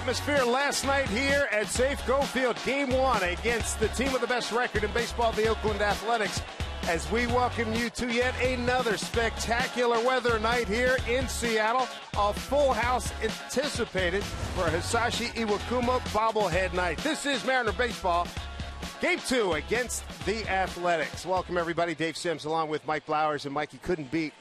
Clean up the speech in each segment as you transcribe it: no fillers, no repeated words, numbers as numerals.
atmosphere last night here at Safeco Field. Game 1 against the team with the best record in baseball, the Oakland Athletics, as we welcome you to yet another spectacular weather night here in Seattle. A full house anticipated for Hisashi Iwakuma bobblehead night. This is Mariner Baseball. Game 2 against the Athletics. Welcome, everybody. Dave Sims along with Mike Blowers. And Mikey couldn't beat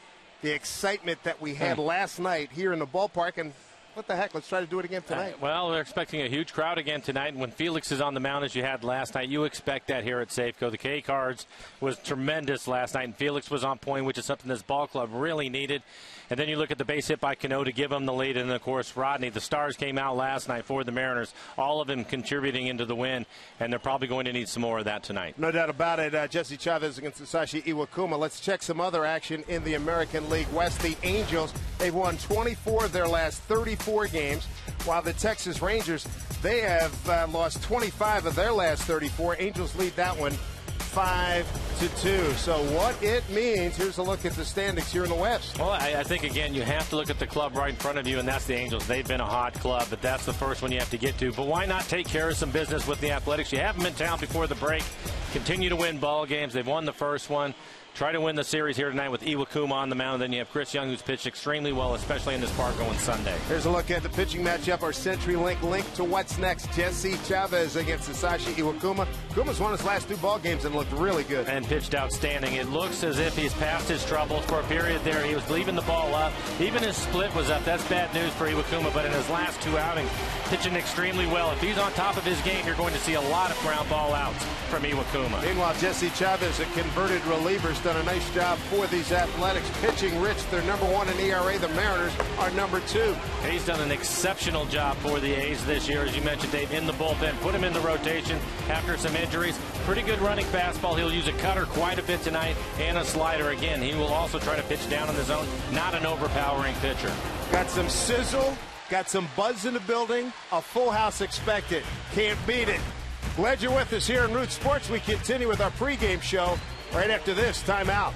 the excitement that we had last night here in the ballpark. And what the heck, let's try to do it again tonight. Well, they're expecting a huge crowd again tonight. And when Felix is on the mound, as you had last night, you expect that here at Safeco. The K-Cards was tremendous last night, and Felix was on point, which is something this ball club really needed. And then you look at the base hit by Cano to give them the lead. And, of course, Rodney. The Stars came out last night for the Mariners, all of them contributing into the win. And they're probably going to need some more of that tonight. No doubt about it. Jesse Chavez against Hisashi Iwakuma. Let's check some other action in the American League West. The Angels, they've won 24 of their last 34 games, while the Texas Rangers, they have lost 25 of their last 34. Angels lead that one 5-2. So what it means, here's a look at the standings here in the West. Well, I think, again, you have to look at the club right in front of you, and that's the Angels. They've been a hot club, but that's the first one you have to get to. But why not take care of some business with the Athletics? You have them in town before the break. Continue to win ball games. They've won the first one. Try to win the series here tonight with Iwakuma on the mound. Then you have Chris Young, who's pitched extremely well, especially in this park going Sunday. Here's a look at the pitching matchup. Our CenturyLink link to what's next. Jesse Chavez against Hisashi Iwakuma. Kuma's won his last 2 ball games and looked really good. And pitched outstanding. It looks as if he's past his troubles. For a period there, he was leaving the ball up. Even his split was up. That's bad news for Iwakuma, but in his last 2 outings, pitching extremely well. If he's on top of his game, you're going to see a lot of ground ball outs from Iwakuma. Meanwhile, Jesse Chavez, a converted reliever, has done a nice job for these Athletics. Pitching rich, they're number 1 in ERA. The Mariners are number 2. He's done an exceptional job for the A's this year, as you mentioned, Dave, in the bullpen. Put him in the rotation after some injuries. Pretty good running fastball. He'll use a cutter quite a bit tonight and a slider. Again, he will also try to pitch down in the zone. Not an overpowering pitcher. Got some sizzle, got some buzz in the building. A full house expected. Can't beat it. Glad you're with us here in Root Sports. We continue with our pregame show right after this timeout.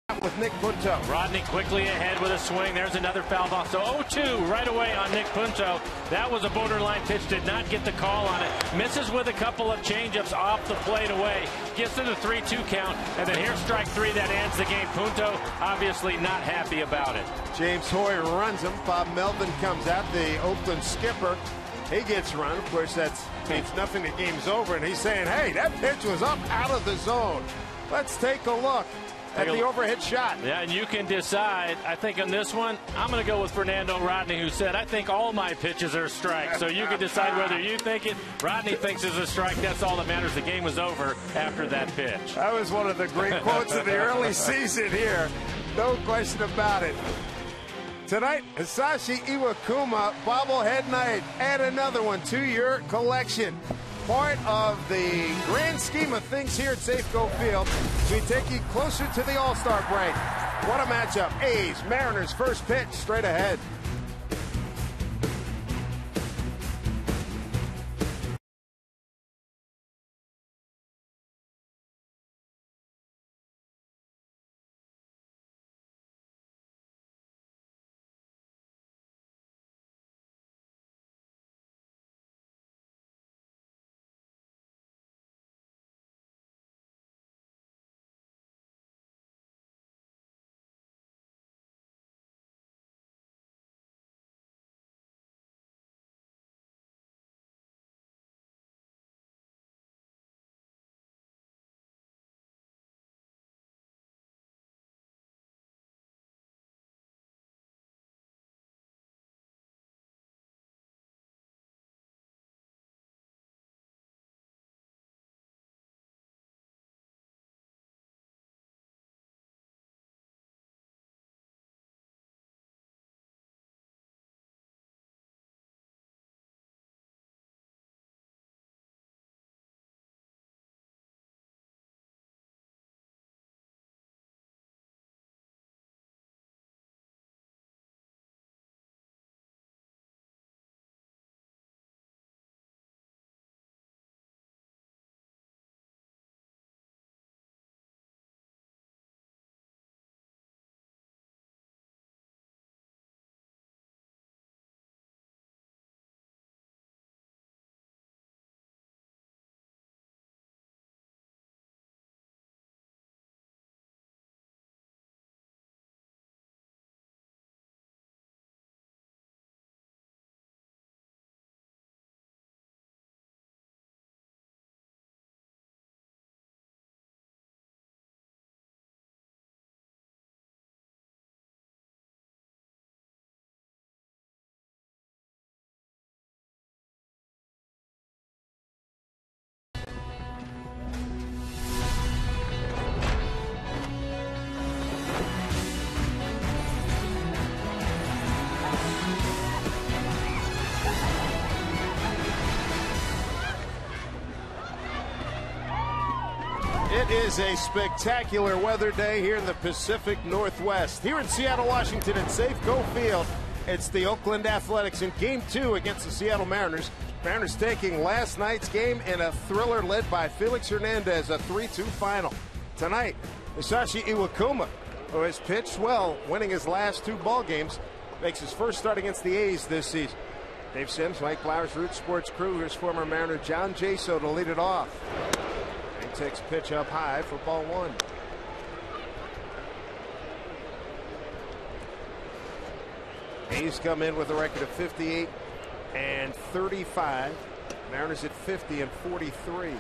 with Nick Punto. Rodney quickly ahead with a swing. There's another foul ball. So 0-2 right away on Nick Punto. That was a borderline pitch. Did not get the call on it. Misses with a couple of changeups off the plate away. Gets to the 3-2 count. And then here's strike three that ends the game. Punto obviously not happy about it. James Hoy runs him. Bob Melvin comes out, the Oakland skipper. He gets run. Of course, that means nothing. The game's over. And he's saying, hey, that pitch was up out of the zone. Let's take a look at the overhead shot. Yeah, and you can decide. I think on this one, I'm going to go with Fernando Rodney, who said, I think all my pitches are strikes. So you can decide whether you think it. Rodney thinks it's a strike. That's all that matters. The game was over after that pitch. That was one of the great quotes of the early season here. No question about it. Tonight, Hisashi Iwakuma bobblehead night. Add another one to your collection. Part of the grand scheme of things here at Safeco Field. We take you closer to the All-Star break. What a matchup. A's, Mariners, first pitch, straight ahead. It is a spectacular weather day here in the Pacific Northwest. Here in Seattle, Washington at Safeco Field, it's the Oakland Athletics in Game 2 against the Seattle Mariners. Mariners taking last night's game in a thriller led by Felix Hernandez, a 3-2 final. Tonight, Hisashi Iwakuma, who has pitched well, winning his last 2 ball games, makes his first start against the A's this season. Dave Sims, Mike Flowers, Root Sports crew. Here's former Mariner John Jaso to lead it off. He takes pitch up high for ball 1. A's come in with a record of 58 and 35. Mariners at 50 and 43.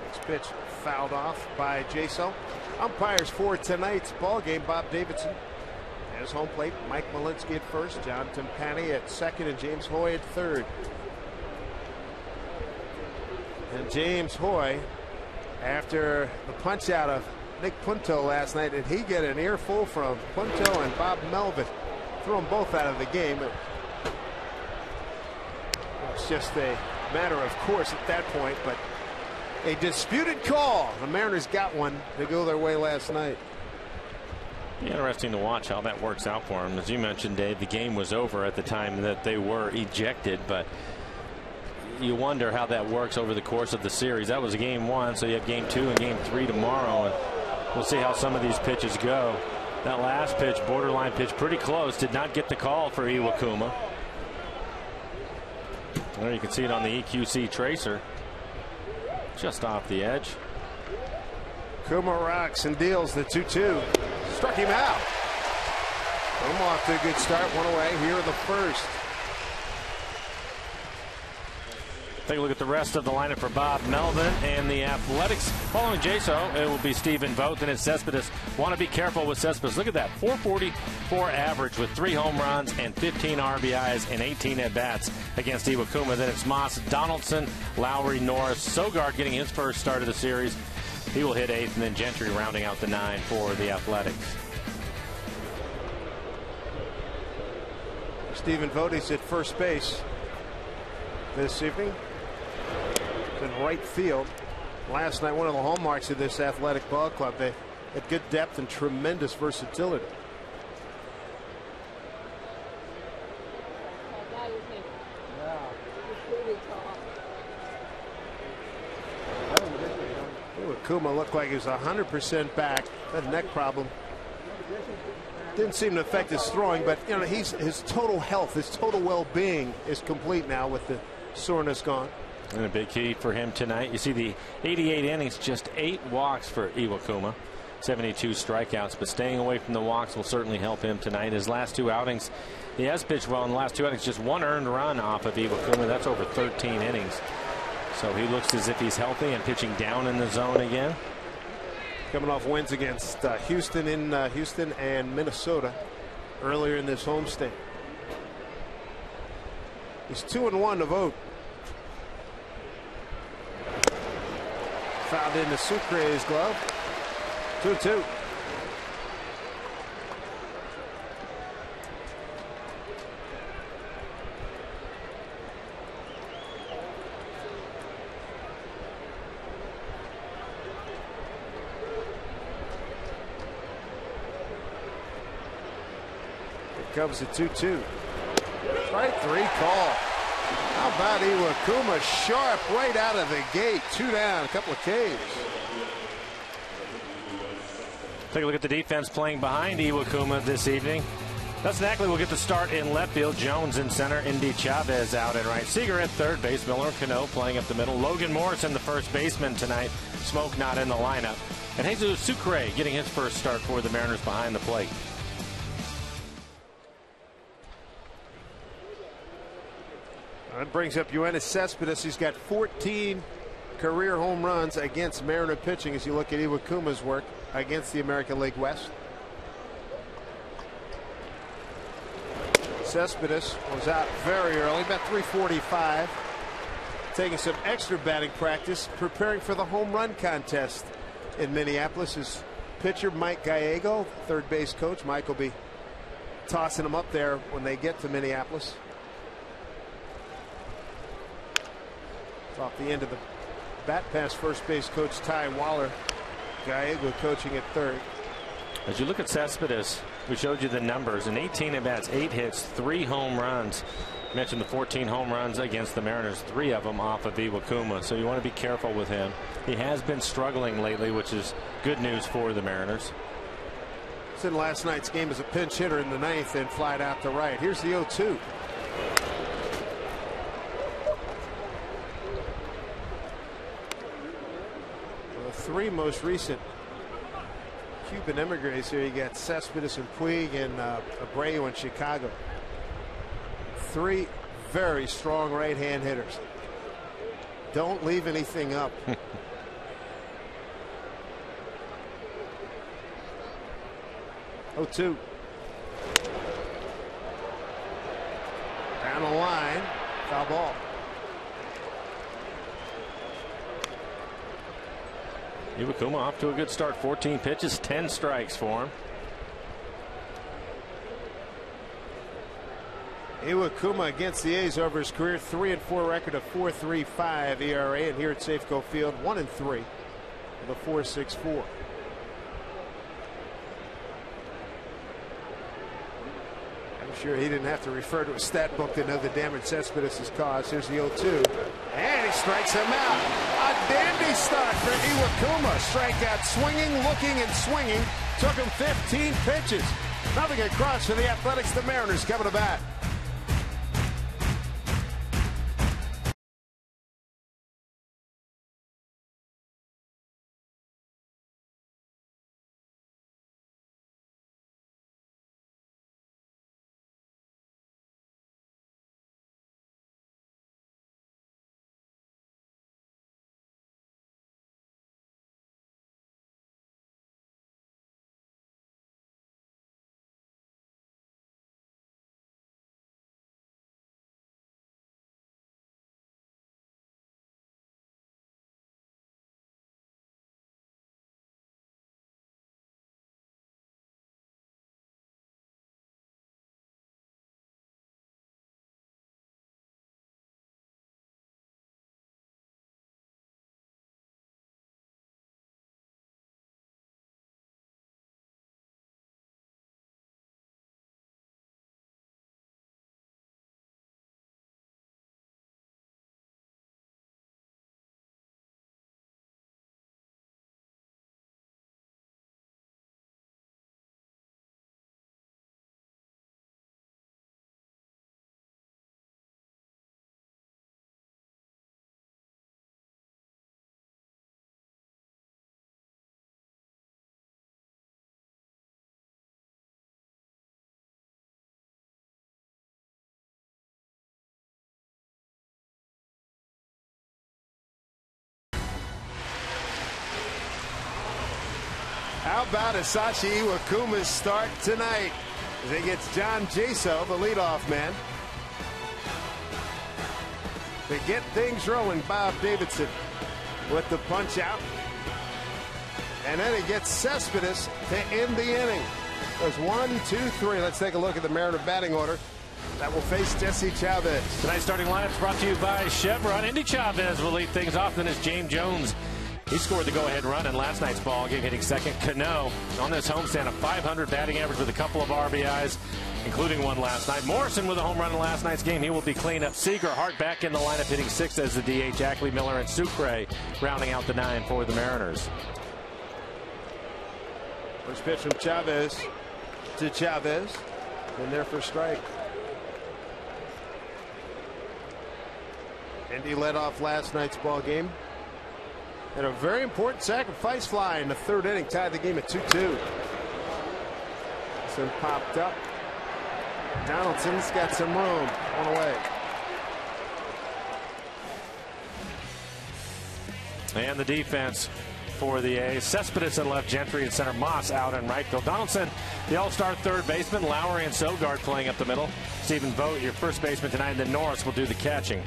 Next pitch fouled off by Jaso. Umpires for tonight's ball game, Bob Davidson. As home plate, Mike Malinsky at first, John Timpani at second, and James Hoy at third. And James Hoy, after the punch out of Nick Punto last night, did he get an earful from Punto and Bob Melvin? Threw them both out of the game. It's just a matter of course at that point, but a disputed call. The Mariners got one to go their way last night. Interesting to watch how that works out for them. As you mentioned, Dave, the game was over at the time that they were ejected, but you wonder how that works over the course of the series. That was game 1, so you have game 2 and game 3 tomorrow. And We'll see how some of these pitches go. That last pitch, borderline pitch, pretty close. Did not get the call for Iwakuma. There you can see it on the EQC tracer. Just off the edge. Kuma rocks and deals the 2-2. Struck him out. Kuma off to a good start. One away here in the first. Take a look at the rest of the lineup for Bob Melvin and the Athletics. Following Jaso, it will be Stephen Vogt, and it's Cespedes. Want to be careful with Cespedes. Look at that, 444 average with 3 home runs and 15 RBIs and 18 at-bats against Iwakuma. Then it's Moss, Donaldson, Lowry, Norris, Sogard getting his first start of the series. He will hit 8th, and then Gentry rounding out the 9 for the Athletics. Stephen Vogt is at first base this evening. In right field. Last night, one of the hallmarks of this athletic ball club, they had good depth and tremendous versatility. Kuma looked like he was 100% back. That neck problem didn't seem to affect his throwing, but you know, his total health, his total well-being is complete now with the soreness gone. And a big key for him tonight. You see the 88 innings, just 8 walks for Iwakuma, 72 strikeouts, but staying away from the walks will certainly help him tonight. His last 2 outings, he has pitched well in the last 2 outings, just 1 earned run off of Iwakuma. That's over 13 innings. So he looks as if he's healthy and pitching down in the zone again. Coming off wins against Houston and Minnesota earlier in this homestand. He's 2-1 to Vogt. Fouled into Sucre's glove. 2-2. Here comes the 2-2. Strike 3 call. How about Iwakuma? Sharp right out of the gate. 2 down, a couple of Ks. Take a look at the defense playing behind Iwakuma this evening. Dustin Ackley will get the start in left field. Jones in center. Indy Chavez out in right. Seager at third base. Miller Cano playing up the middle. Logan Morrison, the first baseman tonight. Smoke not in the lineup. And Jesus Sucre getting his first start for the Mariners behind the plate. That brings up Yoenis Cespedes. He's got 14 career home runs against Mariner pitching as you look at Iwakuma's work against the American League West. Cespedes was out very early, about 3:45. Taking some extra batting practice, preparing for the home run contest in Minneapolis. His pitcher, Mike Gallego, third base coach. Mike will be tossing him up there when they get to Minneapolis. Off the end of the bat pass, first base coach Ty Waller. Gallego coaching at third. As you look at Cespedes, we showed you the numbers. In 18 at-bats, 8 hits, 3 home runs. I mentioned the 14 home runs against the Mariners, 3 of them off of Iwakuma. So you want to be careful with him. He has been struggling lately, which is good news for the Mariners. He's in last night's game as a pinch hitter in the 9th and flied out to right. Here's the 0-2. The 3 most recent Cuban emigres here. You got Cespedes and Puig and Abreu in Chicago. 3 very strong right-hand hitters. Don't leave anything up. 0-2. Down the line. Foul ball. Iwakuma off to a good start. 14 pitches, 10 strikes for him. Iwakuma against the A's over his career 3-4 record of 4.35 ERA, and here at Safeco Field 1-3 with a 4.64. I'm sure he didn't have to refer to a stat book to know the damage Cespedes has caused. Here's the 0-2, and he strikes him out. A dandy start for Iwakuma. Strikeout swinging, looking, and swinging. Took him 15 pitches. Nothing across for the Athletics. The Mariners coming to bat. How about Asashi Iwakuma's start tonight as he gets John Jaso, the leadoff man, to get things rolling. Bob Davidson with the punch out. And then he gets Cespedes to end the inning. There's 1, 2, 3. Let's take a look at the Mariner batting order that will face Jesse Chavez. Tonight's starting lineup brought to you by Chevron. Andy Chavez will lead things off. Then it's James Jones. He scored the go-ahead run in last night's ball game, hitting second. Cano on this homestand, a .500 batting average with a couple of RBIs, including one last night. Morrison with a home run in last night's game. He will be cleaned up. Seager, Hart back in the lineup, hitting sixth as the DH. Ackley, Miller, and Sucre rounding out the 9 for the Mariners. First pitch from Chavez to Chavez. In there for a strike. Andy led off last night's ball game. And a very important sacrifice fly in the third inning, tied the game at 2-2. This one popped up. Donaldson's got some room. One away. And the defense for the A's. Cespedes in left, Gentry in center, Moss out in right field. Donaldson, the all-star third baseman, Lowry and Sogard playing up the middle. Stephen Vogt, your first baseman tonight, and then Norris will do the catching.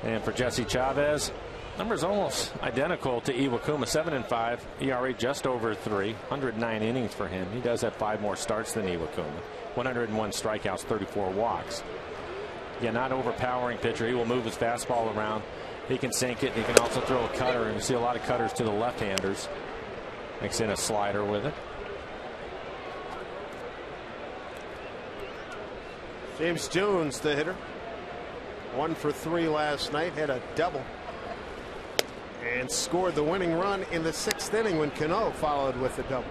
And for Jesse Chavez, numbers almost identical to Iwakuma, 7-5, ERA just over 3, 109 innings for him. He does have 5 more starts than Iwakuma, 101 strikeouts, 34 walks. Yeah, not overpowering pitcher. He will move his fastball around. He can sink it. He can also throw a cutter, and you see a lot of cutters to the left-handers. Mix in a slider with it. James Jones, the hitter, 1 for 3 last night, had a double. And scored the winning run in the 6th inning when Cano followed with a double.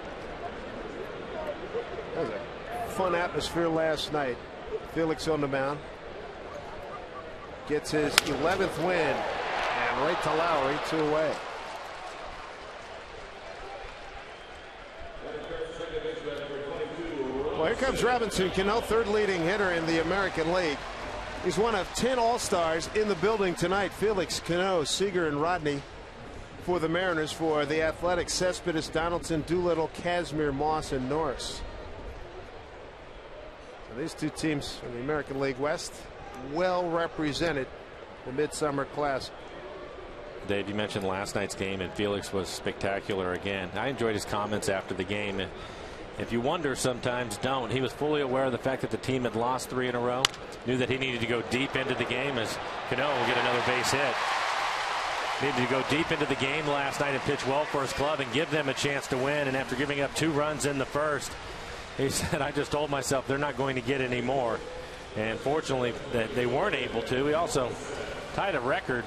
That was a fun atmosphere last night. Felix on the mound. Gets his 11th win. And right to Lowry, 2 away. Well, here comes Robinson Cano, third leading hitter in the American League. He's one of 10 All-Stars in the building tonight. Felix, Cano, Seager, and Rodney for the Mariners. For the Athletics, Cespedes, Donaldson, Doolittle, Kazmir, Moss, and Norris. So these two teams from the American League West well represented the Midsummer Classic. Dave, you mentioned last night's game, and Felix was spectacular again. I enjoyed his comments after the game. If you wonder, sometimes don't. He was fully aware of the fact that the team had lost 3 in a row. Knew that he needed to go deep into the game as Cano will get another base hit. Needed to go deep into the game last night and pitch well for his club and give them a chance to win. And after giving up 2 runs in the first, he said, I just told myself they're not going to get any more. And fortunately, that they weren't able to. He also tied a record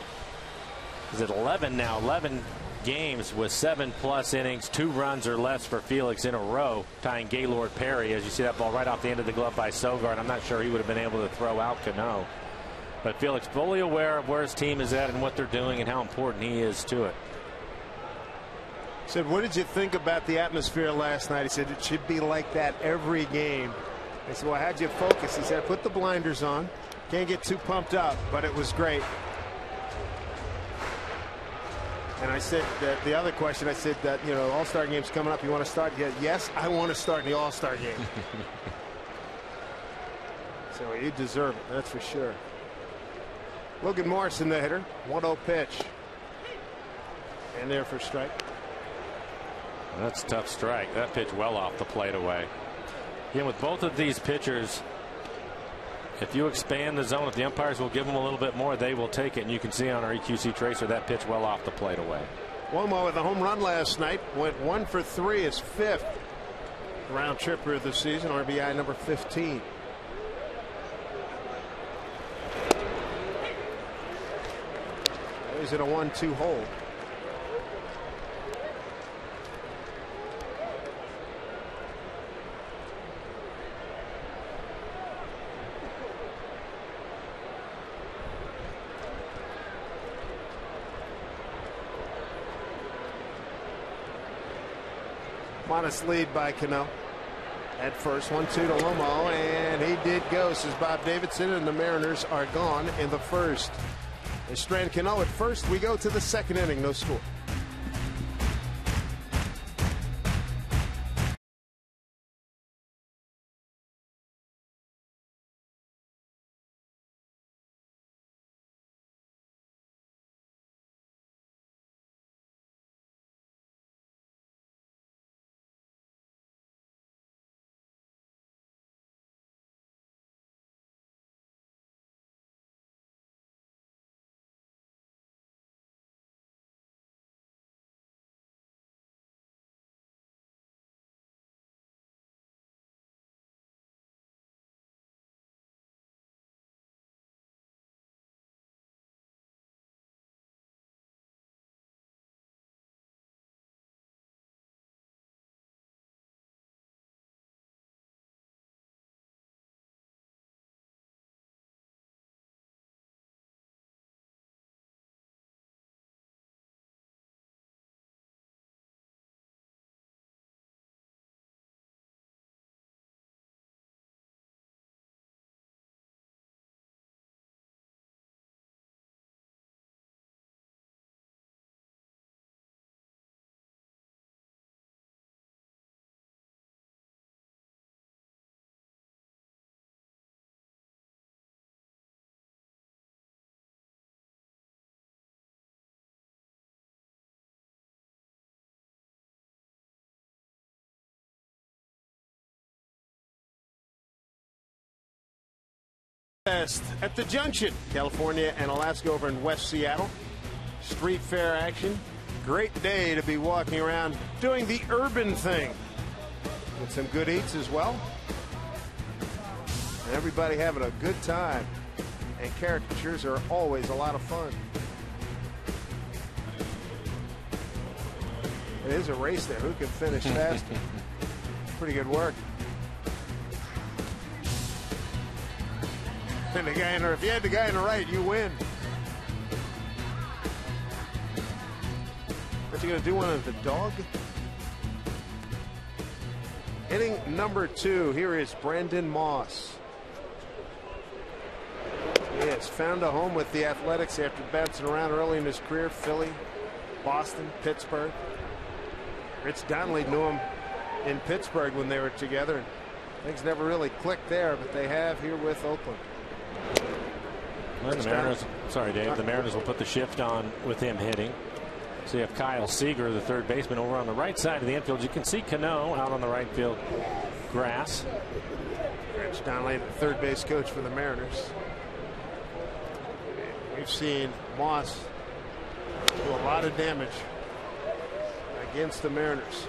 He's at 11 now. 11 games with 7+ innings, 2 runs or less for Felix in a row, tying Gaylord Perry. As you see that ball right off the end of the glove by Sogard. I'm not sure he would have been able to throw out Cano. But Felix fully aware of where his team is at and what they're doing and how important he is to it. Said, what did you think about the atmosphere last night? He said it should be like that every game. I said, well, how'd you focus? He said, put the blinders on. Can't get too pumped up, but it was great. And I said that the other question, I said that, you know, All-Star game's coming up. You want to start? Yeah, yes, I want to start in the All-Star game. So you deserve it, that's for sure. Logan Morrison, the hitter. 1-0 pitch. And there for strike. That's a tough strike. That pitch well off the plate away. Again, with both of these pitchers, if you expand the zone, if the umpires will give them a little bit more, they will take it. And you can see on our EQC tracer that pitch well off the plate away. Cuomo with a home run last night. Went 1 for 3, his 5th round tripper of the season. RBI number 15. He's in a 1-2 hold. Modest lead by Cano at first. 1-2 to Lomo, and he did go, says Bob Davidson, and the Mariners are gone in the first. They strand Cano at first. We go to the second inning, no score. At the Junction, California and Alaska, over in West Seattle. Street fair action. Great day to be walking around doing the urban thing. With some good eats as well. And everybody having a good time. And caricatures are always a lot of fun. It is a race there. Who can finish faster? Pretty good work. And the guy if you had the guy in the right, you win. But you gonna do one of the dog? Inning number 2. Here is Brandon Moss. He has found a home with the Athletics after bouncing around early in his career. Philly, Boston, Pittsburgh. Rich Donnelly knew him in Pittsburgh when they were together. And things never really clicked there, but they have here with Oakland. Well, the Mariners, sorry, Dave. The Mariners will put the shift on with him hitting. So you have Kyle Seager, the third baseman, over on the right side of the infield. You can see Cano out on the right field grass. Rich Donnelly, the third base coach for the Mariners. We've seen Moss do a lot of damage against the Mariners.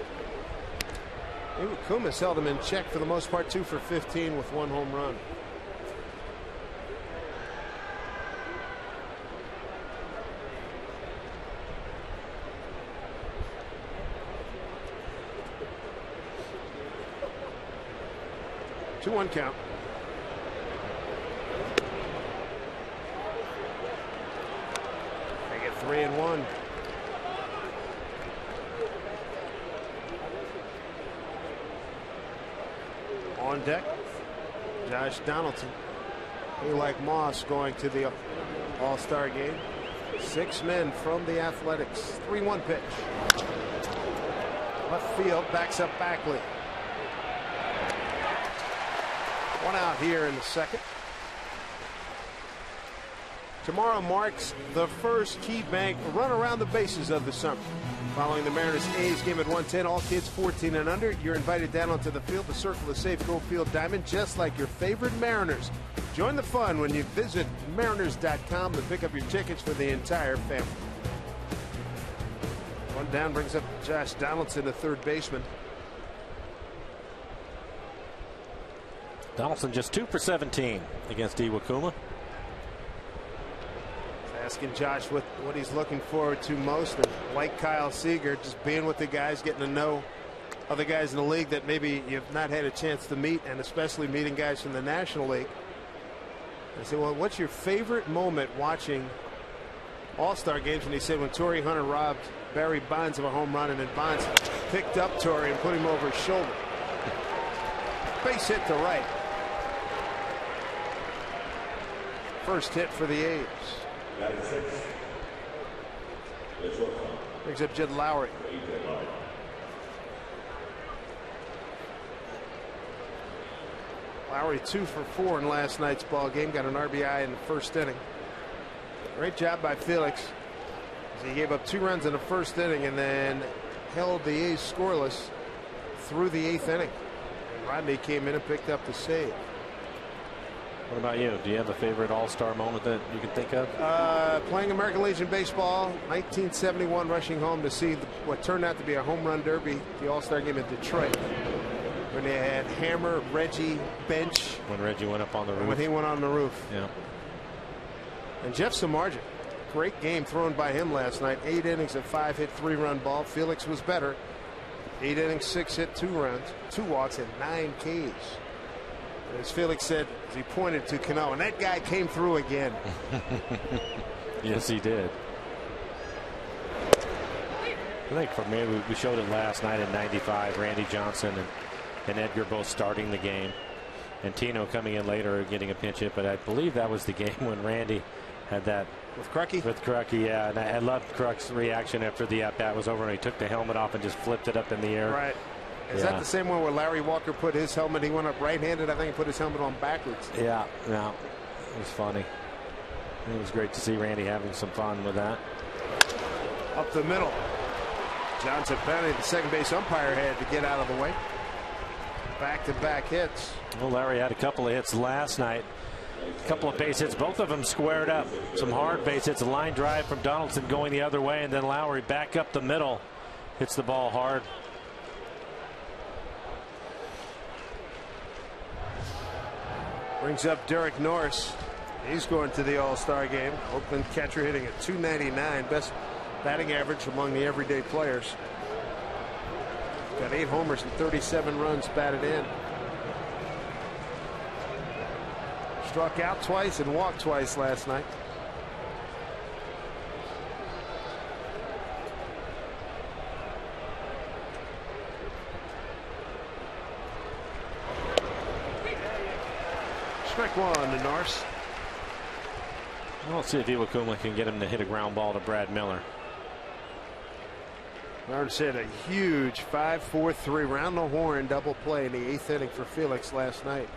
Kumis held him in check for the most part, 2 for 15 with 1 home run. 2-1 count. They get 3-1. On deck, Josh Donaldson. He, like Moss, going to the All-Star game. 6 men from the Athletics. 3-1 pitch. Left field, backs up Backley. 1 out here in the second. Tomorrow marks the first KeyBank run around the bases of the summer. Following the Mariners-A's game at 1:10, all kids 14 and under, you're invited down onto the field to circle the Safeco Field Diamond, just like your favorite Mariners. Join the fun when you visit Mariners.com to pick up your tickets for the entire family. 1 down brings up Josh Donaldson, the third baseman. Donaldson just 2 for 17 against Iwakuma. Asking Josh what he's looking forward to most, and like Kyle Seager, just being with the guys, getting to know other guys in the league that maybe you've not had a chance to meet, and especially meeting guys from the National League. I said, well, what's your favorite moment watching All-Star games? And he said when Torrey Hunter robbed Barry Bonds of a home run, and then Bonds picked up Torrey and put him over his shoulder. Base hit to right. First hit for the A's. Brings up Jed Lowry. Lowry 2 for 4 in last night's ball game. Got an RBI in the first inning. Great job by Felix. He gave up 2 runs in the first inning and then held the A's scoreless through the 8th inning. And Rodney came in and picked up the save. What about you? Do you have a favorite All-Star moment that you can think of? Playing American Legion baseball, 1971, rushing home to see what turned out to be a home run derby, the All-Star game in Detroit, when they had Hammer, Reggie, Bench. When Reggie went up on the roof. When he went on the roof. Yeah. And Jeff Samardzija, great game thrown by him last night. 8 innings, a 5-hit, 3-run ball. Felix was better. 8 innings, 6 hit, 2 runs, 2 walks, and 9 Ks. As Felix said, as he pointed to Cano, and that guy came through again. Yes, he did. I think for me, we showed it last night in '95. Randy Johnson and Edgar both starting the game, and Tino coming in later getting a pinch hit. But I believe that was the game when Randy had that with Crucky. With Crucky, yeah. And I loved Kruk's reaction after the at bat was over, and he took the helmet off and just flipped it up in the air. Right. Is that the same one where Larry Walker put his helmet? He went up right-handed. I think he put his helmet on backwards. Yeah, it was funny. It was great to see Randy having some fun with that. Up the middle. Johnson Benny, the second base umpire, had to get out of the way. Back-to-back hits. Well, Larry had a couple of hits last night. A couple of base hits, both of them squared up. Some hard base hits, a line drive from Donaldson going the other way, and then Lowry back up the middle. Hits the ball hard. Brings up Derek Norris. He's going to the All-Star game. Oakland catcher hitting at .299, best batting average among the everyday players. Got 8 homers and 37 runs batted in. Struck out twice and walked twice last night. Strike 1 to Norris. We'll see if Iwakuma can get him to hit a ground ball to Brad Miller. Martin said a huge 5-4-3 round the horn double play in the 8th inning for Felix last night.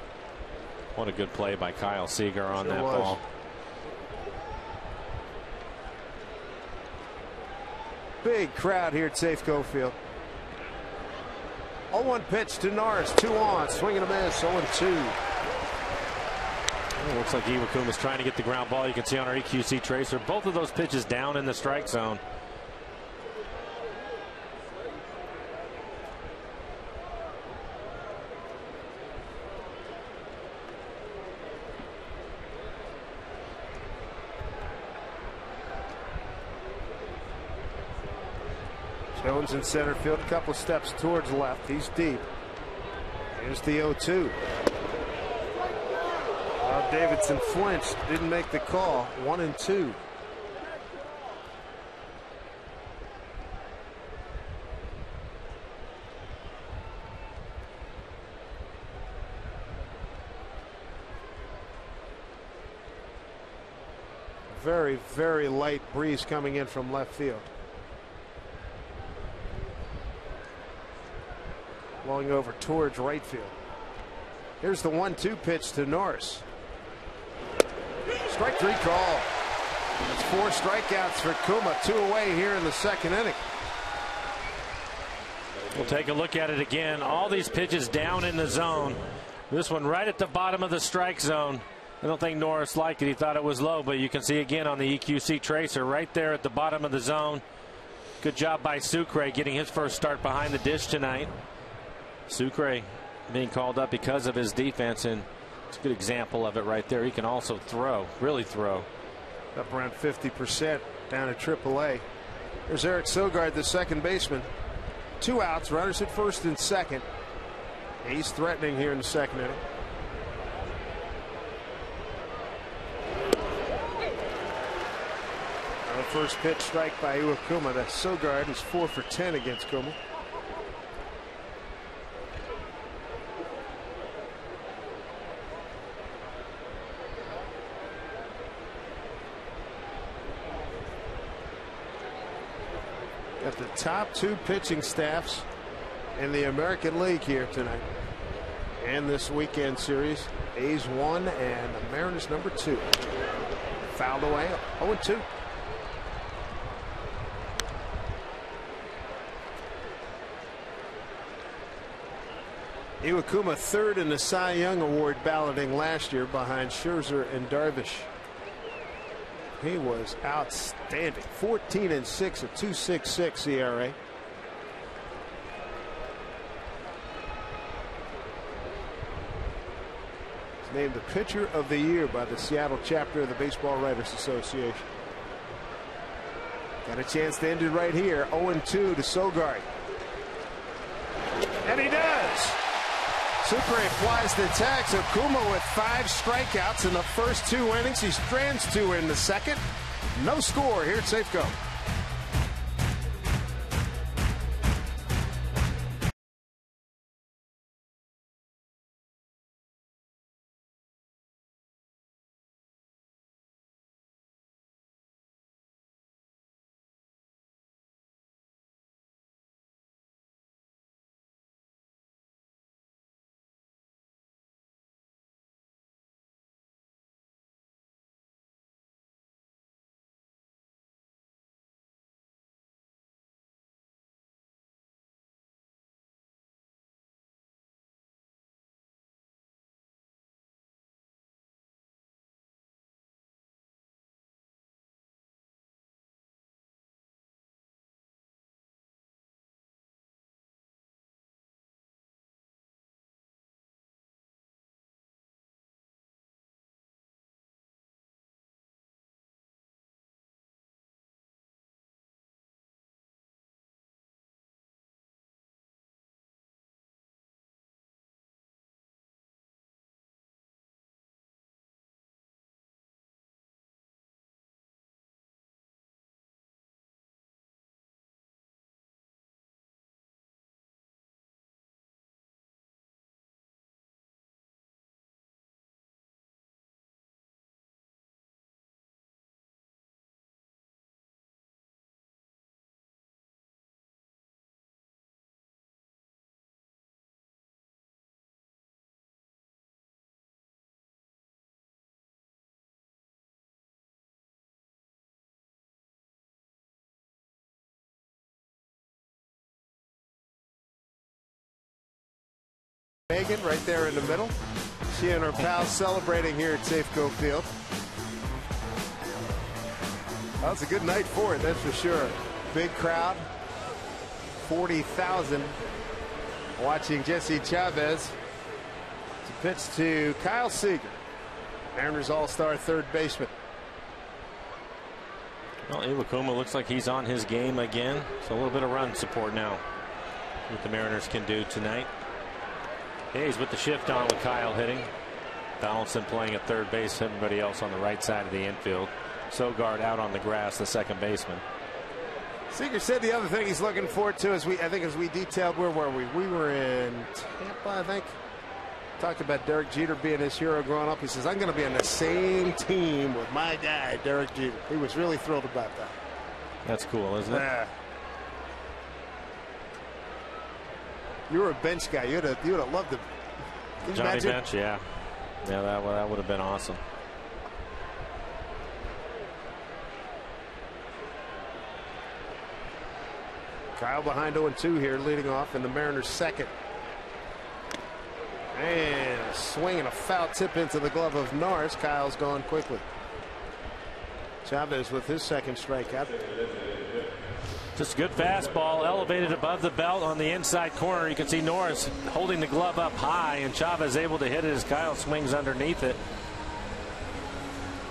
What a good play by Kyle Seager on that ball. Big crowd here at Safeco Field. 0-1 pitch to Norris, 2 on, swing and a miss, 0-2. It looks like Iwakuma's trying to get the ground ball. You can see on our EQC tracer, both of those pitches down in the strike zone. Jones in center field, a couple steps towards left. He's deep. Here's the 0-2. Davidson flinched, didn't make the call. 1-2. Very, very light breeze coming in from left field. Blowing over towards right field. Here's the 1-2 pitch to Norris. Strike three call. That's 4 strikeouts for Kuma. 2 away here in the second inning. We'll take a look at it again. All these pitches down in the zone. This one right at the bottom of the strike zone. I don't think Norris liked it. He thought it was low, but you can see again on the EQC tracer right there at the bottom of the zone. Good job by Sucre getting his first start behind the dish tonight. Sucre being called up because of his defense, and it's a good example of it right there. He can also throw, really throw. Up around 50% down at AAA. There's Eric Sogard, the second baseman. 2 outs, runners at first and second. He's threatening here in the second inning. The first pitch strike by Iwakuma. That's Sogard, who's 4 for 10 against Kuma. Got the top 2 pitching staffs in the American League here tonight. And this weekend series, A's 1 and the Mariners number 2. Fouled away, 0-2. Iwakuma third in the Cy Young Award balloting last year behind Scherzer and Darvish. He was outstanding. 14-6, a 2.66 ERA. He's named the Pitcher of the Year by the Seattle chapter of the Baseball Writers Association. Got a chance to end it right here. 0-2 to Sogard. And he does. Sucre flies the tag. So Kuma with 5 strikeouts in the first 2 innings. He strands 2 in the second. No score here at Safeco. Megan right there in the middle. She and her pals celebrating here at Safeco Field. Well, it's a good night for it, that's for sure. Big crowd. 40,000 watching Jesse Chavez to pitch to Kyle Seager, Mariners All-Star third baseman. Well, Iwakuma looks like he's on his game again. So a little bit of run support now. What the Mariners can do tonight. Hayes with the shift on with Kyle hitting. Donaldson playing at third base, everybody else on the right side of the infield. Sogard out on the grass, the second baseman. Seeger said the other thing he's looking forward to, as we detailed, where were we? We were in Tampa, I think. Talked about Derek Jeter being his hero growing up. He says, I'm going to be on the same team with my guy, Derek Jeter. He was really thrilled about that. That's cool, isn't it? Yeah. You were a bench guy. You'd have loved him. Johnny Bench, yeah. Yeah, that would have been awesome. Kyle behind 0-2 here, leading off in the Mariners' second. And a swing and a foul tip into the glove of Norris. Kyle's gone quickly. Chavez with his second strikeout. Just a good fastball, elevated above the belt on the inside corner. You can see Norris holding the glove up high, and Chavez able to hit it as Kyle swings underneath it.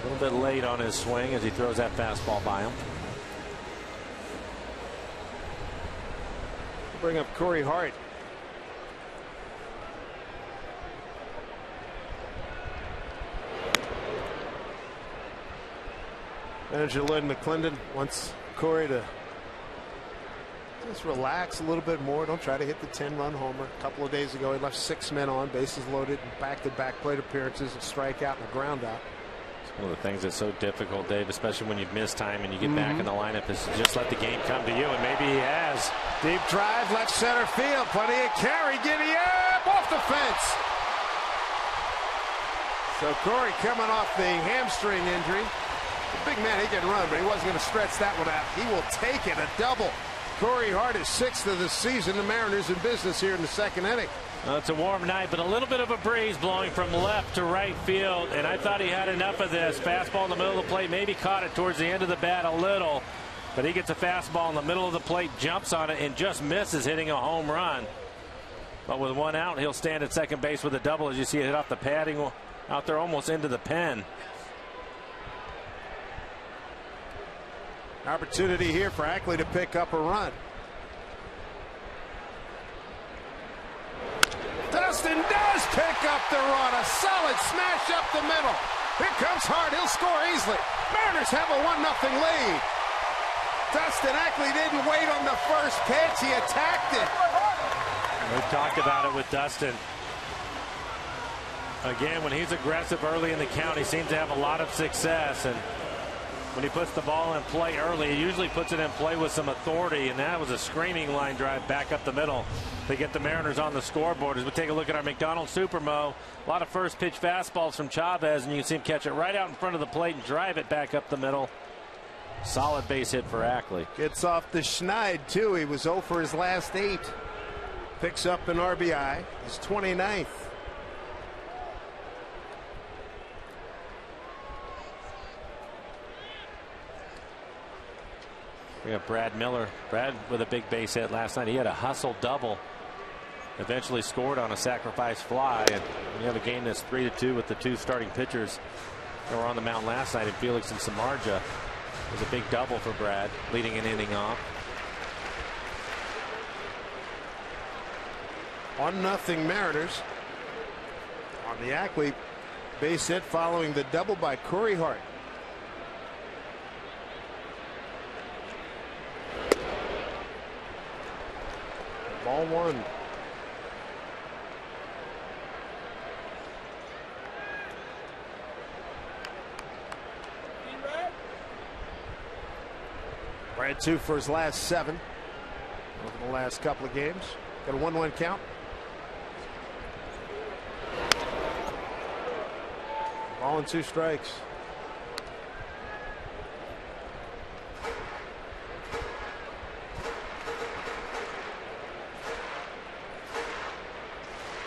A little bit late on his swing as he throws that fastball by him. Bring up Corey Hart. Manager Lynn McClendon wants Corey to just relax a little bit more. Don't try to hit the 10-run homer. A couple of days ago, he left 6 men on, bases loaded, and back-to-back plate appearances, a strikeout and a ground out. One of the things that's so difficult, Dave, especially when you've missed time and you get back in the lineup, is to just let the game come to you, and maybe he has. Deep drive, left center field, plenty of carry, giddy up, off the fence. So Corey coming off the hamstring injury. The big man, he can run, but he wasn't going to stretch that one out. He will take it, a double. Corey Hart is 6th of the season. The Mariners in business here in the second inning. Well, it's a warm night, but a little bit of a breeze blowing from left to right field, and I thought he had enough of this. Fastball in the middle of the plate, maybe caught it towards the end of the bat a little, but he gets a fastball in the middle of the plate, jumps on it, and just misses, hitting a home run. But with one out, he'll stand at second base with a double, as you see it hit off the padding out there almost into the pen. Opportunity here for Ackley to pick up a run. Dustin does pick up the run. A solid smash up the middle. Here comes Hart. He'll score easily. Mariners have a 1-0 lead. Dustin Ackley didn't wait on the first pitch. He attacked it. We've talked about it with Dustin. Again, when he's aggressive early in the count, he seems to have a lot of success. And when he puts the ball in play early, he usually puts it in play with some authority, and that was a screaming line drive back up the middle to get the Mariners on the scoreboard. As we take a look at our McDonald's Supermo, a lot of first pitch fastballs from Chavez, and you can see him catch it right out in front of the plate and drive it back up the middle. Solid base hit for Ackley. Gets off the schneid, too. He was 0 for his last 8. Picks up an RBI. He's 29th. We have Brad Miller. Brad with a big base hit last night. He had a hustle double. Eventually scored on a sacrifice fly. And we have a game that's 3-2 with the 2 starting pitchers that were on the mound last night in Felix and Samardzija. It was a big double for Brad, leading an inning off. 1-0 Mariners on the Ackley base hit following the double by Corey Hart. Ball 1. Brad 2 for his last 7 over the last couple of games. Got a 1-1 count. Ball and 2 strikes.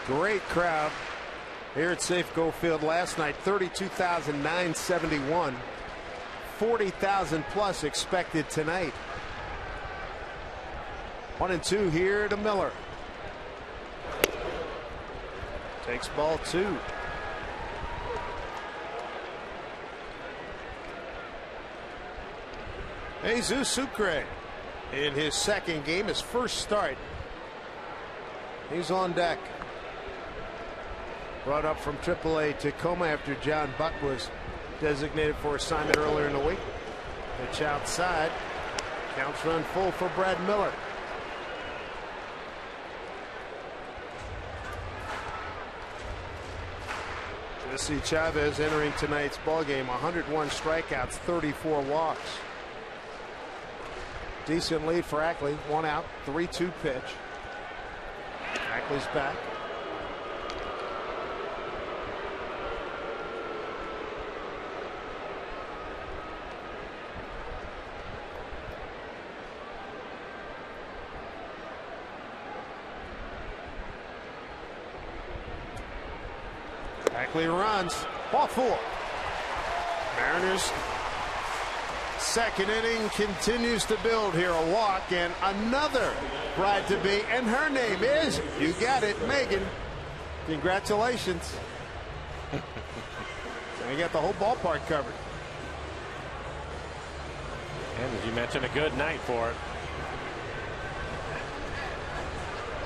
Great crowd here at Safeco Field last night. 32,971. 40,000 plus expected tonight. 1-2 here to Miller. Takes ball 2. Jesus Sucre in his second game, his first start. He's on deck. Brought up from AAA Tacoma after John Buck was designated for assignment earlier in the week. Pitch outside. Counts run full for Brad Miller. Jesse Chavez entering tonight's ballgame. 101 strikeouts, 34 walks. Decent lead for Ackley. 1 out, 3-2 pitch. Ackley's back. Ackley runs. Ball 4. Mariners second inning continues to build here. A walk and another bride to be, and her name is, you got it, Megan. Congratulations. And you got the whole ballpark covered. And as you mentioned, a good night for it.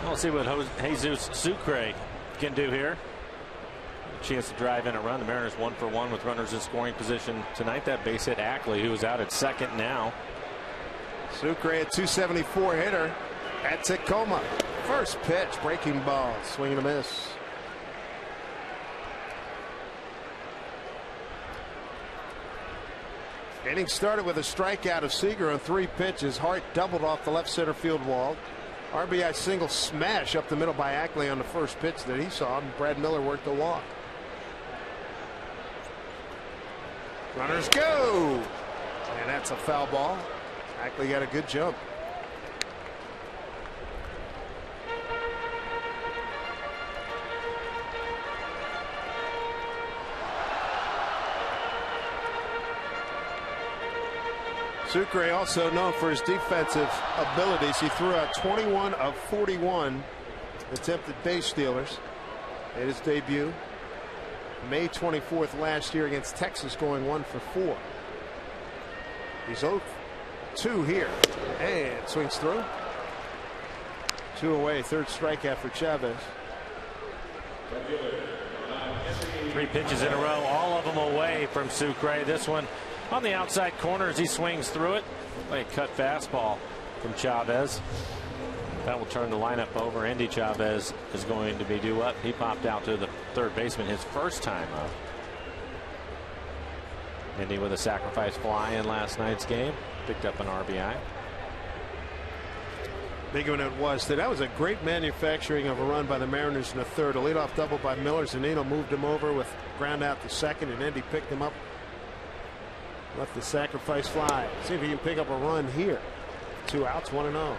We'll see what Jesus Sucre can do here. Chance to drive in a run. The Mariners 1 for 1 with runners in scoring position tonight. That base hit Ackley, who is out at second now. Sucre, a 274 hitter at Tacoma. First pitch, breaking ball, swing and a miss. Inning started with a strikeout of Seager on 3 pitches. Hart doubled off the left center field wall. RBI single smash up the middle by Ackley on the first pitch that he saw, and Brad Miller worked the walk. Runners go, and that's a foul ball. Ackley got a good jump. Sucre also known for his defensive abilities. He threw out 21 of 41 attempted base stealers at his debut May 24th last year against Texas, going 1 for 4. He's 0-2 here and swings through. 2 away, third strikeout for Chavez. 3 pitches in a row, all of them away from Sucre. This one on the outside corner as he swings through it. Like a cut fastball from Chavez. That will turn the lineup over. Andy Chavez is going to be due up. He popped out to the third baseman his first time up. Andy with a sacrifice fly in last night's game. Picked up an RBI. Big one it was. That was a great manufacturing of a run by the Mariners in the third. A leadoff double by Miller. Zunino moved him over with ground out to second, and Andy picked him up. Left the sacrifice fly. See if he can pick up a run here. 2 outs, 1-0.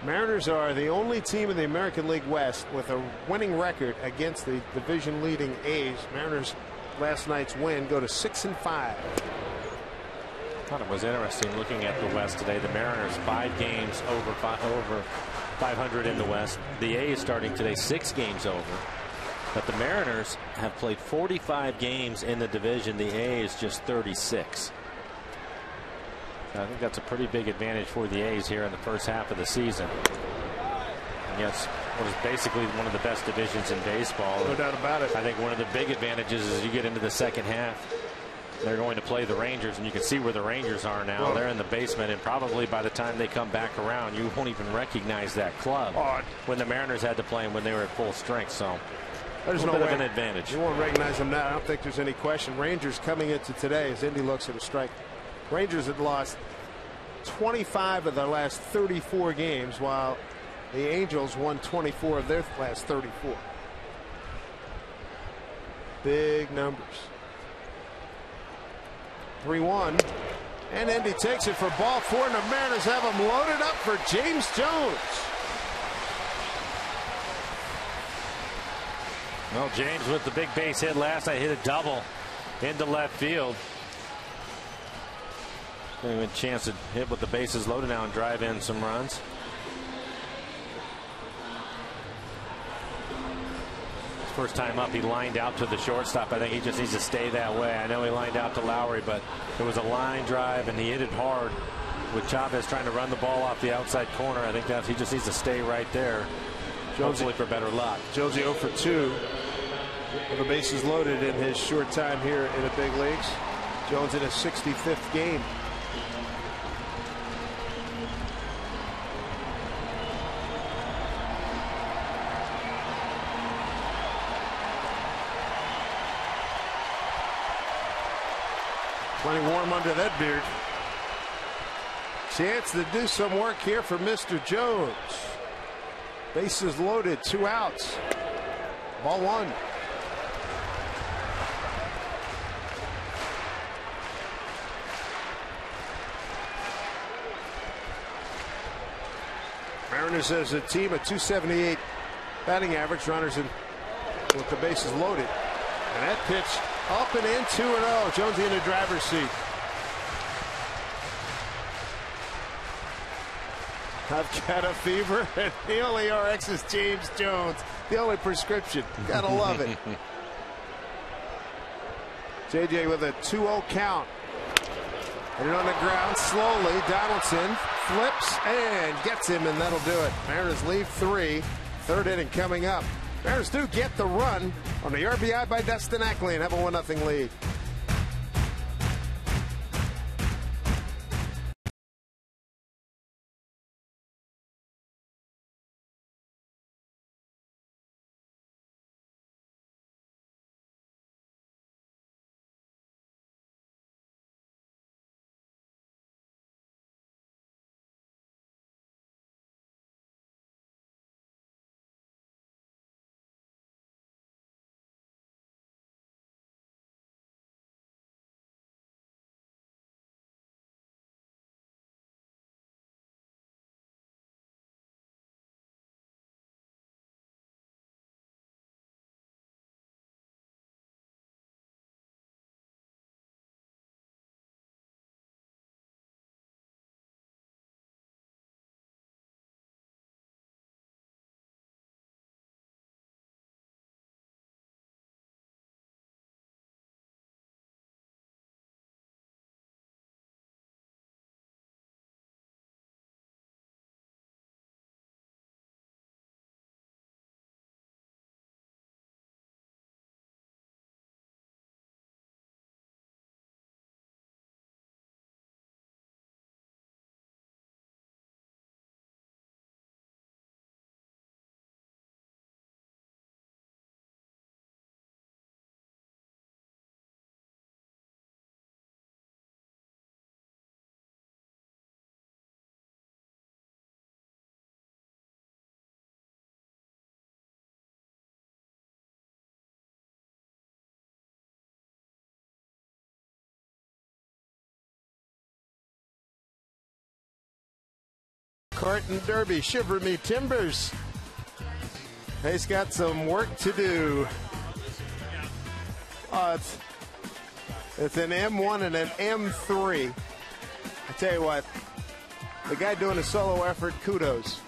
Mariners are the only team in the American League West with a winning record against the division leading A's. Mariners last night's win go to 6-5. I thought it was interesting looking at the West today. The Mariners 5 games over 500 in the West. The A's starting today 6 games over. But the Mariners have played 45 games in the division. The A's just 36. I think that's a pretty big advantage for the A's here in the first half of the season. Yes, what is basically one of the best divisions in baseball. No doubt about it. I think one of the big advantages is you get into the second half. They're going to play the Rangers, and you can see where the Rangers are now. They're in the basement, and probably by the time they come back around, you won't even recognize that club when the Mariners had to play them when they were at full strength. So there's no bit of an advantage. You won't recognize them now. I don't think there's any question. Rangers coming into today as Indy looks at a strike. Rangers had lost 25 of their last 34 games, while the Angels won 24 of their last 34. Big numbers. 3-1, and Indy takes it for ball 4, and the Mariners have him loaded up for James Jones. Well, James with the big base hit last night, hit a double into left field. A chance to hit with the bases loaded now and drive in some runs. First time up, he lined out to the shortstop. I think he just needs to stay that way. I know he lined out to Lowry, but it was a line drive, and he hit it hard with Chavez trying to run the ball off the outside corner. I think that he just needs to stay right there. Hopefully for better luck. Jonesy 0 for 2 with the bases loaded in his short time here in the big leagues. Jones in his 65th game. Plenty warm under that beard. Chance to do some work here for Mr. Jones. Bases loaded, 2 outs. Ball 1. Mariners as a team a .278 batting average. Runners in with the bases loaded. And that pitch up and in, 2-0. Jonesy in the driver's seat. I've got a fever, and the only RX is James Jones. The only prescription. Gotta love it. JJ with a 2-0 count. And on the ground slowly. Donaldson flips and gets him, and that'll do it. Mariners leave 3. 3rd inning coming up. Mariners do get the run on the RBI by Dustin Ackley and have a 1-0 lead. Carton Derby, shiver me timbers. He's got some work to do. It's an M1 and an M3. I tell you what, the guy doing a solo effort, kudos.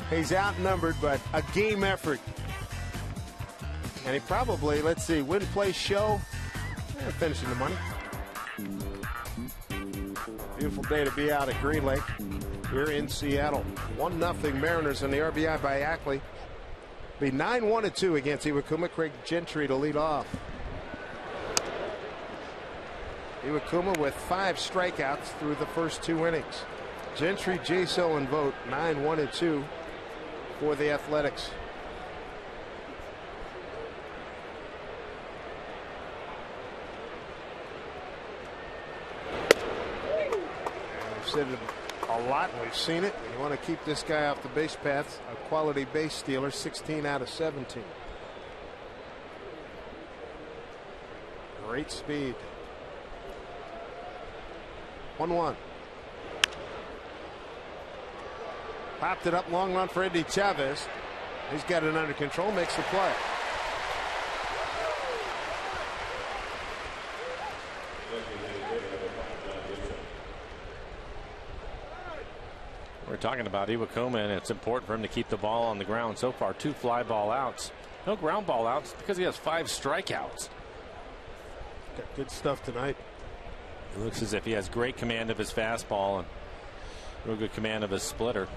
He's outnumbered, but a game effort. And he probably, let's see, win, play, show, and finishing the money. Beautiful day to be out at Green Lake here in Seattle. 1-0 Mariners on the RBI by Ackley. Be 9-1-2 against Iwakuma. Craig Gentry to lead off. Iwakuma with 5 strikeouts through the first 2 innings. Gentry, Jaso, and Vogt 9-1-2 for the Athletics. We've said it a lot. We've seen it. You want to keep this guy off the base path. A quality base stealer, 16 out of 17. Great speed. 1-1. Popped it up, long run for Eddie Chavez. He's got it under control, makes the play. We're talking about Iwakuma, and it's important for him to keep the ball on the ground. So far, 2 fly ball outs. No ground ball outs because he has 5 strikeouts. Got good stuff tonight. It looks as if he has great command of his fastball and real good command of his splitter.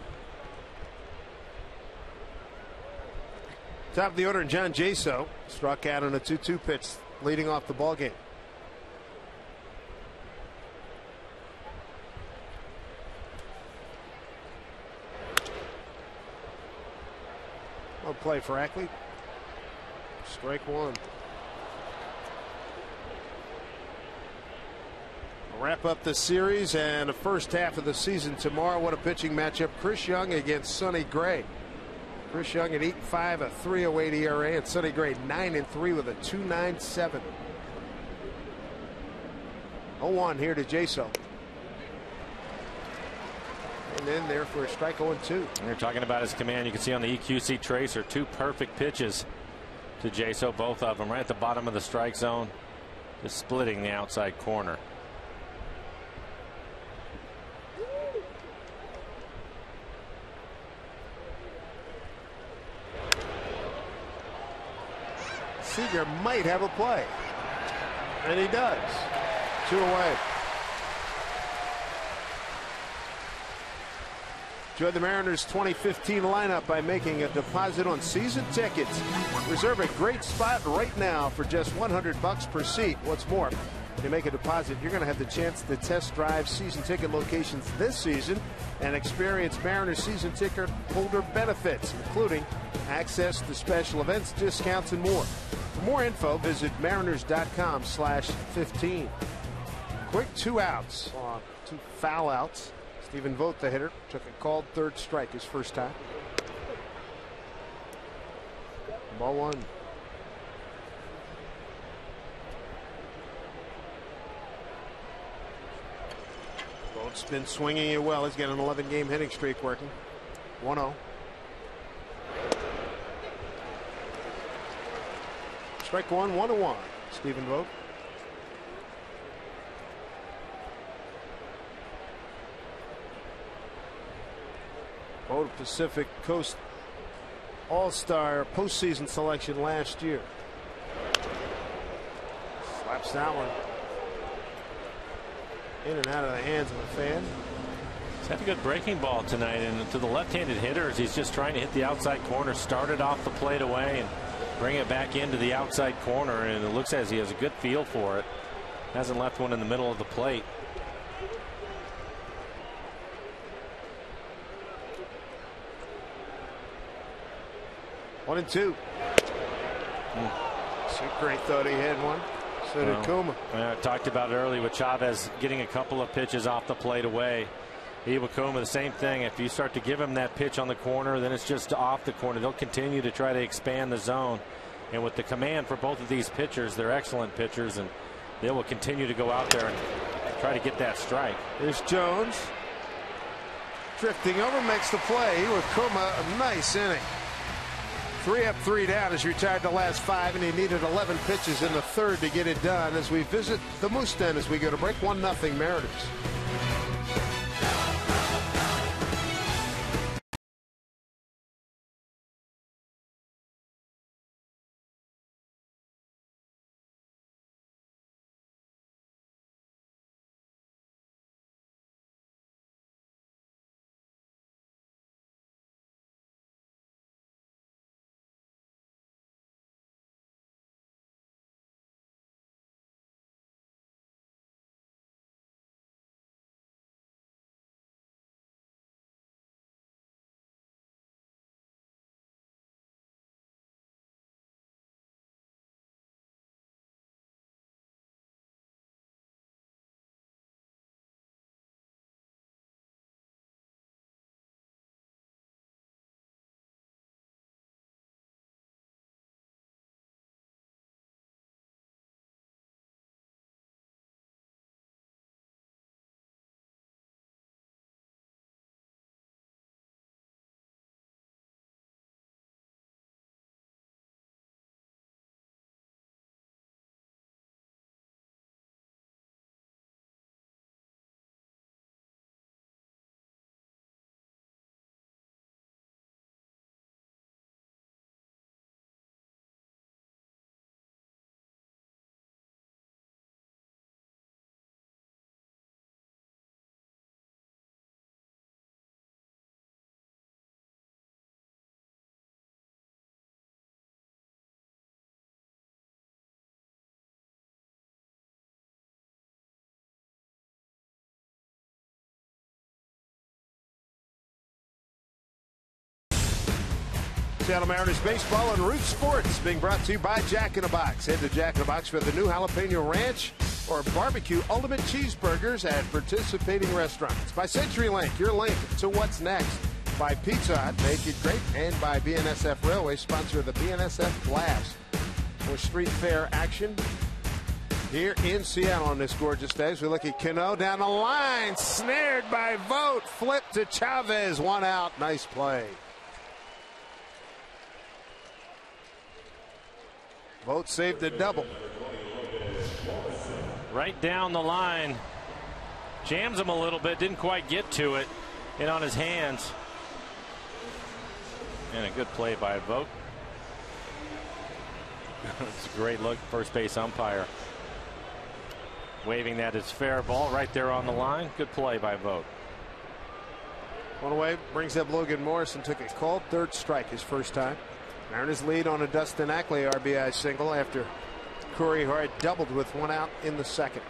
Top of the order, John Jaso struck out on a 2-2 pitch, leading off the ball game. No play for Ackley. Strike one. We'll wrap up the series and the first half of the season tomorrow. What a pitching matchup. Chris Young against Sonny Gray. Chris Young at 8.5, a 3.08 ERA, and Sonny Gray 9-3 with a 2.97. 0-1 here to Jaso. And then there for a strike 0-2. You're talking about his command. You can see on the EQC tracer 2 perfect pitches to Jaso, both of them right at the bottom of the strike zone, just splitting the outside corner. Seager might have a play, and he does. 2 away. Join the Mariners 2015 lineup by making a deposit on season tickets. Reserve a great spot right now for just $100 per seat. What's more, when you make a deposit, you're going to have the chance to test drive season ticket locations this season and experience Mariners season ticket holder benefits, including access to special events, discounts, and more. For more info, visit mariners.com/15. Quick 2 outs on 2 foul outs. Stephen Vogt, the hitter, took a called third strike his first time. Ball 1. Vogt's been swinging it well. He's got an 11-game hitting streak working. 1-0. Strike 1, 1-1. Stephen Vogt. Vogt, Pacific Coast All-Star postseason selection last year. Slaps that one in and out of the hands of a fan. He's had a good breaking ball tonight, and to the left-handed hitters, he's just trying to hit the outside corner, started off the plate away, and bring it back into the outside corner, and it looks as he has a good feel for it. Hasn't left one in the middle of the plate. One and 2. Great thought he had one. So did Kuma. I talked about it earlier with Chavez getting a couple of pitches off the plate away. Iwakuma, the same thing. If you start to give him that pitch on the corner, then it's just off the corner. They'll continue to try to expand the zone. And with the command for both of these pitchers, they're excellent pitchers, and they will continue to go out there and try to get that strike. Here's Jones. Drifting over, makes the play. Iwakuma, a nice inning. 3 up, 3 down. Has retired the last 5, and he needed 11 pitches in the third to get it done. As we visit the Moose Den as we go to break, 1-0 Mariners. Seattle Mariners baseball and Root Sports being brought to you by Jack in the Box. Head to Jack in the Box for the new Jalapeno Ranch or Barbecue Ultimate Cheeseburgers at participating restaurants. By CenturyLink, your link to what's next. By Pizza Hut, make it great. And by BNSF Railway, sponsor of the BNSF Blast. For street fair action here in Seattle on this gorgeous day. As we look at Cano down the line, snared by Vogt, flip to Chavez, one out. Nice play. Vogt saved the double. Right down the line. Jams him a little bit. Didn't quite get to it. Hit on his hands. And a good play by Vogt. It's a great look. First base umpire waving that as fair ball right there on the line. Good play by Vogt. One away. Brings up Logan Morrison. Took a called third strike his first time. Mariners lead on a Dustin Ackley RBI single after Corey Hart doubled with one out in the second.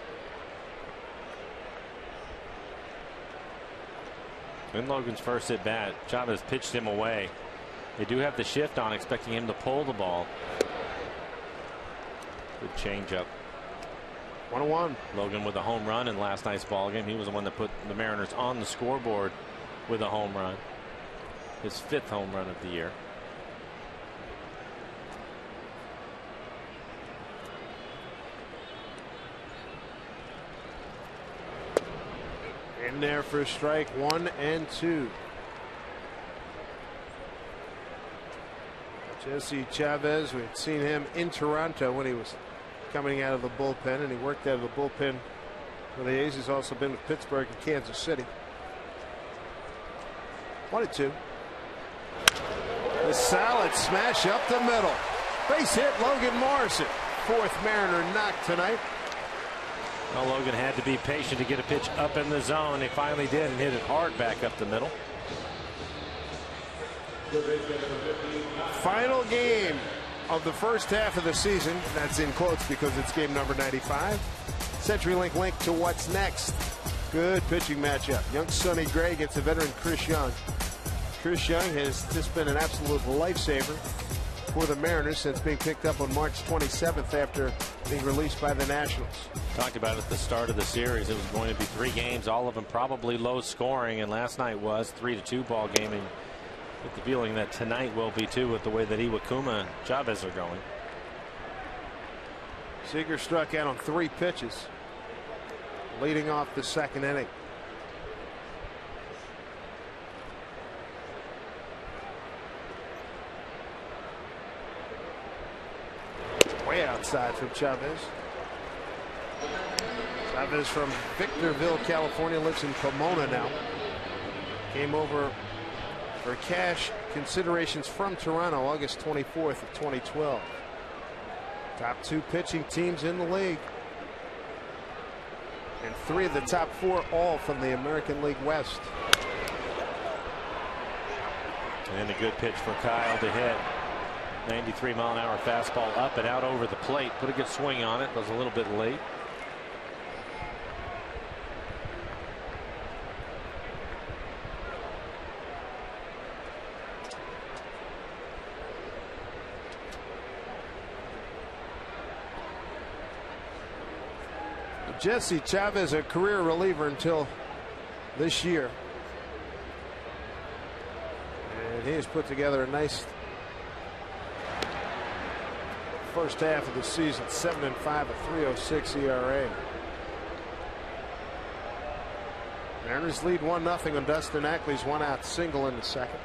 In Logan's first at bat, Chavez pitched him away. They do have the shift on, expecting him to pull the ball. Good changeup. 1-1. Logan with a home run in last night's ball game. He was the one that put the Mariners on the scoreboard with a home run. His 5th home run of the year. In there for strike 1 and 2. Jesse Chavez, we'd seen him in Toronto when he was coming out of the bullpen, and he worked out of the bullpen for the A's. He's also been with Pittsburgh and Kansas City. 1-2. A solid smash up the middle. Base hit, Logan Morrison. 4th Mariner knock tonight. Well, Logan had to be patient to get a pitch up in the zone. He finally did and hit it hard back up the middle. Final game of the first half of the season. That's in quotes because it's game number 95. CenturyLink link to what's next. Good pitching matchup. Young Sonny Gray against the veteran Chris Young. Chris Young has just been an absolute lifesaver for the Mariners since being picked up on March 27th after being released by the Nationals. Talked about at the start of the series, it was going to be 3 games, all of them probably low scoring, and last night was 3-2 ball game, and with the feeling that tonight will be too with the way that Iwakuma and Chavez are going. Seager struck out on 3 pitches leading off the second inning. Way outside from Chavez. Chavez from Victorville, California, lives in Pomona now. Came over for cash considerations from Toronto August 24th of 2012. Top 2 pitching teams in the league. And 3 of the top 4 all from the American League West. And a good pitch for Kyle to hit. 93-mile-an-hour fastball up and out over the plate. Put a good swing on it. Was a little bit late. Jesse Chavez, a career reliever until this year. And he has put together a nice first half of the season. 7-5, a 3.06 ERA. Mariners lead 1-0 on Dustin Ackley's one-out single in the second.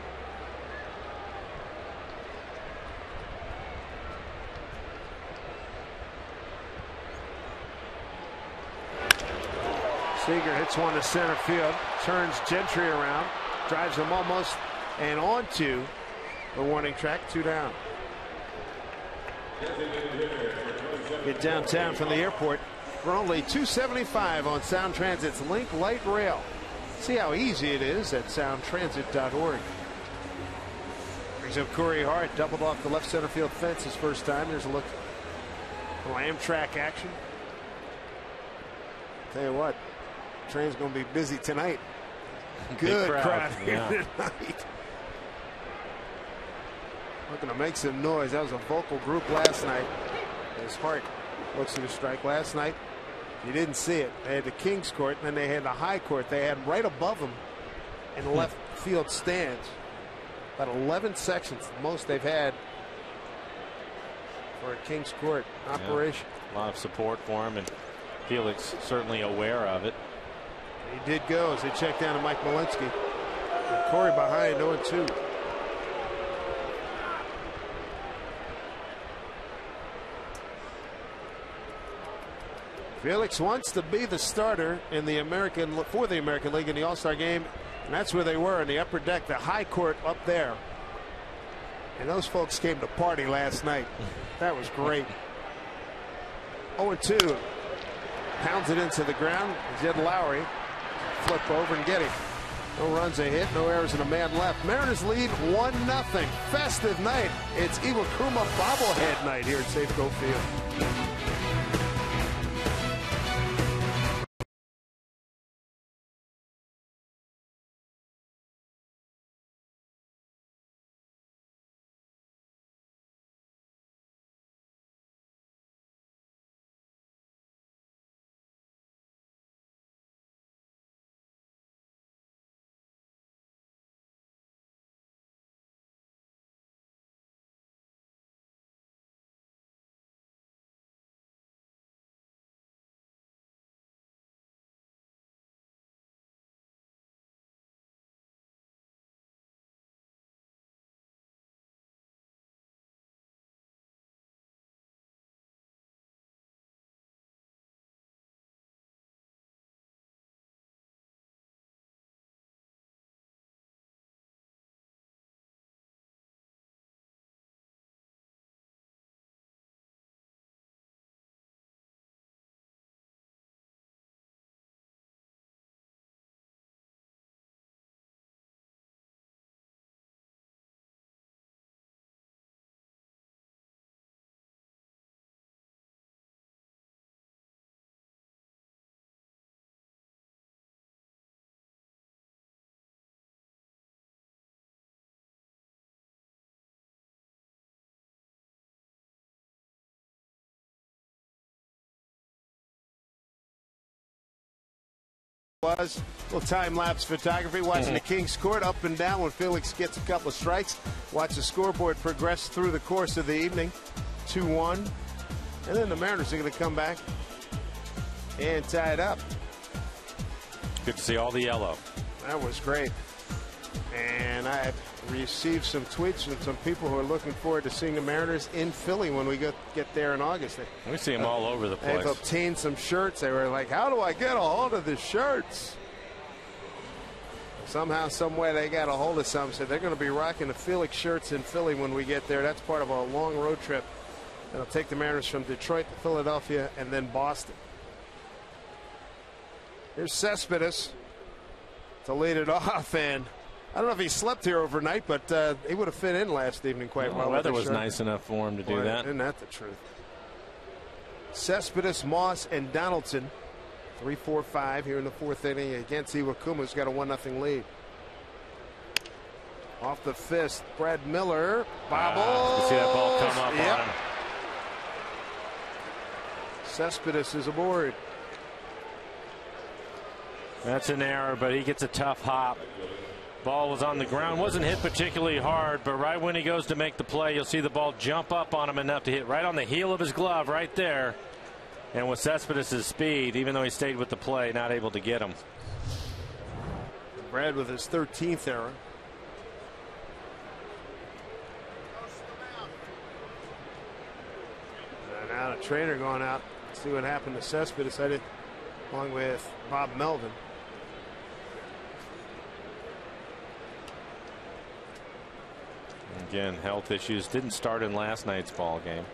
Seager hits one to center field, turns Gentry around, drives him almost and onto the warning track. 2 down. Get downtown from the airport for only $2.75 on Sound Transit's Link Light Rail. See how easy it is at soundtransit.org. Brings up Corey Hart, doubled off the left center field fence his first time. There's a look at Amtrak action. Tell you what, train's going to be busy tonight. Good crowd here tonight. Looking to make some noise. That was a vocal group last night. His heart looks to the strike last night. You didn't see it. They had the Kings court, and then they had the high court. They had right above them in left field stands. About 11 sections, the most they've had for a Kings court operation. Yeah, a lot of support for him, and Felix certainly aware of it. He did go as they checked down to Mike Malinsky. And Corey behind 0-2. Felix wants to be the starter in the for the American League in the All-Star game, and that's where they were in the upper deck, the high court up there. And those folks came to party last night. That was great. 0-2. Pounds it into the ground. Jed Lowry flip over and get him. No runs, a hit, no errors, and a man left. Mariners lead 1-0. Festive night. It's Iwakuma bobblehead night here at Safeco Field. Was a little time-lapse photography watching the Kings court up and down when Felix gets a couple of strikes. Watch the scoreboard progress through the course of the evening. 2-1. And then the Mariners are going to come back and tie it up. Good to see all the yellow. That was great. And I received some tweets from some people who are looking forward to seeing the Mariners in Philly when we get there in August. We see them all over the place. They've obtained some shirts. They were like, how do I get a hold of the shirts? Somehow, some way they got a hold of some. So they're going to be rocking the Felix shirts in Philly when we get there. That's part of a long road trip. That'll take the Mariners from Detroit to Philadelphia and then Boston. Here's Cespedes to lead it off, and I don't know if he slept here overnight, but he would have fit in last evening quite well. The weather was nice enough for him to do that. Isn't that the truth? Cespedes, Moss, and Donaldson. 3-4-5 here in the fourth inning against Iwakuma, who's got a 1-0 lead. Off the fist, Brad Miller. Bobbles. You see that ball come up on him. Cespedes is aboard. That's an error, but he gets a tough hop. Ball was on the ground, wasn't hit particularly hard, but right when he goes to make the play, you'll see the ball jump up on him enough to hit right on the heel of his glove right there. And with Cespedes' speed, even though he stayed with the play, not able to get him. Brad with his 13th error. And now the trainer going out. Let's see what happened to Cespedes. I did, along with Bob Melvin. Again, health issues. Didn't start in last night's ball game.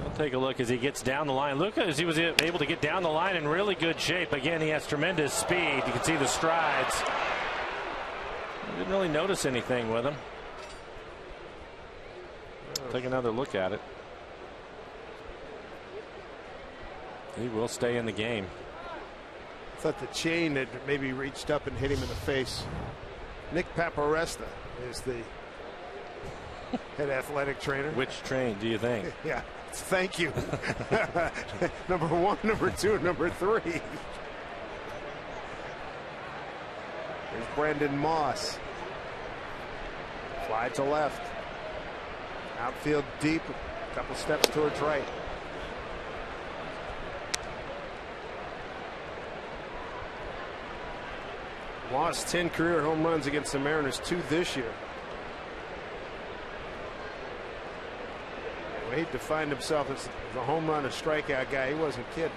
We'll take a look as he gets down the line. Look as he was able to get down the line in really good shape. Again, he has tremendous speed. You can see the strides. I didn't really notice anything with him. Take another look at it. He will stay in the game. I thought the chain had maybe reached up and hit him in the face. Nick Paparesta is the head athletic trainer. Which train do you think? Yeah, thank you. Number 1, number 2, number 3. There's Brandon Moss. Fly to left. Outfield deep, a couple steps towards right. Lost 10 career home runs against the Mariners, 2 this year. Well, he defined himself as the home run and strikeout guy. He wasn't kidding.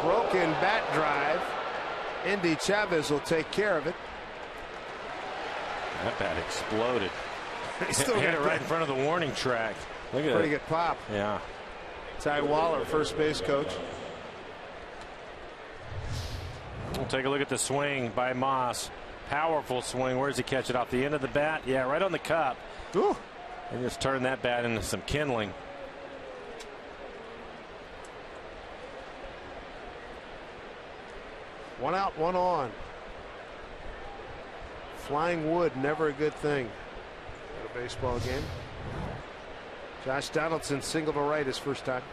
Broken bat drive. Indy Chavez will take care of it. That bat exploded. He still hit it right in front of the warning track. Look at that. Pretty good pop. Yeah. Ty Waller, first base coach. We'll take a look at the swing by Moss. Powerful swing. Where does he catch it? Off the end of the bat? Yeah, right on the cup. Ooh. And just turn that bat into some kindling. One out, one on. Flying wood, never a good thing at a baseball game. Josh Donaldson single to right his first time.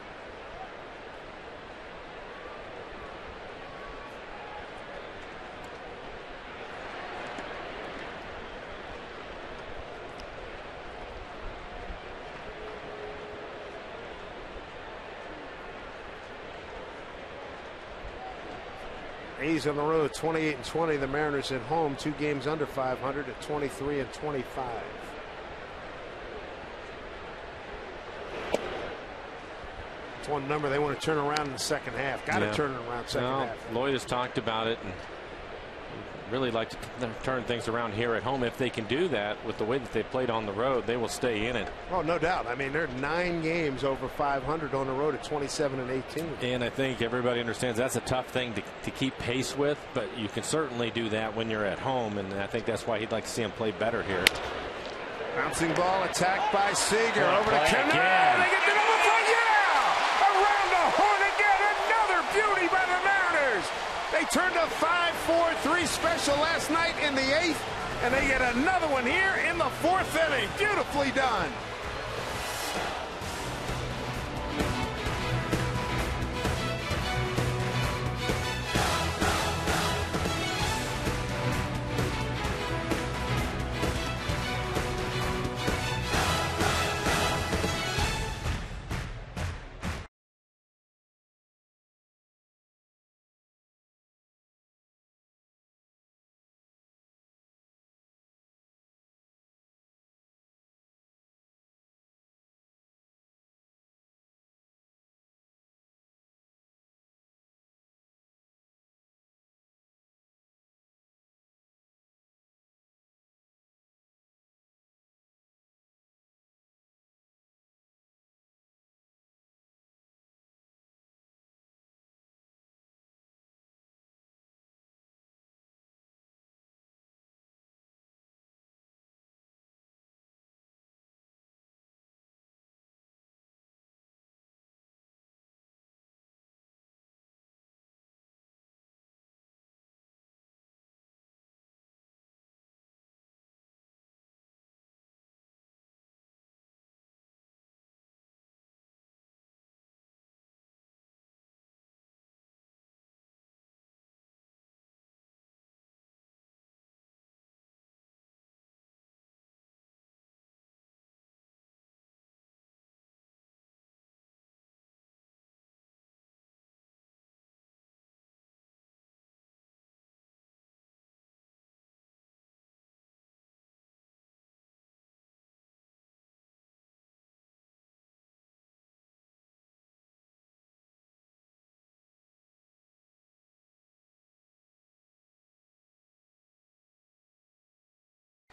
A's on the road 28-20. The Mariners at home 2 games under 500 at 23-25. It's one number they want to turn around in the second half. Got to turn it around second half. Lloyd has talked about it and really like to turn things around here at home. If they can do that with the way that they played on the road, they will stay in it. Oh, no doubt. I mean, they're 9 games over 500 on the road at 27-18. And I think everybody understands that's a tough thing to keep pace with, but you can certainly do that when you're at home, and I think that's why he'd like to see him play better here. Bouncing ball attacked by Seager over to Cano. They get the number 5. Yeah! Around the horn again. Another beauty by the Mariners. They turned a 5-4-3 special last night in the 8th, and they get another one here in the 4th inning. Beautifully done.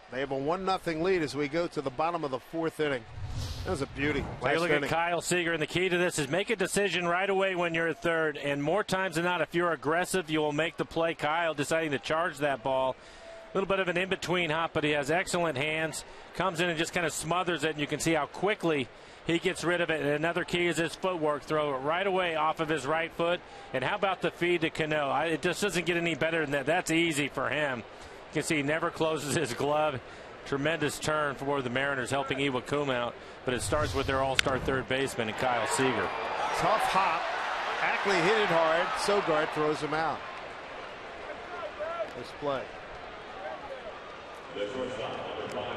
They have a 1-0 lead as we go to the bottom of the 4th inning. That was a beauty. Take a look at Kyle Seager, and the key to this is make a decision right away when you're at third. And more times than not, if you're aggressive, you will make the play. Kyle deciding to charge that ball little bit of an in-between hop, but he has excellent hands. Comes in and just kind of smothers it, and you can see how quickly he gets rid of it. And another key is his footwork. Throw it right away off of his right foot. And how about the feed to Cano? It just doesn't get any better than that. That's easy for him. You can see he never closes his glove. Tremendous turn for the Mariners, helping Iwakuma out. But it starts with their all-star third baseman, Kyle Seager. Tough hop. Ackley hit it hard. Sogard throws him out. Nice play.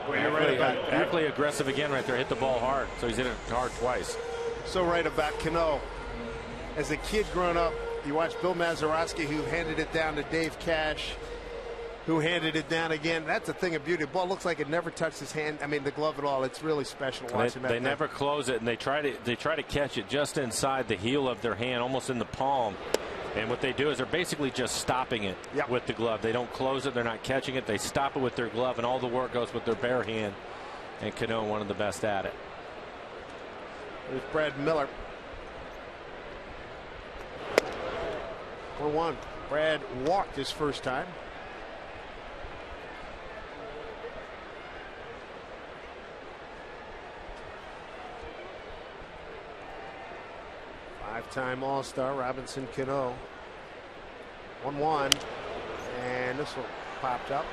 Well, you're right about Ackley aggressive again right there. Hit the ball hard. So he's hit it hard twice. So right about Cano. As a kid growing up, you watch Bill Mazeroski, who handed it down to Dave Cash, who handed it down again. That's a thing of beauty. The ball looks like it never touched his hand. I mean, the glove at all. It's really special watching that. They never close it, and they try to catch it just inside the heel of their hand, almost in the palm. And what they do is they're basically just stopping it with the glove. They don't close it. They're not catching it. They stop it with their glove, and all the work goes with their bare hand. And Cano, one of the best at it. There's Brad Miller. 4-1. Brad walked his first time. Five-time All-Star Robinson Cano. 1-1, and this one popped up.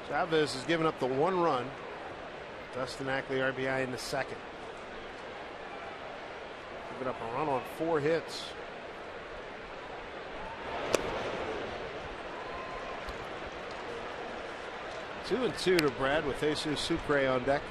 Chavez has given up the one run. Dustin Ackley RBI in the second. Giving up a run on 4 hits. Two and two to Brad with Jesus Sucre on deck.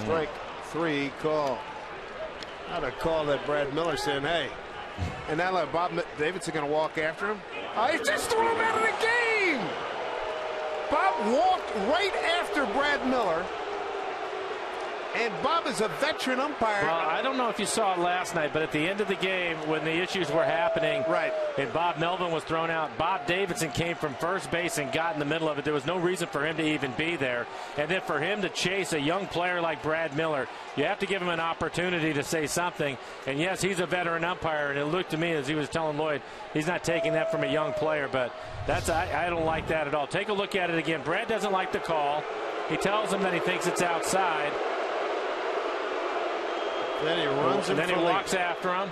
Strike 3 call. Not a call that Brad Miller said, hey. And now like Bob Davidson going to walk after him. He just threw him out of the game. Bob walked right after Brad Miller. And Bob is a veteran umpire. Well, I don't know if you saw it last night, but at the end of the game, when the issues were happening, and Bob Melvin was thrown out, Bob Davidson came from first base and got in the middle of it. There was no reason for him to even be there. And then for him to chase a young player like Brad Miller, you have to give him an opportunity to say something. And yes, he's a veteran umpire, and it looked to me as he was telling Lloyd, he's not taking that from a young player. But that's I don't like that at all. Take a look at it again. Brad doesn't like the call. He tells him that he thinks it's outside. Then he runs and then he walks after him.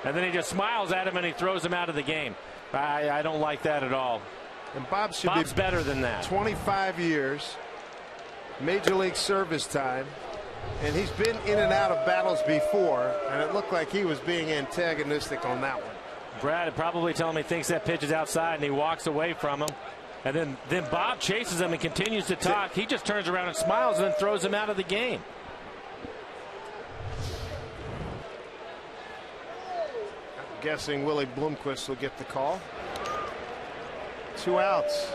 And then he just smiles at him and he throws him out of the game. I don't like that at all. And Bob's better than that. 25 years, Major League service time, and he's been in and out of battles before, and it looked like he was being antagonistic on that one. Brad probably telling me he thinks that pitch is outside, and he walks away from him. And then Bob chases him and continues to talk. He just turns around and smiles and then throws him out of the game. Guessing Willie Bloomquist will get the call. 2 outs.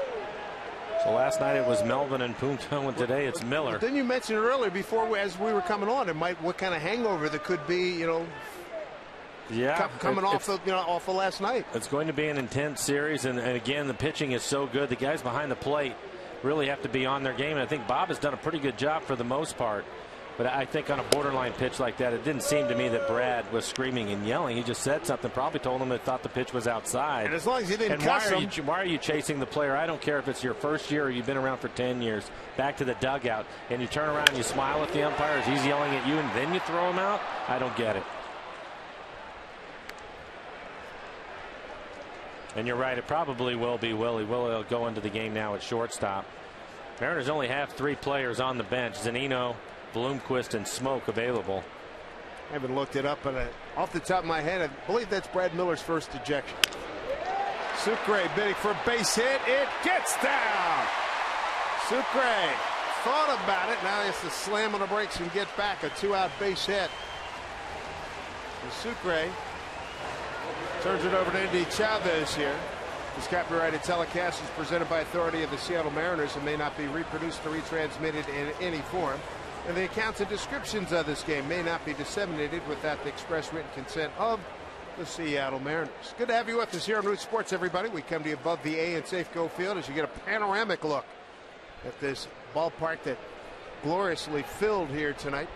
So last night it was Melvin and Punto, and today it's Miller. But then you mentioned earlier before as we were coming on, what kind of hangover there could be, coming off of last night. It's going to be an intense series, and again the pitching is so good. The guys behind the plate really have to be on their game, and I think Bob has done a pretty good job for the most part. But I think on a borderline pitch like that, it didn't seem to me that Brad was screaming and yelling. He just said something, probably told him that thought the pitch was outside. And as long as he didn't cuss him. Why are you chasing the player? I don't care if it's your first year or you've been around for 10 years. Back to the dugout, and you turn around and you smile at the umpire as he's yelling at you, and then you throw him out? I don't get it. And you're right, it probably will be Willie. Willie will go into the game now at shortstop. Mariners only have 3 players on the bench. Zunino, Bloomquist, and Smoke available. I haven't looked it up, but off the top of my head, I believe that's Brad Miller's first ejection. Sucre bidding for a base hit. It gets down. Sucre thought about it. Now he has to slam on the brakes and get back. A 2-out base hit. And Sucre turns it over to Andy Chavez here. This copyrighted telecast is presented by authority of the Seattle Mariners and may not be reproduced or retransmitted in any form. And the accounts and descriptions of this game may not be disseminated without the express written consent of the Seattle Mariners. Good to have you with us here on Root Sports, everybody. We come to you above the A and Safeco Field as you get a panoramic look at this ballpark that gloriously filled here tonight.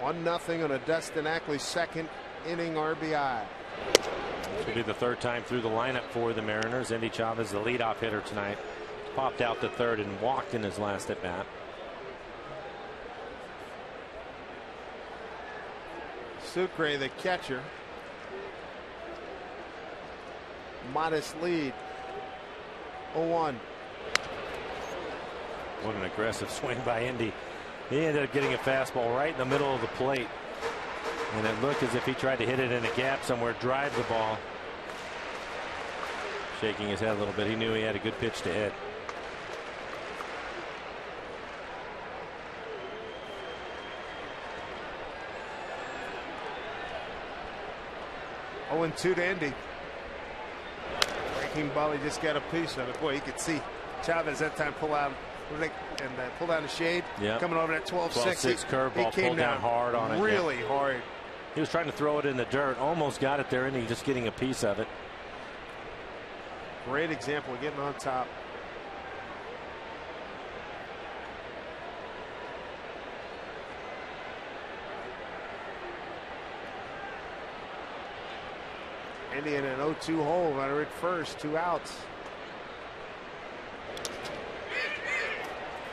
1-0 on a Dustin Ackley second inning RBI. This will be the third time through the lineup for the Mariners. Endy Chavez, the leadoff hitter tonight, popped out to third and walked in his last at bat. Sucre, the catcher. Modest lead. 0-1. What an aggressive swing by Endy. He ended up getting a fastball right in the middle of the plate. And it looked as if he tried to hit it in a gap somewhere, drive the ball. Shaking his head a little bit. He knew he had a good pitch to hit. Oh, 0-2 to Endy. Breaking ball, he just got a piece of it. Boy, you could see Chavez that time pull out and pull down the shade. Yep. Coming over that 12-6 curveball, pulled down hard on it. Really hard. He was trying to throw it in the dirt, almost got it there, and he just getting a piece of it. Great example of getting on top. Endy in an 0-2 hole, runner at first, 2 outs.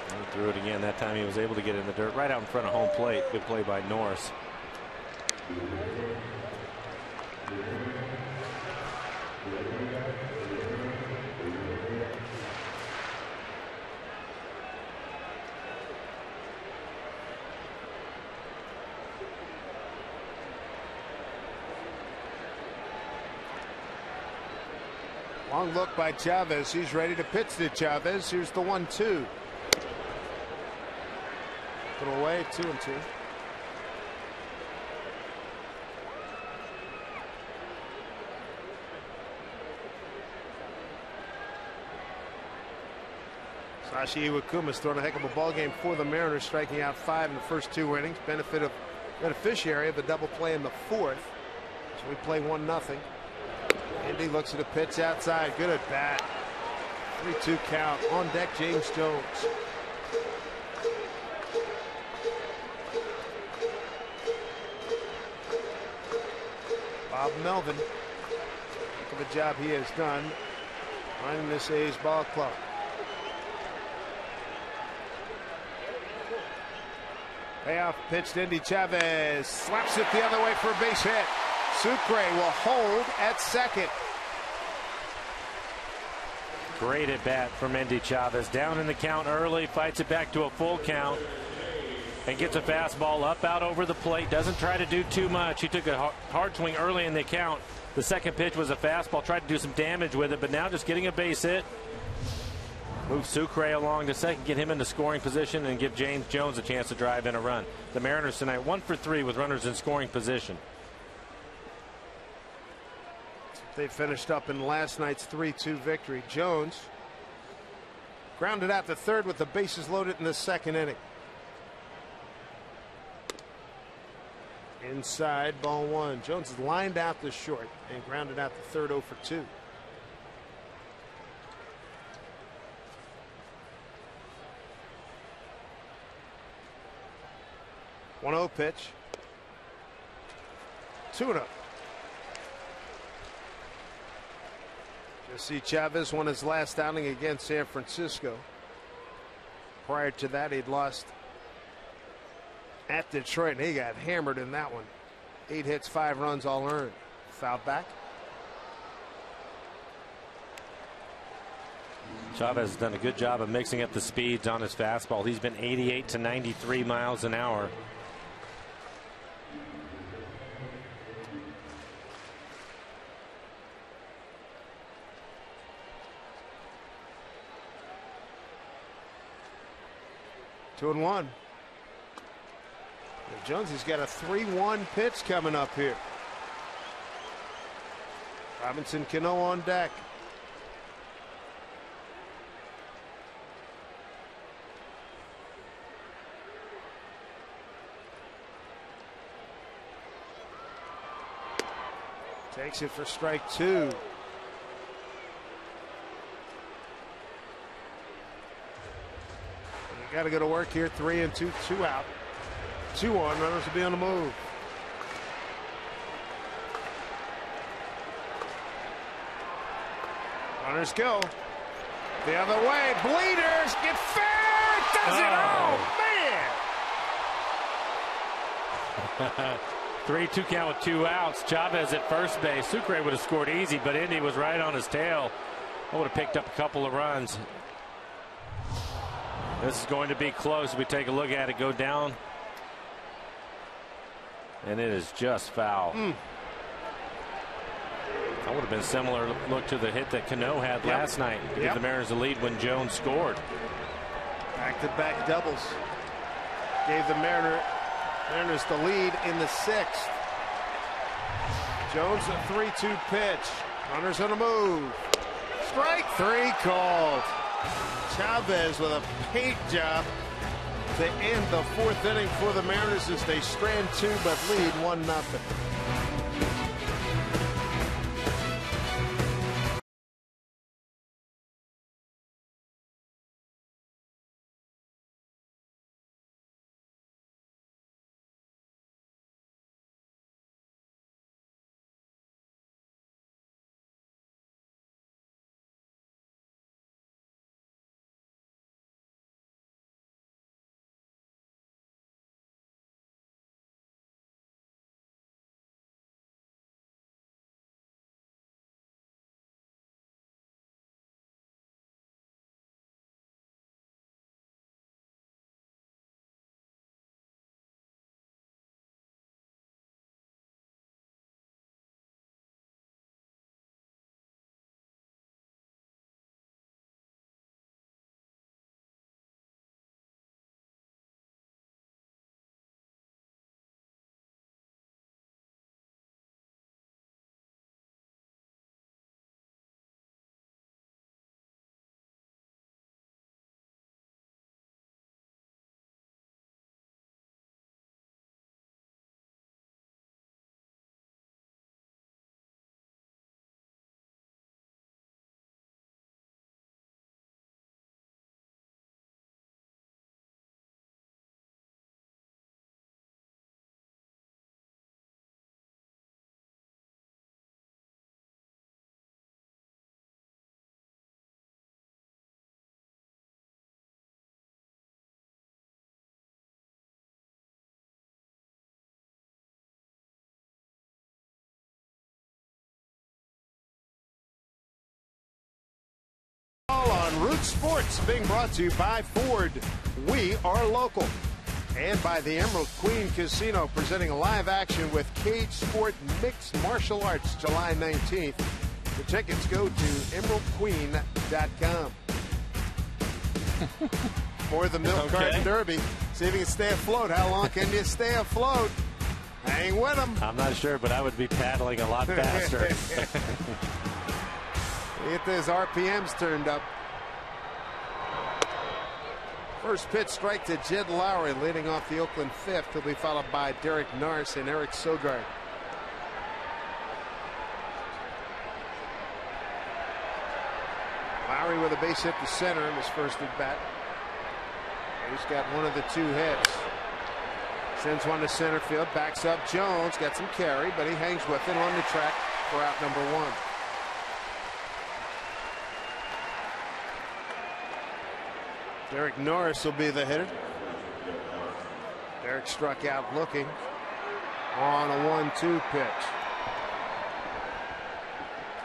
He threw it again. That time he was able to get in the dirt right out in front of home plate. Good play by Norris. Long look by Chavez. He's ready to pitch to Chavez. Here's the 1-2. Put away, 2-2. Sashi Iwakuma's thrown a heck of a ball game for the Mariners, striking out 5 in the first 2 innings. Beneficiary of the double play in the 4th. So we play 1-0. Endy looks at a pitch outside. Good at bat. 3-2 count. On deck, James Jones. Bob Melvin. Look at the job he has done running this A's ball club. Payoff pitch to Endy. Chavez slaps it the other way for a base hit. Sucre will hold at second. Great at bat from Endy Chavez. Down in the count early, fights it back to a full count, and gets a fastball up out over the plate. Doesn't try to do too much. He took a hard swing early in the count. The second pitch was a fastball. Tried to do some damage with it, but now just getting a base hit. Move Sucre along to second, get him into scoring position, and give James Jones a chance to drive in a run. The Mariners tonight 1 for 3 with runners in scoring position. They finished up in last night's 3-2 victory. Jones grounded out to third with the bases loaded in the second inning. Inside, ball 1. Jones is lined out to short and grounded out to third, 0 for 2. One 0 pitch. 2-0. Jesse Chavez won his last outing against San Francisco. Prior to that, he'd lost at Detroit, and he got hammered in that one. 8 hits, 5 runs, all earned. Foul back. Chavez has done a good job of mixing up the speeds on his fastball. He's been 88 to 93 miles an hour. Two and one. Jonesy's got a 3-1 pitch coming up here. Robinson Cano on deck. Takes it for strike 2. You got to go to work here. 3-2, 2 out. 2 on. Runners will be on the move. Runners go the other way. Bleeders get fair. Does it? Oh, man. 3-2 count with 2 outs. Chavez at first base. Sucre would have scored easy, but Indy was right on his tail. I would have picked up a couple of runs. This is going to be close. We take a look at it go down. And it is just foul. That would have been similar look to the hit that Cano had last night to give the Mariners the lead when Jones scored. Back-to-back doubles. Gave the Mariners the lead in the 6th. Jones a 3-2 pitch. Runners on the move. Strike 3 called. Chavez with a paint job to end the 4th inning for the Mariners as they strand 2 but lead 1-0. On Root Sports, being brought to you by Ford. We are local. And by the Emerald Queen Casino, presenting live action with Cage Sport Mixed Martial Arts July 19th. The tickets go to emeraldqueen.com. For the Milk Carton Derby, see if you can stay afloat. How long can you stay afloat? Hang with them. I'm not sure, but I would be paddling a lot faster. Get those RPMs turned up. First pitch strike to Jed Lowry, leading off the Oakland 5th. He'll be followed by Derek Nars and Eric Sogard. Lowry with a base hit to center in his first at bat. He's got one of the 2 hits. Sends one to center field, backs up Jones, got some carry, but he hangs with it on the track for out number 1. Derek Norris will be the hitter. Derek struck out looking on a 1-2 pitch.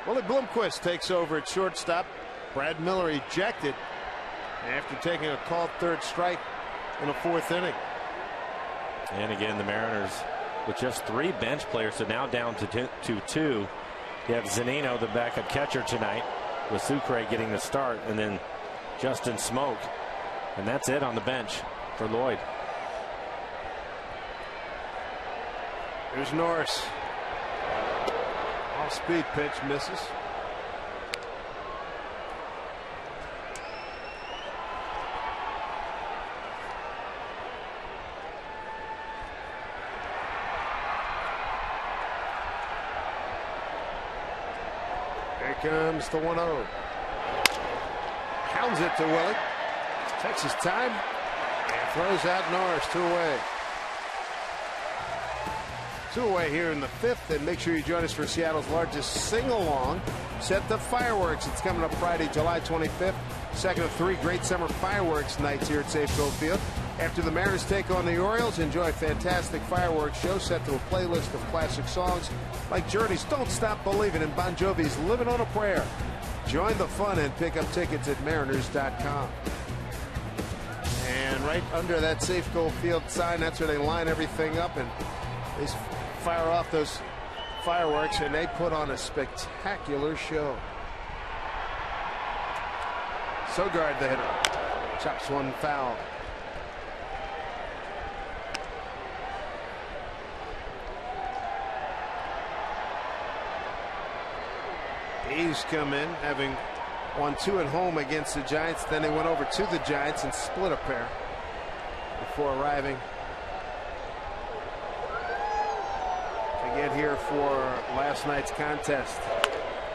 Willie Bloomquist takes over at shortstop. Brad Miller ejected after taking a called 3rd strike in the 4th inning. And again, the Mariners with just 3 bench players, so now down to 2. You have Zunino, the backup catcher tonight, with Sucre getting the start, and then Justin Smoke. And that's it on the bench for Lloyd. Here's Norris. Off-speed pitch misses. Here comes the 1-0. Hounds it to Willie. Takes his time and throws out Norris. 2 away. 2 away here in the 5th, and make sure you join us for Seattle's largest sing-along. Set the fireworks. It's coming up Friday, July 25th. Second of 3 great summer fireworks nights here at Safeco Field. After the Mariners take on the Orioles, enjoy a fantastic fireworks show set to a playlist of classic songs like Journey's Don't Stop Believin' and Bon Jovi's Living on a Prayer. Join the fun and pick up tickets at mariners.com. And right under that Safeco Field sign, that's where they line everything up and they fire off those fireworks, and they put on a spectacular show. Sogard, the hitter, chops one foul. A's come in, having won 2 at home against the Giants. Then they went over to the Giants and split a pair before arriving to get here for last night's contest.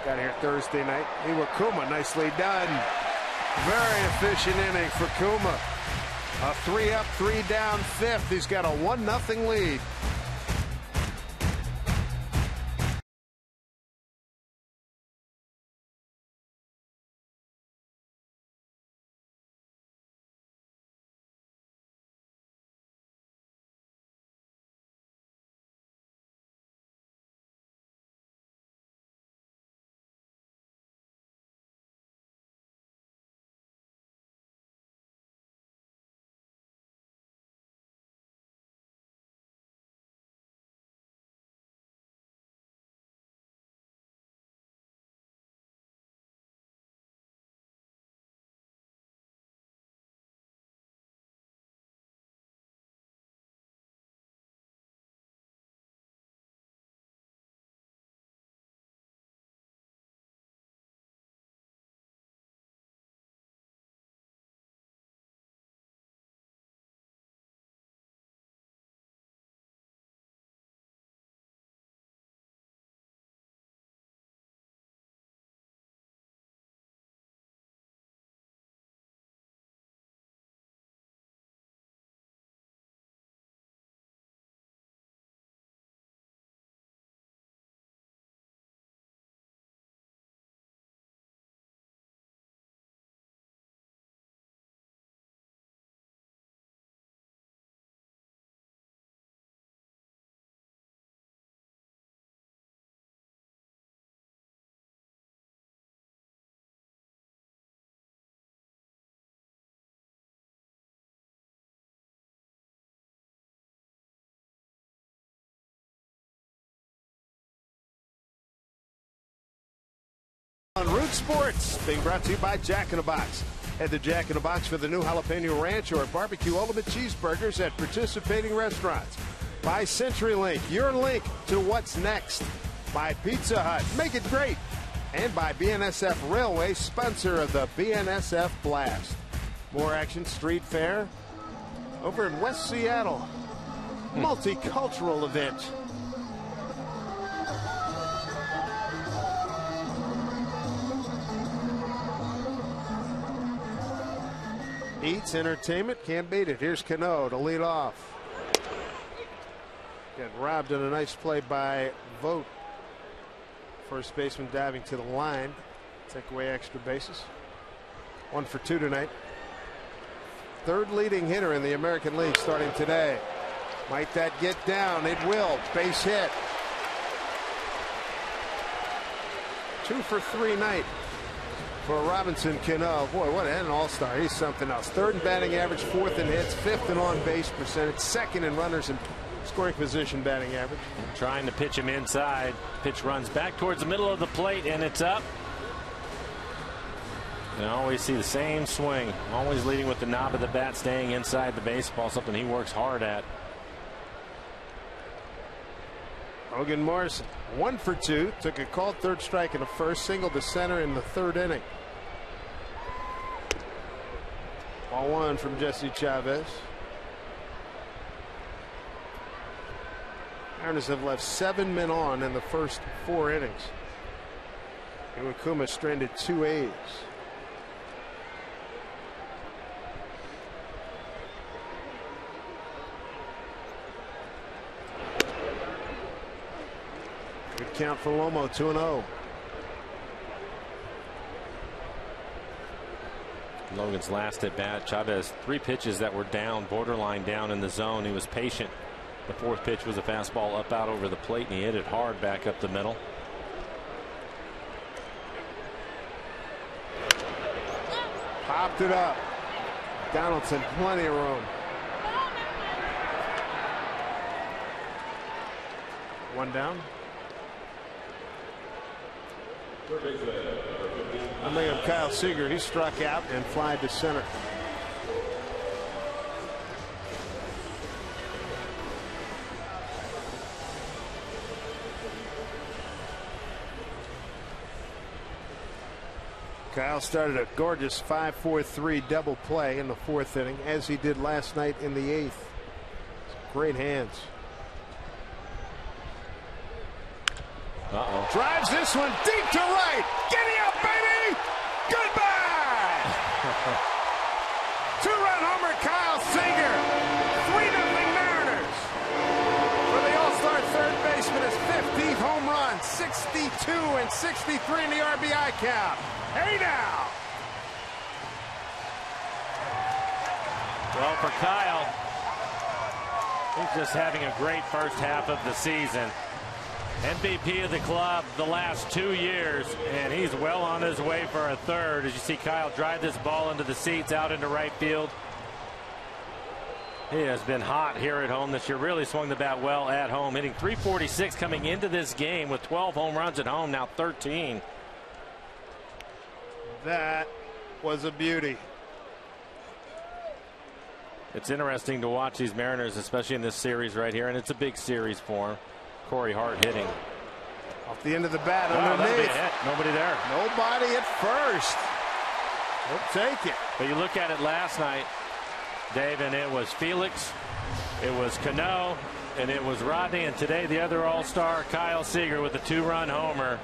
Got here Thursday night. Iwakuma, nicely done. Very efficient inning for Kuma. A 3-up, 3-down 5th. He's got a 1-0 lead. On Root Sports, being brought to you by Jack in the Box. Head to Jack in the Box for the new jalapeno ranch or barbecue ultimate cheeseburgers at participating restaurants. By CenturyLink, your link to what's next. By Pizza Hut, make it great. And by BNSF Railway, sponsor of the BNSF Blast. More action, Street Fair, over in West Seattle. Multicultural event. Eats entertainment, can't beat it. Here's Cano to lead off. Got robbed in a nice play by Vogt. First baseman diving to the line. Take away extra bases. 1 for 2 tonight. Third leading hitter in the American League starting today. Might that get down? It will. Base hit. 2 for 3 night for Robinson Cano. Boy, what an all-star. He's something else. 3rd in batting average, 4th in hits, 5th in on-base percentage, 2nd in runners and scoring position batting average. Trying to pitch him inside. Pitch runs back towards the middle of the plate, and it's up. You always see the same swing. Always leading with the knob of the bat, staying inside the baseball, something he works hard at. Hogan Morrison, 1 for 2. Took a called 3rd strike in the first, single to center in the 3rd inning. Ball 1 from Jesse Chavez. Mariners have left 7 men on in the first 4 innings. Iwakuma stranded 2 A's. Good count for Lomo, 2-0. Logan's last at bat. Chavez 3 pitches that were down, borderline down in the zone. He was patient. The 4th pitch was a fastball up out over the plate, and he hit it hard back up the middle. Popped it up. Donaldson, plenty of room. 1 down. I'm thinking of Kyle Seager. He struck out and flied to center. Kyle started a gorgeous 5-4-3 double play in the 4th inning, as he did last night in the 8th. Great hands. Drives this one deep to right. Giddy up, baby! Goodbye! 2-run homer, Kyle Seager. 3-0 Mariners. For the All-Star third baseman, his 15th home run. 62 and 63 in the RBI count. Hey now! Well, for Kyle, he's just having a great first half of the season. MVP of the club the last 2 years, and he's well on his way for a third. As you see Kyle drive this ball into the seats out into right field. He has been hot here at home this year. Really swung the bat well at home, hitting .346 coming into this game with 12 home runs at home, now 13. That was a beauty. It's interesting to watch these Mariners, especially in this series right here, and it's a big series for him. Corey Hart hitting. Off the end of the bat, wow, underneath. Nobody there. Nobody at first. He'll take it. But you look at it last night, Dave, and it was Felix, it was Cano, and it was Rodney, and today the other All-Star, Kyle Seager, with a 2-run homer.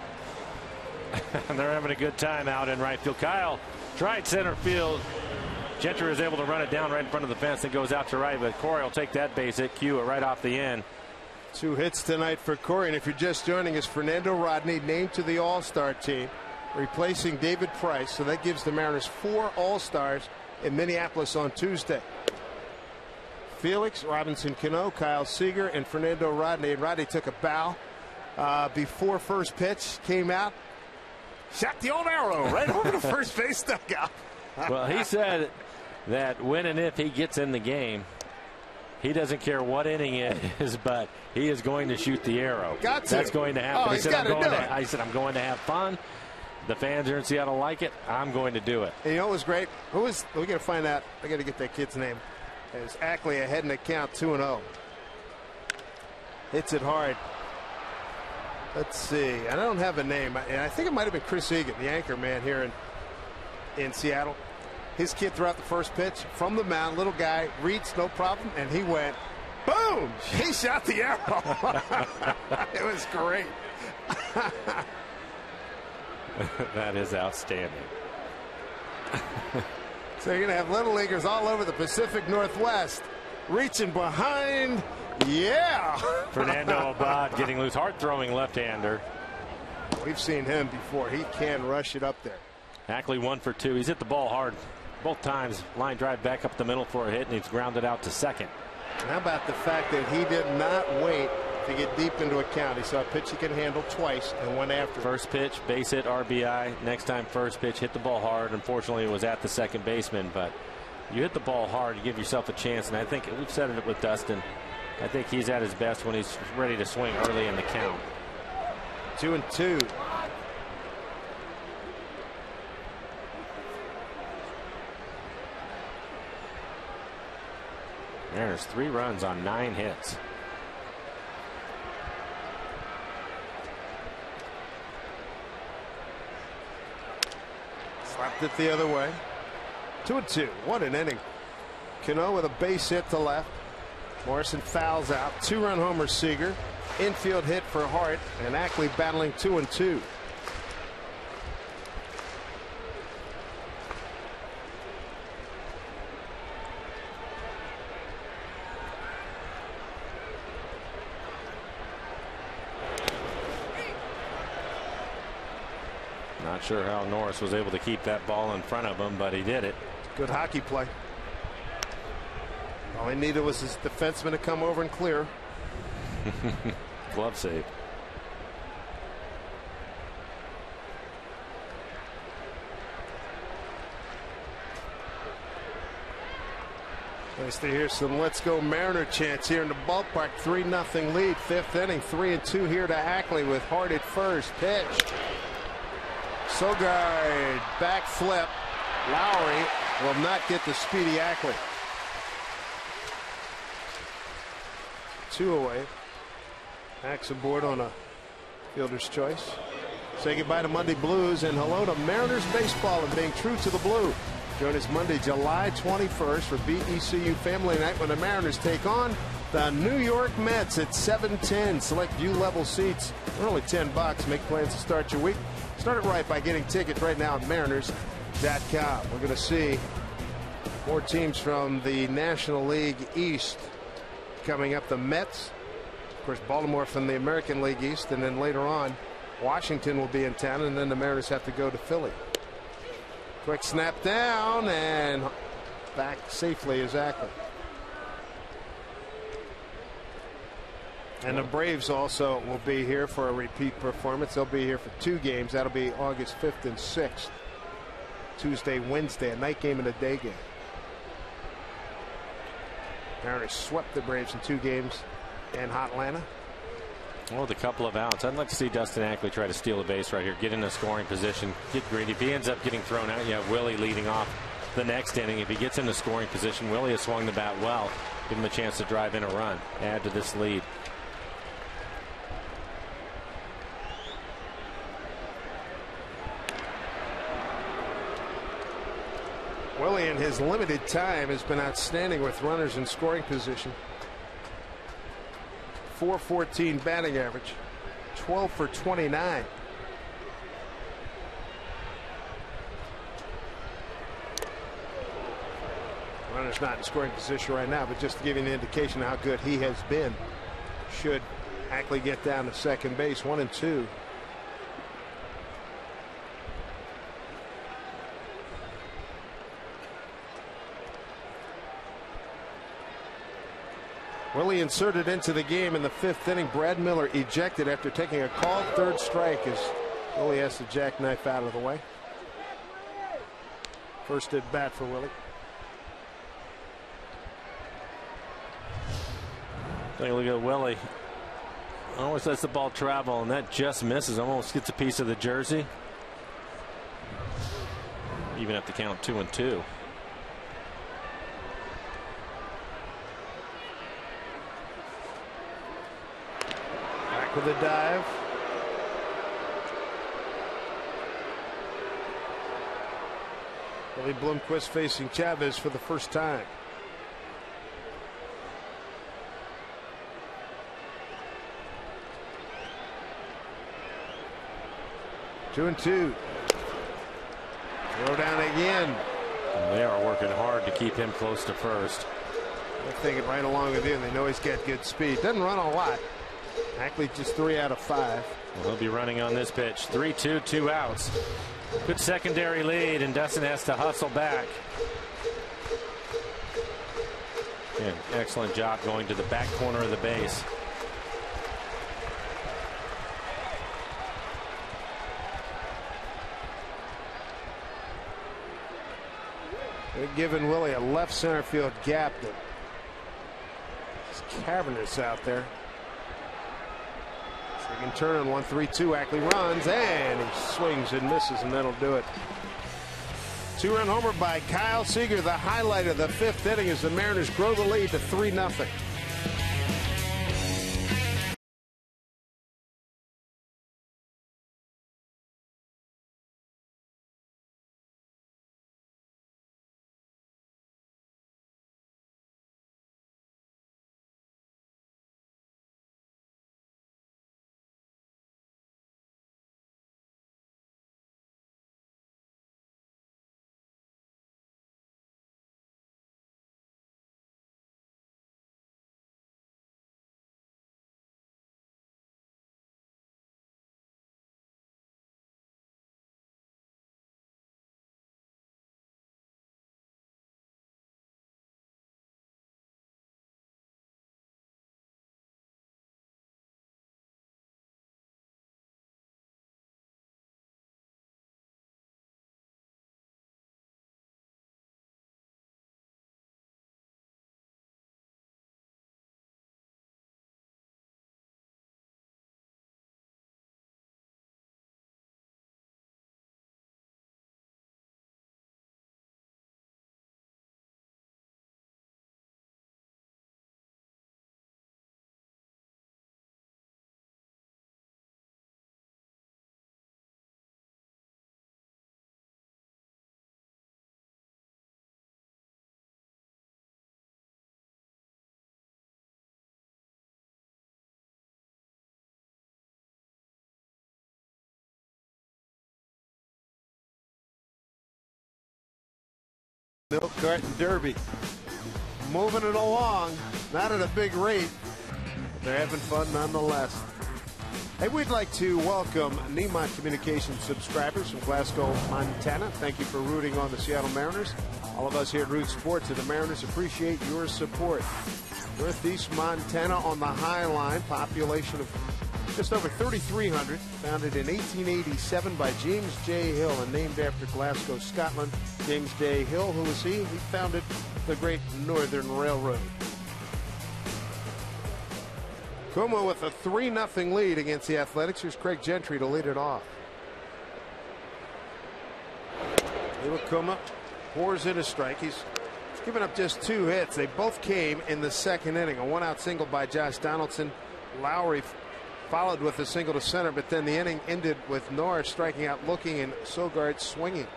And they're having a good time out in right field. Kyle tried center field. Gentry is able to run it down right in front of the fence and goes out to right, but Corey will take that base hit, cue it right off the end. 2 hits tonight for Corey, and if you're just joining us, Fernando Rodney named to the All-Star team, replacing David Price, so that gives the Mariners 4 All-Stars in Minneapolis on Tuesday. Felix, Robinson Cano, Kyle Seager, and Fernando Rodney. And Rodney took a bow before first pitch came out. Shot the old arrow right over the first base dugout. Well, he said that when and if he gets in the game, he doesn't care what inning it is, but he is going to shoot the arrow. Got to. That's going to happen. Oh, he said, I said, I'm going to have fun. The fans here in Seattle like it. I'm going to do it. And you know what was great? We got to find out. I got to get that kid's name. It's Ackley ahead in the count, 2-0. Hits it hard. Let's see. I don't have a name. I think it might have been Chris Egan, the anchor man here in Seattle. His kid threw out the first pitch from the mound. Little guy reads, no problem, and he went, boom! He shot the arrow. It was great. That is outstanding. So you're going to have little leaguers all over the Pacific Northwest reaching behind. Yeah. Fernando Abad getting loose. Hard throwing left-hander. We've seen him before. He can rush it up there. Ackley 1 for 2. He's hit the ball hard both times. Line drive back up the middle for a hit, and he's grounded out to second. How about the fact that he did not wait to get deep into a count? He saw a pitch he can handle twice and went after it. First pitch, base hit, RBI. Next time, first pitch, hit the ball hard. Unfortunately, it was at the second baseman, but you hit the ball hard, you give yourself a chance, and I think we've said it with Dustin. I think he's at his best when he's ready to swing early in the count. 2-2. There's 3 runs on 9 hits. Slapped it the other way. 2-2. What an inning. Cano with a base hit to left. Morrison fouls out. 2-run homer Seager. Infield hit for Hart, and Ackley battling 2-2. Not sure how Norris was able to keep that ball in front of him, but he did it. Good hockey play. All he needed was his defenseman to come over and clear. Glove save. Nice to hear some "Let's Go Mariner" chants here in the ballpark. 3-0 lead, 5th inning, 3-2 here to Ackley with Hart at first. Pitch. Sogard back flip. Lowry will not get the speedy Ackley. 2 away. Axe aboard on a fielder's choice. Say goodbye to Monday Blues and hello to Mariners baseball and being true to the blue. Join us Monday, July 21st for BECU Family Night when the Mariners take on the New York Mets at 7:10. Select view level seats. They're only $10. Make plans to start your week. Start it right by getting tickets right now at Mariners.com. We're going to see more teams from the National League East coming up. The Mets, of course, Baltimore from the American League East, and then later on, Washington will be in town, and then the Mariners have to go to Philly. Quick snap down and back safely is Ackley. And the Braves also will be here for a repeat performance. They'll be here for 2 games. That'll be August 5th and 6th. Tuesday, Wednesday, a night game and a day game. Mariners swept the Braves in 2 games in Hotlanta. Well, with a couple of outs, I'd like to see Dustin Ackley try to steal a base right here, get in a scoring position, get greedy. If he ends up getting thrown out, you have Willie leading off the next inning. If he gets in the scoring position, Willie has swung the bat well. Give him a chance to drive in a run, add to this lead. Willie in his limited time has been outstanding with runners in scoring position. .414 batting average, 12 for 29. Runner's not in scoring position right now, but just to give you an indication of how good he has been, should Ackley get down to second base. 1-2. Willie inserted into the game in the 5th inning. Brad Miller ejected after taking a called 3rd strike as Willie has to jackknife out of the way. First at bat for Willie. Take a look at Willie. Almost lets the ball travel, and that just misses. Almost gets a piece of the jersey. Even at the count 2-2. With a dive. Willie Bloomquist facing Chavez for the first time. Two and two. Throw down again. They are working hard to keep him close to first. They're thinking right along with him. They know he's got good speed. Doesn't run a lot. Ackley just 3 out of 5. Well, he'll be running on this pitch. 3-2, 2 outs. Good secondary lead, and Dustin has to hustle back. Again, excellent job going to the back corner of the base. They're giving Willie a left center field gap that is cavernous out there. He can turn on 1-3-2. Ackley runs and he swings and misses, and that'll do it. 2-run homer by Kyle Seager. The highlight of the 5th inning as the Mariners grow the lead to 3-0. Milk Carton Derby. Moving it along, not at a big rate, but they're having fun nonetheless. Hey, we'd like to welcome Nemont Communications subscribers from Glasgow, Montana. Thank you for rooting on the Seattle Mariners. All of us here at Root Sports and the Mariners appreciate your support. Northeast Montana on the High Line, population of just over 3,300, founded in 1887 by James J. Hill and named after Glasgow, Scotland. James J. Hill, who was he? He founded the Great Northern Railroad. Kuma with a 3-0 lead against the Athletics. Here's Craig Gentry to lead it off. Kuma pours in a strike. He's given up just 2 hits. They both came in the second inning. A 1-out single by Josh Donaldson. Lowry followed with a single to center, but then the inning ended with Norris striking out looking and Sogard swinging.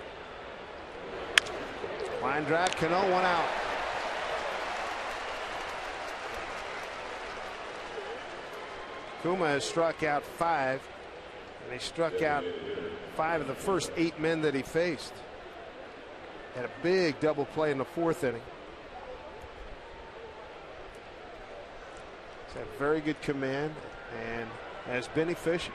Line drive, Cano, 1 out. Kuma has struck out 5, and he struck out 5 of the first 8 men that he faced. Had a big double play in the 4th inning. He's had very good command and has been efficient.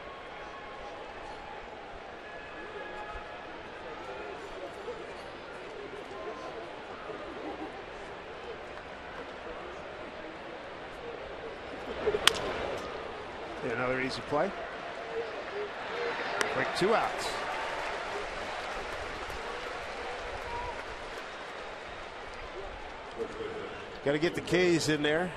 Another easy play. Quick 2 outs. Got to get the K's in there.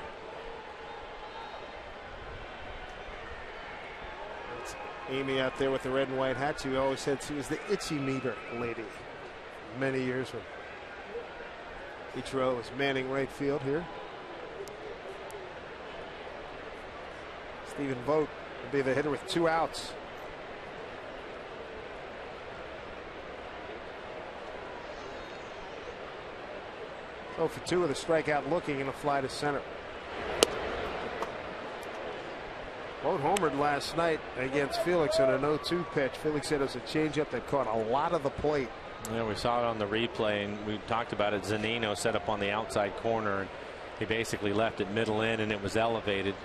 That's Amy out there with the red and white hat. She always said she was the itchy meter lady. Many years when Ichiro was manning right field here. Stephen Vogt will be the hitter with 2 outs. So for 2 with a strikeout looking and a fly to center. Vogt homered last night against Felix on an 0-2 pitch. Felix said it was a changeup that caught a lot of the plate. Yeah, we saw it on the replay, and we talked about it. Zunino set up on the outside corner, and he basically left it middle in, and it was elevated.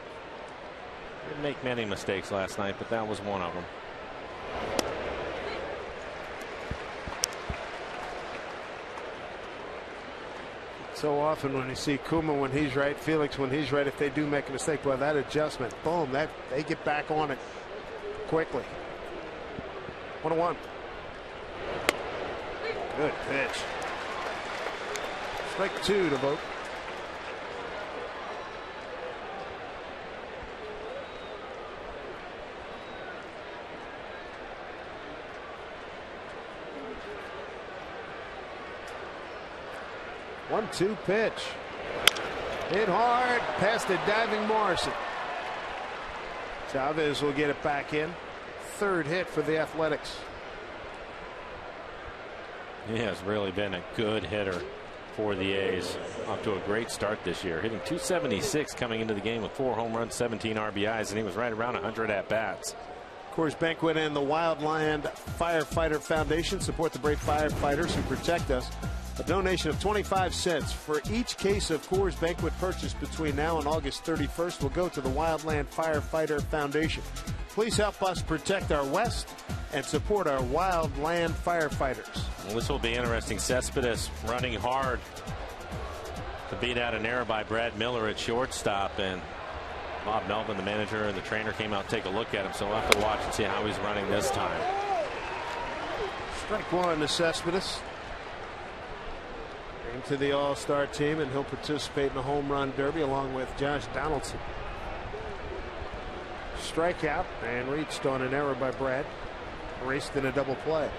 Didn't make many mistakes last night, but that was one of them. So often when you see Kuma when he's right, Felix when he's right, if they do make a mistake, well, that adjustment, boom, that they get back on it quickly. 1-1. Good pitch. Strike 2 to Vogt. One-two pitch. Hit hard past a diving Morrison. Chavez will get it back in. 3rd hit for the Athletics. He has really been a good hitter for the A's. Off to a great start this year. Hitting .276 coming into the game with 4 home runs, 17 RBIs, and he was right around 100 at-bats. Coors Banquet and the Wildland Firefighter Foundation support the brave firefighters who protect us. A donation of 25 cents for each case of Coors Banquet purchased between now and August 31st will go to the Wildland Firefighter Foundation. Please help us protect our West and support our wildland firefighters. Well, this will be interesting. Cespedes running hard to beat out an error by Brad Miller at shortstop, and Bob Melvin, the manager and the trainer, came out to take a look at him, so we'll have to watch and see how he's running this time. Strike 1 to Cespedes. Into the All-Star team, and he'll participate in the Home Run Derby along with Josh Donaldson. Strikeout and reached on an error by Brad. Raced in a double play.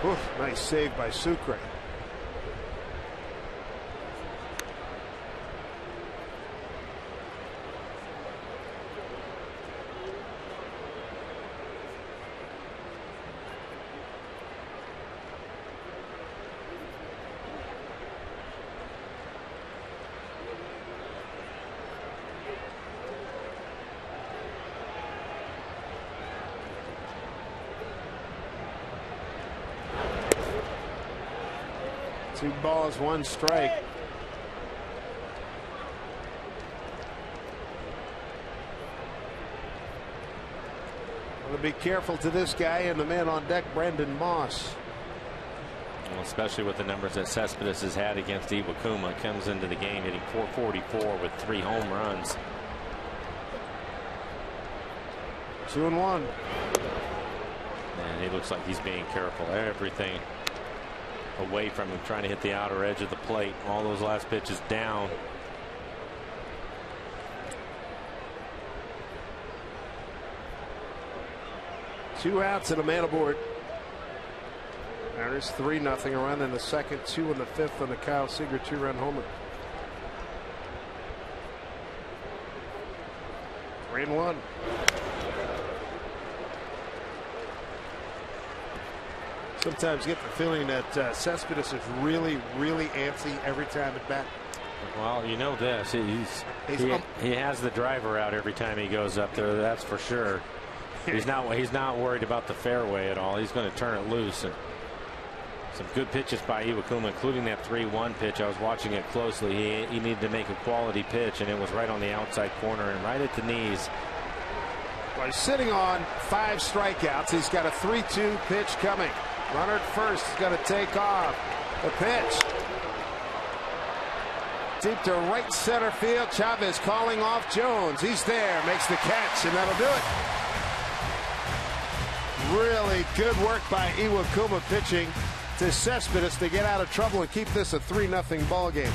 Oof, nice save by Sucre. 2 balls, 1 strike. To be careful to this guy and the man on deck, Brandon Moss. Well, especially with the numbers that Cespedes has had against Iwakuma. Comes into the game hitting .444 with 3 home runs. 2-1. And he looks like he's being careful. Everything away from him, trying to hit the outer edge of the plate. All those last pitches down. Two outs and a man aboard. Mariners 3-0. A run in the second, 2 in the fifth on the Kyle Seager 2-run homer. 3-1. Sometimes get the feeling that Cespedes is really antsy every time at bat. Well, you know this. He has the driver out every time he goes up there. That's for sure. He's not worried about the fairway at all. He's going to turn it loose. And some good pitches by Iwakuma, including that 3-1 pitch. I was watching it closely. He needed to make a quality pitch, and it was right on the outside corner and right at the knees. Well, he's sitting on 5 strikeouts. He's got a 3-2 pitch coming. Runner at first is going to take off. The pitch. Deep to right center field. Chavez calling off Jones. He's there. Makes the catch, and that'll do it. Really good work by Iwakuma pitching to Cespedes to get out of trouble and keep this a 3-0 ball game.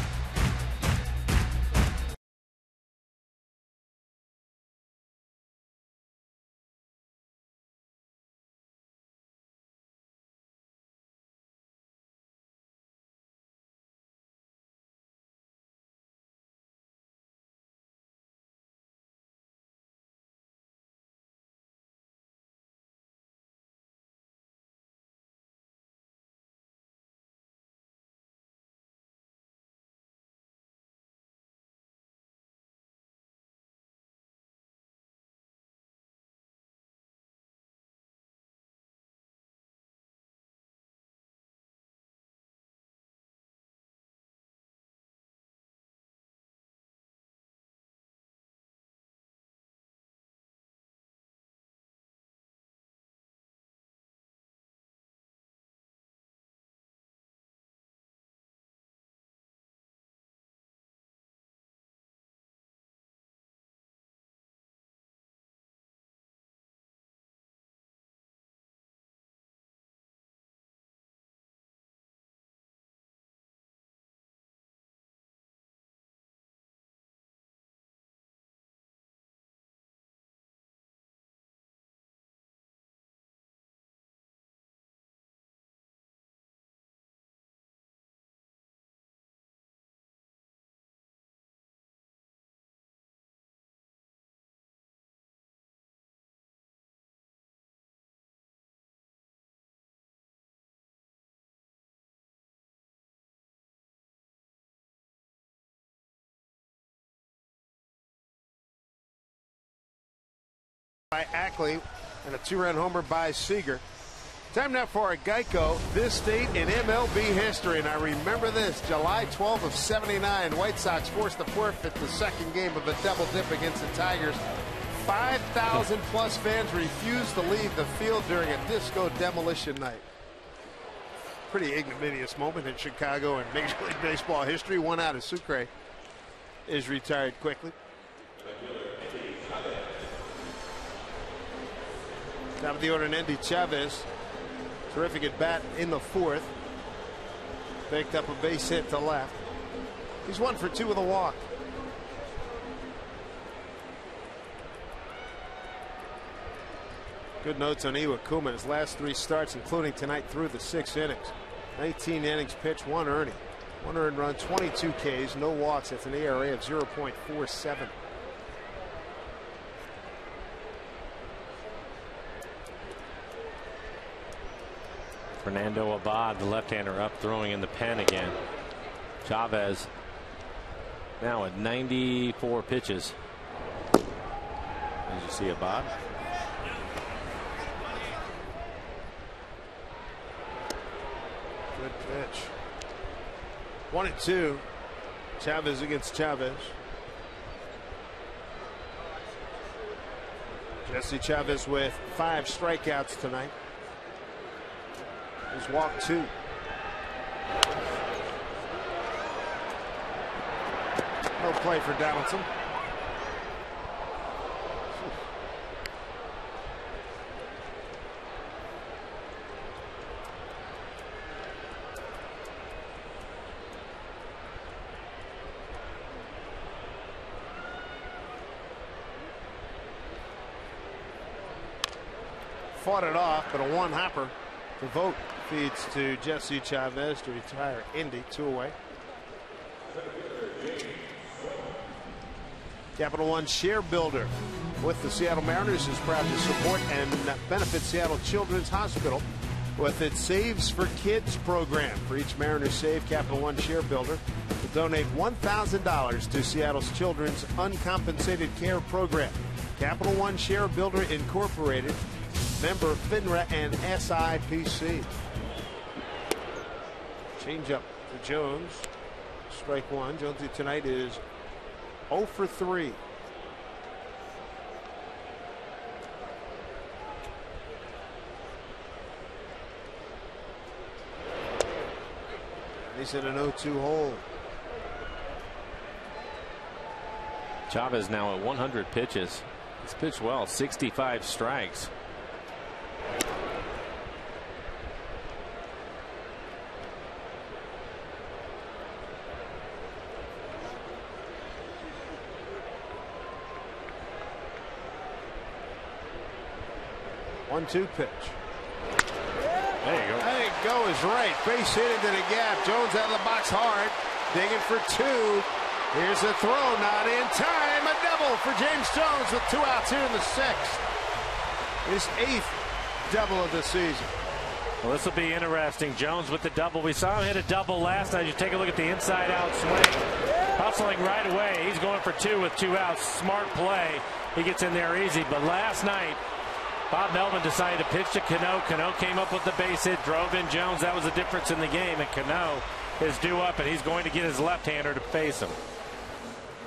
By Ackley and a 2-run homer by Seager. Time now for a Geico This Date in MLB history. And I remember this, July 12th of '79, White Sox forced to forfeit the second game of the double dip against the Tigers. 5,000 plus fans refused to leave the field during a disco demolition night. Pretty ignominious moment in Chicago and Major League Baseball history. 1 out of Sucre is retired quickly. Top of the order, Nendy Chavez. Terrific at bat in the 4th. Picked up a base hit to left. He's 1 for 2 with a walk. Good notes on Iwakuma. His last 3 starts, including tonight, through the 6 innings. 19 innings pitched, 1 earning. 1 earned run, 22 Ks, no walks. That's an ERA of 0.47. Fernando Abad, the left-hander, up throwing in the pen again. Chavez now at 94 pitches. As you see, Abad. Good pitch. 1-2. Chavez against Chavez. Jesse Chavez with 5 strikeouts tonight. He's walked 2. No play for Donaldson. Fought it off, but a 1-hopper. The vote feeds to Jesse Chavez to retire Indy. 2 away. Capital One Share Builder with the Seattle Mariners is proud to support and benefit Seattle Children's Hospital with its Saves for Kids program. For each Mariners save, Capital One Share Builder will donate $1,000 to Seattle's Children's Uncompensated Care Program. Capital One Share Builder Incorporated, member FINRA and SIPC. Change up to Jones. Strike 1. Jonesy tonight is 0 for 3. He's in an 0-2 hole. Chavez now at 100 pitches. He's pitched well, 65 strikes. One-two pitch. There you go. I think go is right. Base hit into the gap. Jones out of the box hard. Digging for 2. Here's a throw. Not in time. A double for James Jones with 2 outs here in the 6th. His 8th double of the season. Well, this will be interesting. Jones with the double. We saw him hit a double last night. You take a look at the inside-out swing. Hustling right away. He's going for 2 with 2 outs. Smart play. He gets in there easy. But last night, Bob Melvin decided to pitch to Cano. Cano came up with the base hit, drove in Jones. That was the difference in the game. And Cano is due up, and he's going to get his left-hander to face him.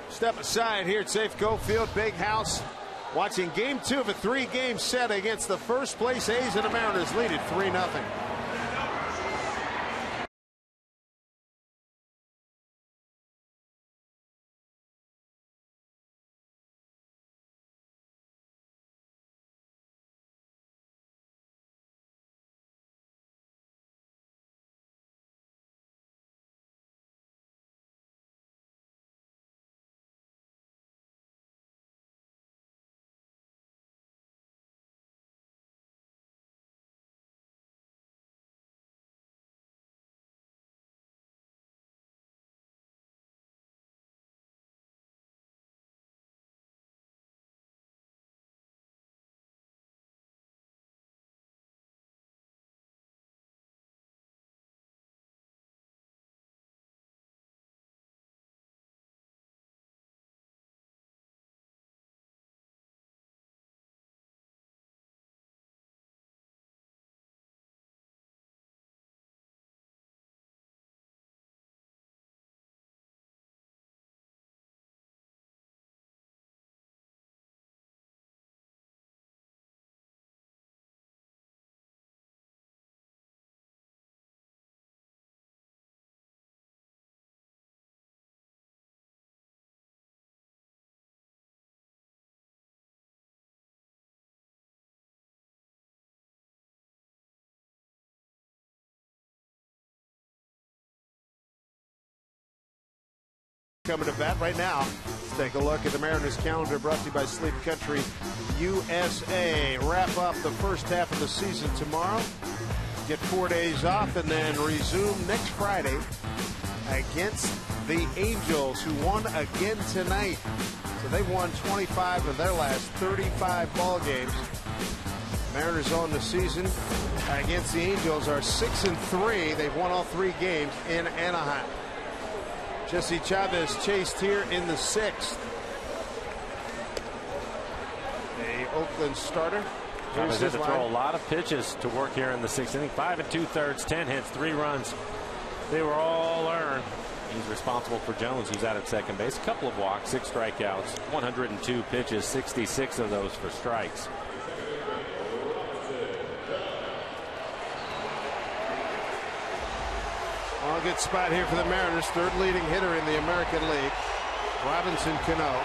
Step aside here at Safeco Field. Big house. Watching game 2 of a 3-game set against the first place A's and the Mariners lead it 3-0. Coming to bat right now. Let's take a look at the Mariners calendar brought to you by Sleep Country USA. Wrap up the first half of the season tomorrow. Get 4 days off and then resume next Friday against the Angels, who won again tonight. So they won 25 of their last 35 ball games. Mariners on the season against the Angels are 6-3. They've won all 3 games in Anaheim. Jesse Chavez chased here in the 6th. The Oakland starter. Chavez had to throw a lot of pitches to work here in the 6th inning. 5 2/3, 10 hits, 3 runs. They were all earned. He's responsible for Jones, who's out at second base. A couple of walks, 6 strikeouts, 102 pitches, 66 of those for strikes. Well, a good spot here for the Mariners. Third leading hitter in the American League, Robinson Cano.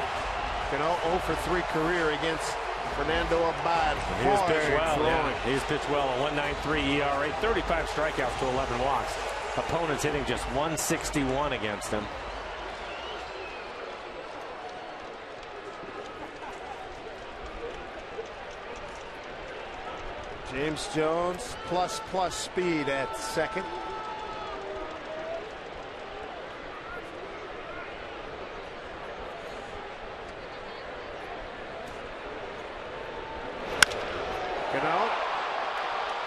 Cano 0 for 3 career against Fernando Abad. He has pitched well. Yeah. He's pitched well. A 1.93 ERA, 35 strikeouts to 11 walks. Opponents hitting just 161 against him. James Jones plus speed at second. Cano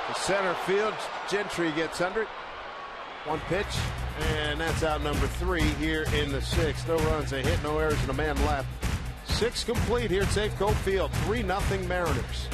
to center field. Gentry gets under it. 1 pitch, and that's out number 3 here in the 6th. No runs, a hit, no errors, and a man left. 6 complete here at Safeco Field. 3-0 Mariners.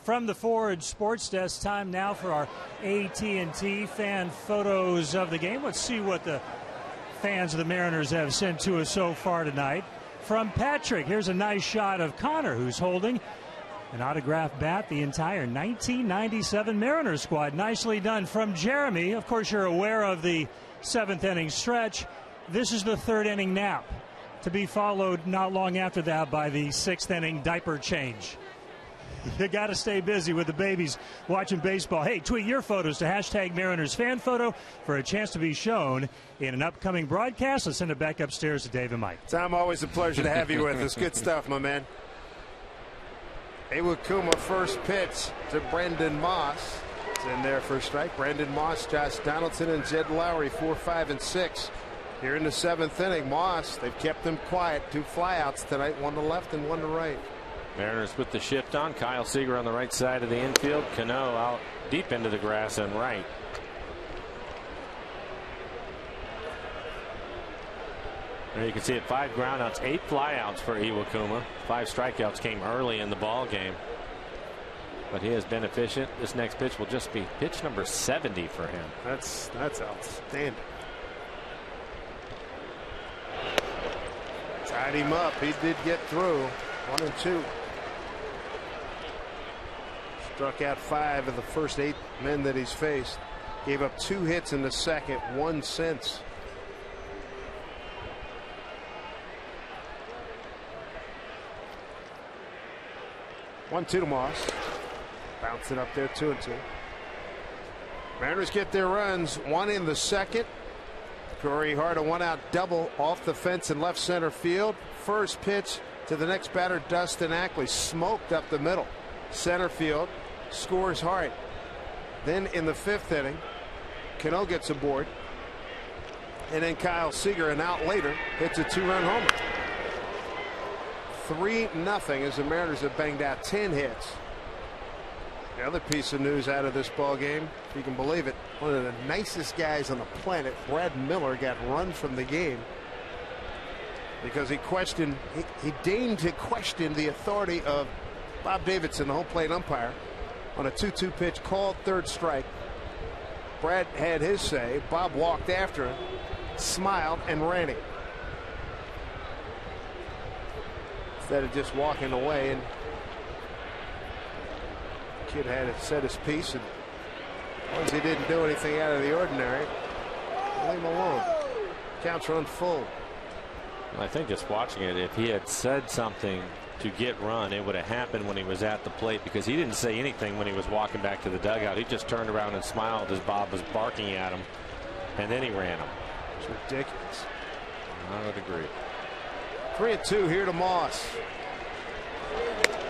From the Forge Sports Desk, time now for our AT&T fan photos of the game. Let's see what the fans of the Mariners have sent to us so far tonight. From Patrick, here's a nice shot of Connor, who's holding an autographed bat, the entire 1997 Mariners squad. Nicely done. From Jeremy, of course, you're aware of the 7th inning stretch. This is the 3rd inning nap, to be followed not long after that by the 6th inning diaper change. You got to stay busy with the babies watching baseball. Hey, tweet your photos to #MarinersFanPhoto for a chance to be shown in an upcoming broadcast. Let's send it back upstairs to Dave and Mike. Tom, always a pleasure to have you with us. Good stuff, my man. Iwakuma first pitch to Brendan Moss. It's in there for a strike. Brendan Moss, Josh Donaldson, and Jed Lowry, 4, 5, and 6. Here in the 7th inning, Moss, they've kept him quiet. 2 flyouts tonight, 1 to left and 1 to right. Mariners with the shift on. Kyle Seager on the right side of the infield. Cano out deep into the grass and right. There you can see it, 5 groundouts, 8 flyouts for Iwakuma. 5 strikeouts came early in the ball game. But he has been efficient. This next pitch will just be pitch number 70 for him. That's outstanding. Tied him up. He did get through. 1 and 2. Struck out 5 of the first 8 men that he's faced. Gave up 2 hits in the second, 1 since. One, 2 to Moss. Bounce it up there, 2 and 2. Mariners get their runs. 1 in the second. Corey Hart, a 1-out double off the fence in left center field. First pitch to the next batter, Dustin Ackley, smoked up the middle. Center field, scores Hart. Then in the 5th inning, Cano gets aboard. And then Kyle Seager, an out later, hits a 2-run homer. 3-0 as the Mariners have banged out 10 hits. The other piece of news out of this ball game, if you can believe it, one of the nicest guys on the planet, Brad Miller, got run from the game because he deigned to question the authority of Bob Davidson, the home plate umpire, on a 2-2 pitch called third strike. Brad had his say. Bob walked after him, smiled, and ran him instead of just walking away. And kid had said his piece, and as long as he didn't do anything out of the ordinary, leave him alone. Counts run full. Well, I think just watching it, if he had said something to get run, it would have happened when he was at the plate, because he didn't say anything when he was walking back to the dugout. He just turned around and smiled as Bob was barking at him, and then he ran him. It's ridiculous. I would agree. 3-2 here to Moss.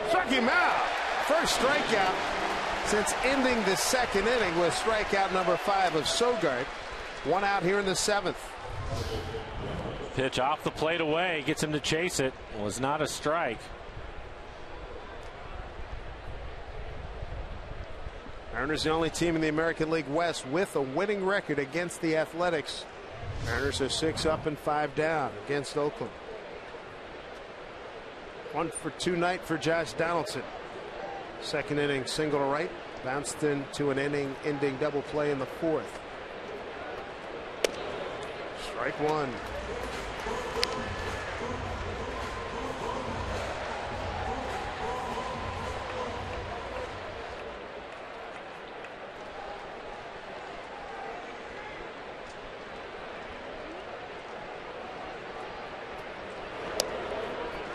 Struck him out. First strikeout since ending the second inning with strikeout number 5 of Sogard. One out here in the 7th. Pitch off the plate away, gets him to chase it. Was not a strike. Mariners the only team in the American League West with a winning record against the Athletics. Mariners are 6 up and 5 down against Oakland. 1-for-2 night for Josh Donaldson. Second inning single to right, bounced into an inning ending double play in the 4th. Strike one.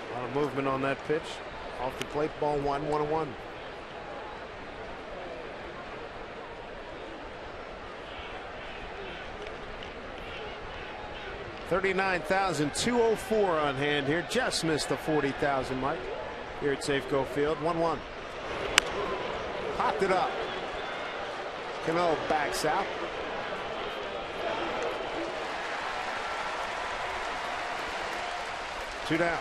A lot of movement on that pitch. Off the plate, ball 1-1-1. 39,204 on hand here. Just missed the 40,000 mark here at Safeco Field. 1-1. Popped it up. Cano backs out. Two down.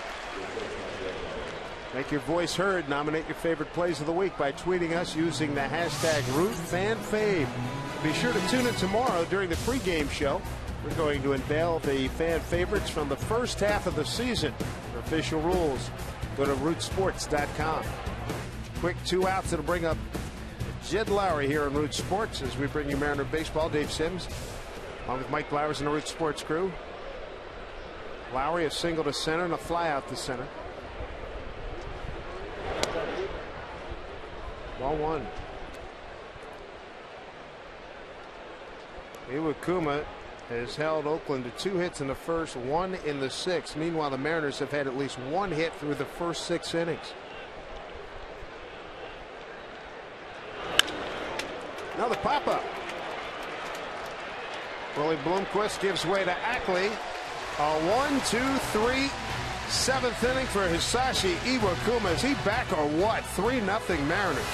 Make your voice heard. Nominate your favorite plays of the week by tweeting us using the hashtag RootFanFave. Be sure to tune in tomorrow during the pregame show. We're going to unveil the fan favorites from the first half of the season. For official rules, go to rootsports.com. Quick 2 outs. It'll bring up Jed Lowry here on Root Sports as we bring you Mariner baseball. Dave Sims along with Mike Blowers and the Root Sports crew. Lowry a single to center and a fly out to center. Ball 1. Iwakuma has held Oakland to 2 hits in the first, 1 in the 6th. Meanwhile, the Mariners have had at least 1 hit through the first 6 innings. Another pop-up. Willie Bloomquist gives way to Ackley. A 1-2-3 7th inning for Hisashi Iwakuma. Is he back or what? 3-0 Mariners.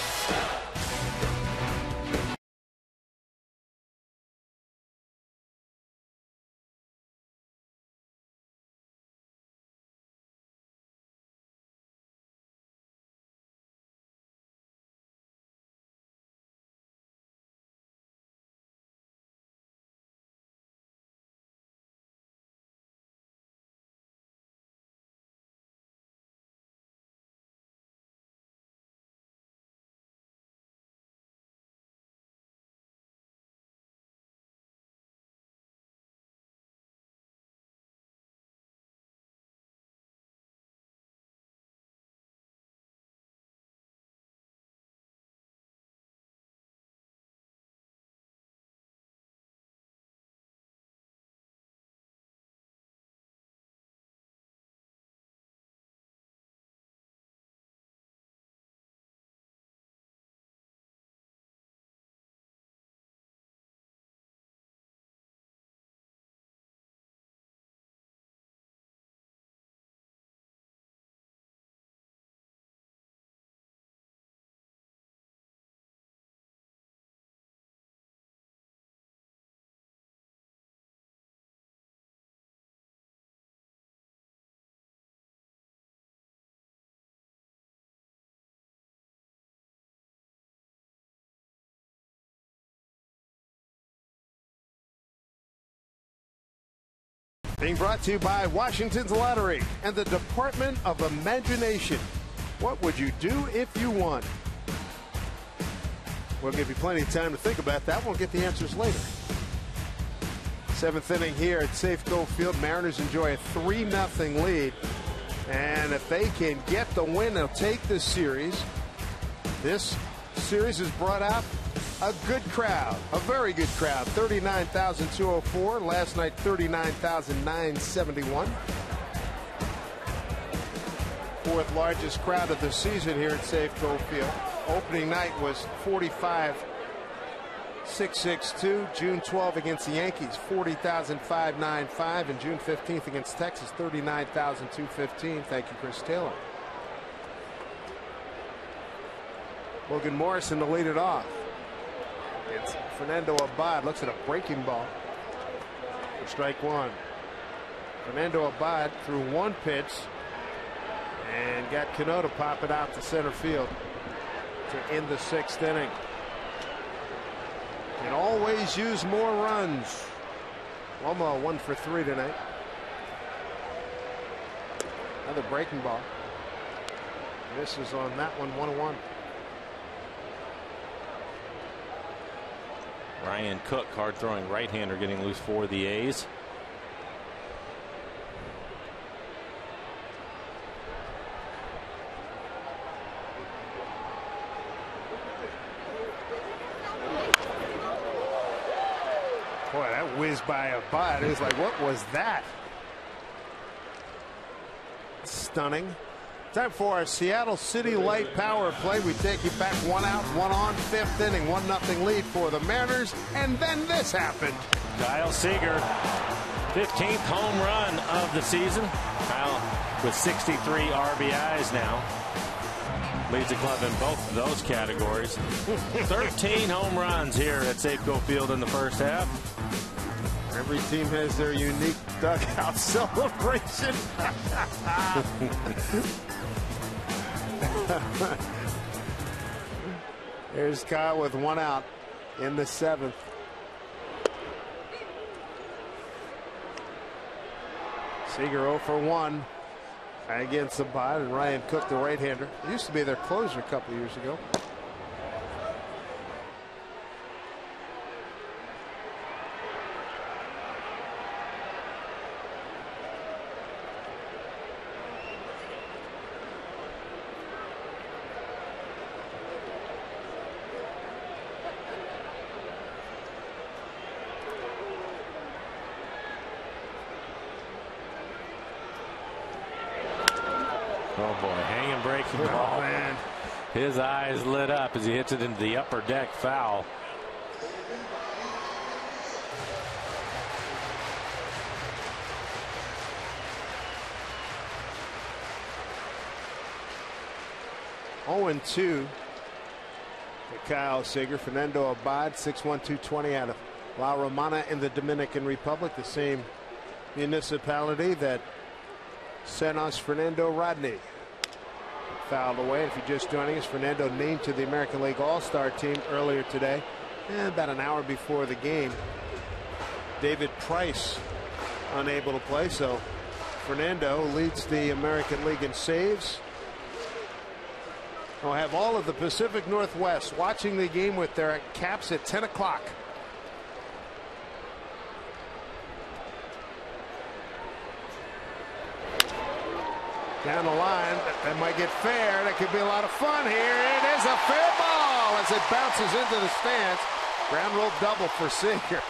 Being brought to you by Washington's Lottery and the Department of Imagination. What would you do if you won? We'll give you plenty of time to think about that. We'll get the answers later. 7th inning here at Safeco Field. Mariners enjoy a 3-0 lead. And if they can get the win, they'll take this series. This series has brought out a good crowd, a very good crowd. 39,204. Last night, 39,971. Fourth largest crowd of the season here at Safeco Field. Opening night was 45,662. June 12 against the Yankees, 40,595. And June 15th against Texas, 39,215. Thank you, Chris Taylor. Logan Morrison to lead it off. It's Fernando Abad. Looks at a breaking ball for strike one. Fernando Abad threw one pitch and got Cano to pop it out to center field to end the 6th inning. Can always use more runs. Loma 1 for 3 tonight. Another breaking ball. Misses on that one, 1-1. Ryan Cook, hard throwing right-hander, getting loose for the A's. Boy, that whizzed by a butt. It was like, what was that? Stunning. Time for our Seattle City Light power play. We take you back 1 out, 1 on, 5th inning, 1-0 lead for the Mariners. And then this happened. Kyle Seager, 15th home run of the season. Kyle with 63 RBIs now. Leads the club in both of those categories. 13 home runs here at Safeco Field in the first half. Every team has their unique dugout celebration. Here's Kyle with 1 out in the 7th. Seager 0 for 1 against Abad, and Ryan Cook, the right-hander. He used to be their closer a couple of years ago. Oh boy, hanging breaking ball. Oh, man. His eyes lit up as he hits it into the upper deck foul. Oh, and 2 to Kyle Seager. Fernando Abad, 6'1", 220 out of La Romana in the Dominican Republic, the same municipality that sent us Fernando Rodney. Fouled away. If you're just joining us, Fernando named to the American League All-Star team earlier today, and about an hour before the game. David Price unable to play, so Fernando leads the American League in saves. We'll have all of the Pacific Northwest watching the game with their caps at 10 o'clock. Down the line, that might get fair. That could be a lot of fun here. It is a fair ball as it bounces into the stands. Ground roll double for Seager.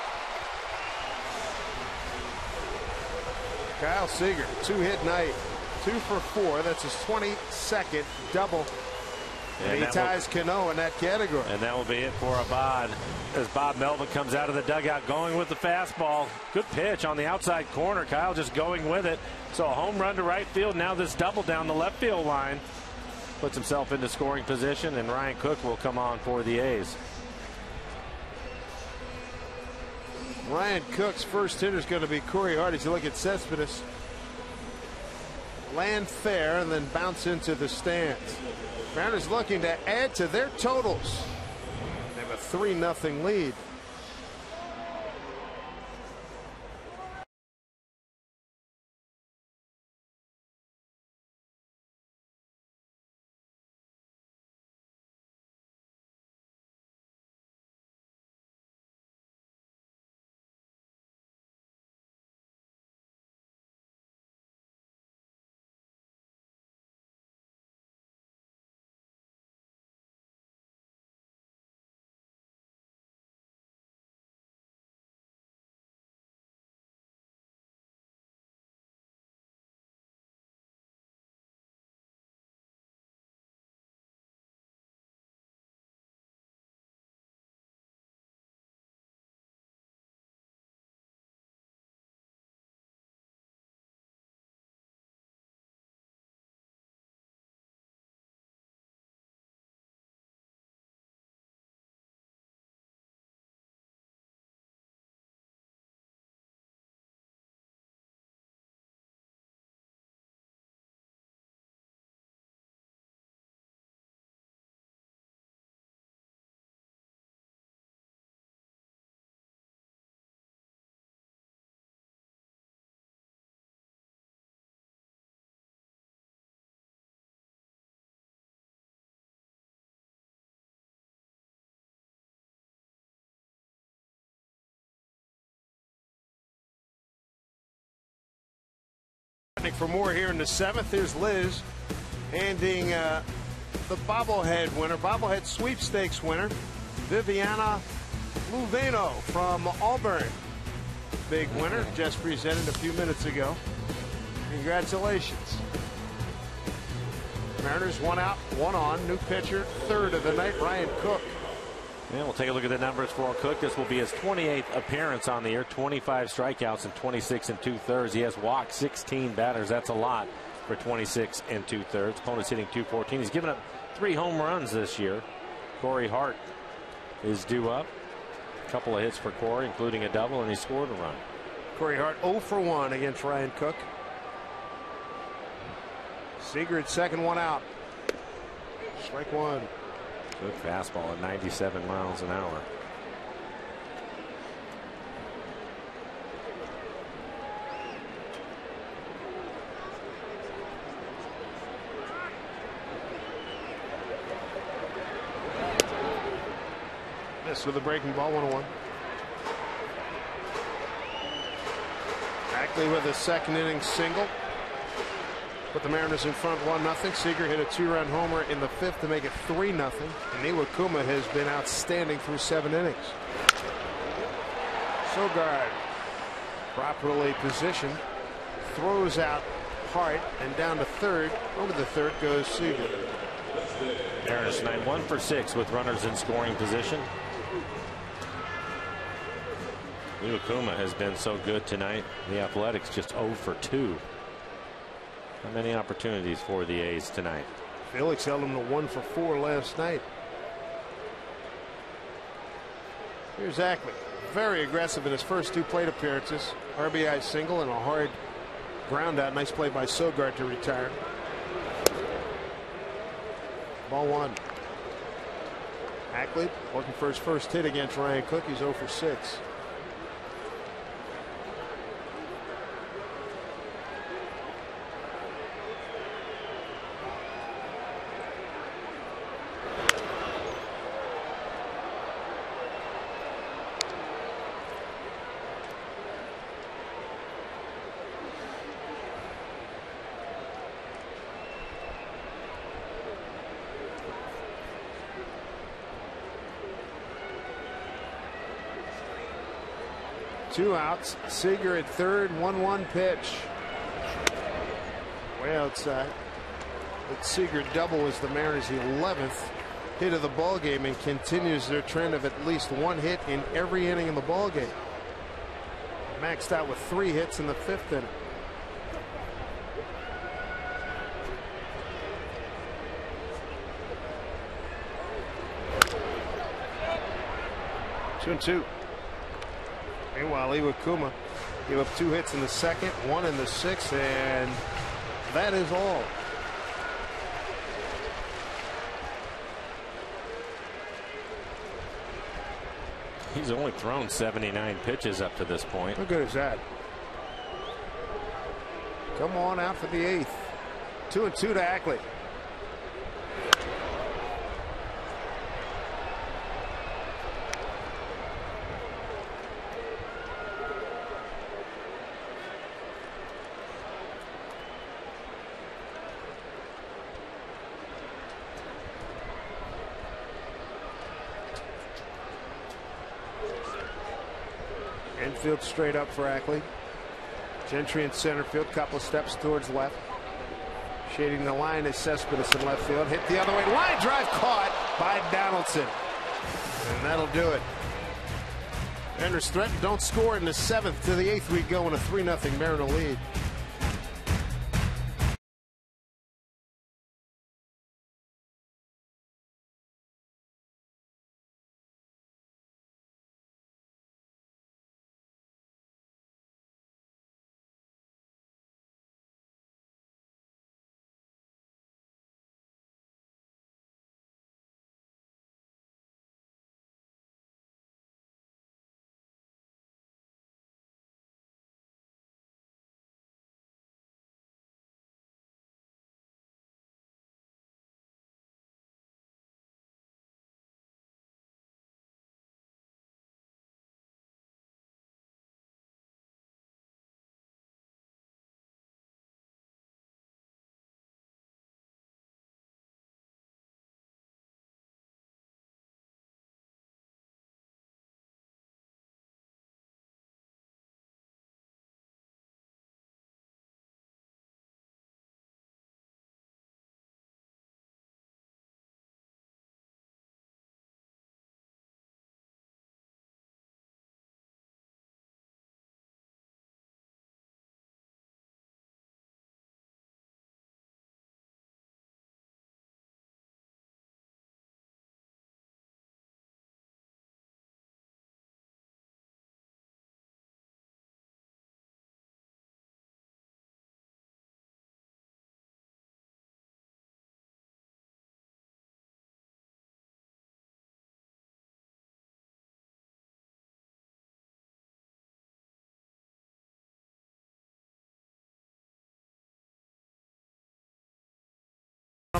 Kyle Seager, 2-hit night, 2 for 4. That's his 22nd double. And he ties Cano in that category. And that will be it for Abad as Bob Melvin comes out of the dugout going with the fastball. Good pitch on the outside corner. Kyle just going with it. So a home run to right field. Now this double down the left field line. Puts himself into scoring position, and Ryan Cook will come on for the A's. Ryan Cook's first hitter is going to be Corey Hart. As you look at Cespedes, land fair and then bounce into the stands. Mariners looking to add to their totals. They have a 3-0 lead. threatening for more here in the 7th. Here's Liz handing the bobblehead sweepstakes winner, Viviana Luveno from Auburn. Big winner, just presented a few minutes ago. Congratulations. Mariners 1 out, 1 on. New pitcher, third of the night, Ryan Cook. And we'll take a look at the numbers for Cook. This will be his 28th appearance on the year. 25 strikeouts and 26 2/3. He has walked 16 batters. That's a lot for 26 2/3. Opponent's hitting .214. He's given up 3 home runs this year. Corey Hart is due up. A couple of hits for Corey, including a double, and he scored a run. Corey Hart 0 for 1 against Ryan Cook. Seager at second, 1 out. Strike 1. Good fastball at 97 miles an hour. Missed with a breaking ball, 1-1. Ackley with a second inning single. Put the Mariners in front 1-0. Seager hit a 2-run homer in the 5th to make it 3-0. And Iwakuma has been outstanding through 7 innings. Sogard properly positioned, throws out Hart, and down to third. Over the third goes Seager. Mariners tonight 1 for 6 with runners in scoring position. Iwakuma has been so good tonight. The Athletics just 0 for 2. Not many opportunities for the A's tonight. Felix held him to 1 for 4 last night. Here's Ackley. Very aggressive in his first 2 plate appearances. RBI single and a hard ground out. Nice play by Sogard to retire. Ball 1. Ackley looking for his first hit against Ryan Cook. He's 0 for 6. Two outs. Seager at third. 1-1 pitch. Way outside. But Seager double is the Mariners' 11th hit of the ball game and continues their trend of at least 1 hit in every inning in the ball game. Maxed out with 3 hits in the 5th inning. Two and 2. Meanwhile, Iwakuma gave up 2 hits in the 2nd, 1 in the 6th, and that is all. He's only thrown 79 pitches up to this point. How good is that? Come on out for the 8th. 2 and 2 to Ackley. Infield straight up for Ackley. Gentry in center field, couple of steps towards left. Shading the line is Cespedes in left field. Hit the other way. Line drive caught by Donaldson. And that'll do it. Mariners threaten, don't score in the 7th. To the 8th we go in a 3-0 Mariner lead.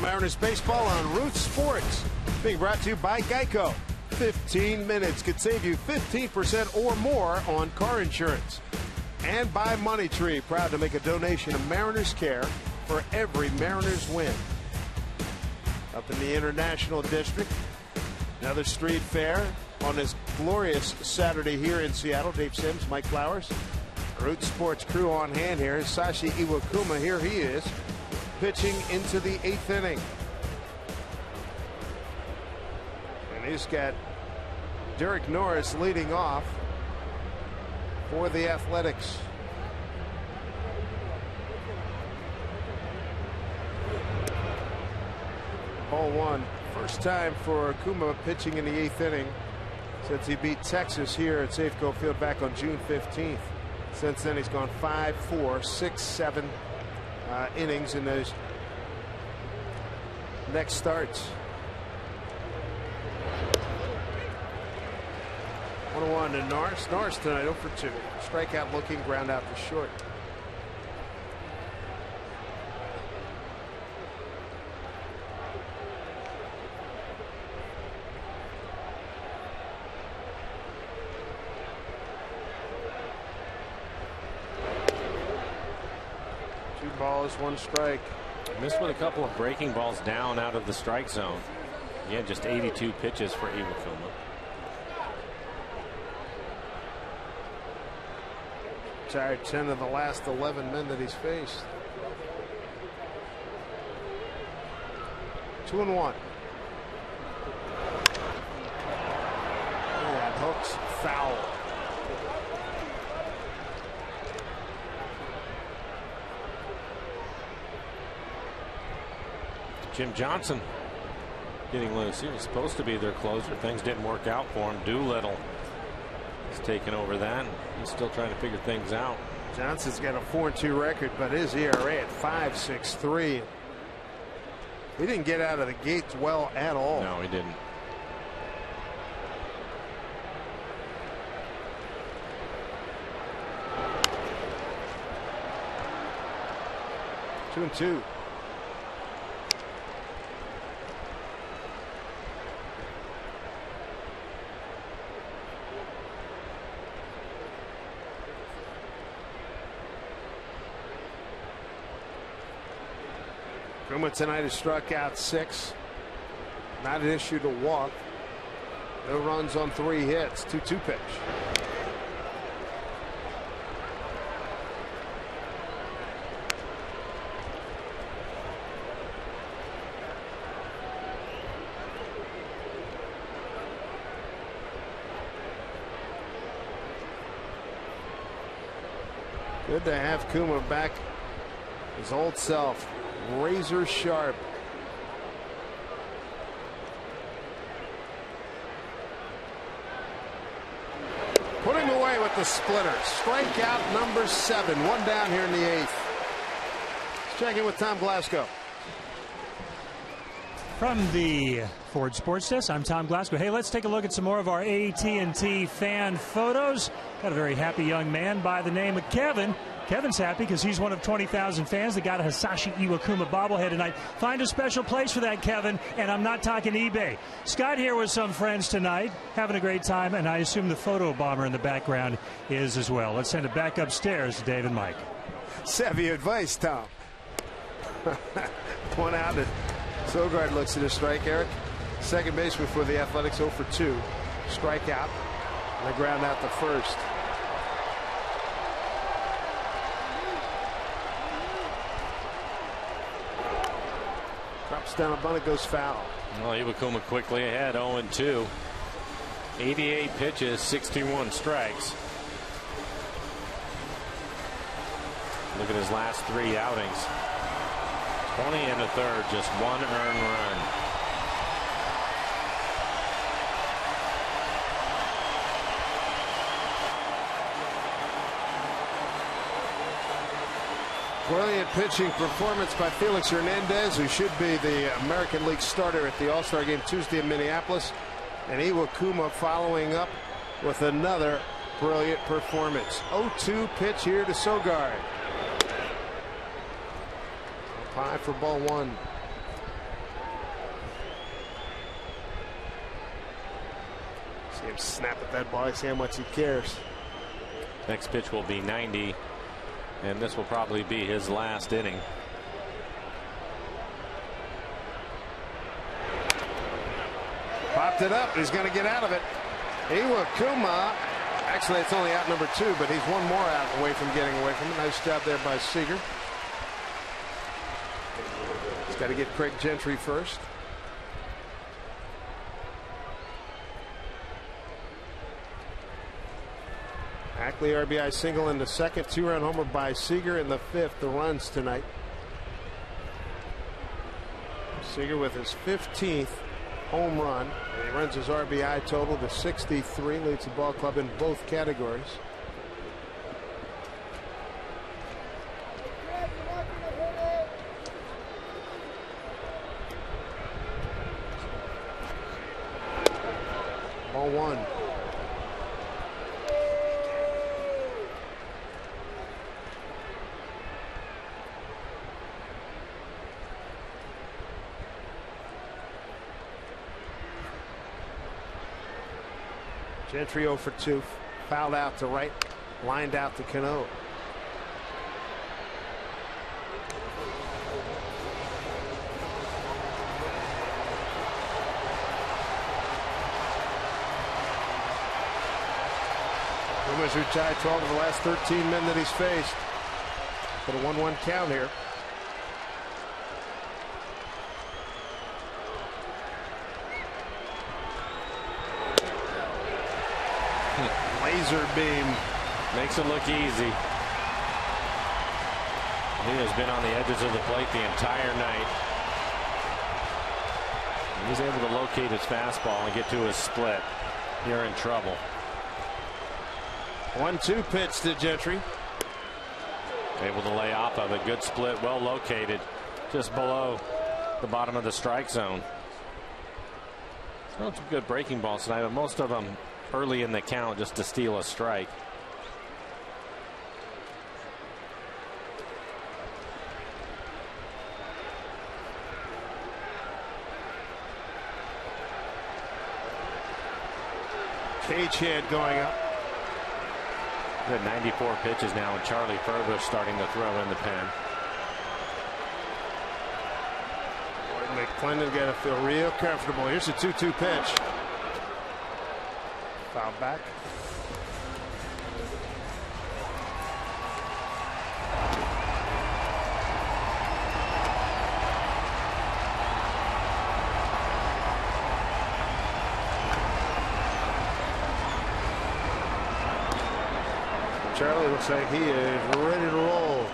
Mariners baseball on Root Sports, being brought to you by Geico. 15 minutes could save you 15% or more on car insurance. And by Money Tree, proud to make a donation to Mariners Care for every Mariners win. Up in the International District, another street fair on this glorious Saturday here in Seattle. Dave Sims, Mike Flowers, Root Sports crew on hand here. Sashi Iwakuma, here he is, pitching into the 8th inning. And he's got Derek Norris leading off for the Athletics. Ball 1. First time for Akuma pitching in the 8th inning since he beat Texas here at Safeco Field back on June 15th. Since then he's gone 5, 4, 6, 7 innings in those next starts. 1-1 to Norris. Norris tonight 0 for 2. Strikeout looking, ground out to short. Balls, 1 strike. Missed with a couple of breaking balls down out of the strike zone. Again, just 82 pitches for Iwakuma. Retired 10 of the last 11 men that he's faced. 2-1. And hooks foul. Jim Johnson getting loose. He was supposed to be their closer. Things didn't work out for him. Doolittle is taking over that. He's still trying to figure things out. Johnson's got a 4-2 record, but his ERA at 5.63. He didn't get out of the gates well at all. No, he didn't. Two and two. Kuma tonight has struck out 6. Not an issue to walk. No runs on 3 hits. 2-2 pitch. Good to have Kuma back, his old self. Razor sharp. Put him away with the splitter. Strikeout number 7. 1 down here in the 8th. Let's check in with Tom Glasgow. From the Ford Sports Desk, I'm Tom Glasgow. Hey, let's take a look at some more of our AT&T fan photos. Got a very happy young man by the name of Kevin. Kevin's happy because he's one of 20,000 fans that got a Hisashi Iwakuma bobblehead tonight. Find a special place for that, Kevin, and I'm not talking eBay. Scott here with some friends tonight, having a great time, and I assume the photo bomber in the background is as well. Let's send it back upstairs to Dave and Mike. Savvy advice, Tom. 1 out. Sogard looks at a strike, Eric. Second baseman for the Athletics, 0 for 2. Strikeout. And the ground out to first. Drops down a bunt, it goes foul. Well, Iwakuma quickly ahead, 0-2. 88 pitches, 61 strikes. Look at his last 3 outings. 20 1/3, just 1 earned run. Brilliant pitching performance by Felix Hernandez, who should be the American League starter at the All-Star game Tuesday in Minneapolis. And Iwakuma following up with another brilliant performance. 0-2 pitch here to Sogard. High for ball 1. See him snap at that ball. See how much he cares. Next pitch will be 90, and this will probably be his last inning. Popped it up. He's going to get out of it. Iwakuma. Actually, it's only out number 2, but he's one more out away from getting away from it. Nice job there by Seager. He's got to get Craig Gentry first. Ackley RBI single in the second, 2-run homer by Seager in the 5th. The runs tonight. Seager with his 15th home run. And he runs his RBI total to 63. Leads the ball club in both categories. Ball 1. Gentry 0 for 2. Fouled out to right. Lined out to Cano. Pumas who tied 12 of the last 13 men that he's faced. Put a 1-1 count here. Laser beam. Makes it look easy. He has been on the edges of the plate the entire night. He's able to locate his fastball and get to his split. You're in trouble. 1-2 pitch to Gentry. Able to lay off of it. Good split. Well located. Just below the bottom of the strike zone. Not some good breaking balls tonight, but most of them early in the count just to steal a strike. Cage hit going up. Good 94 pitches now, and Charlie Furbush starting to throw in the pen. McClendon got to feel real comfortable. Here's a 2-2 pitch. Foul back. Charlie looks like he is ready to roll.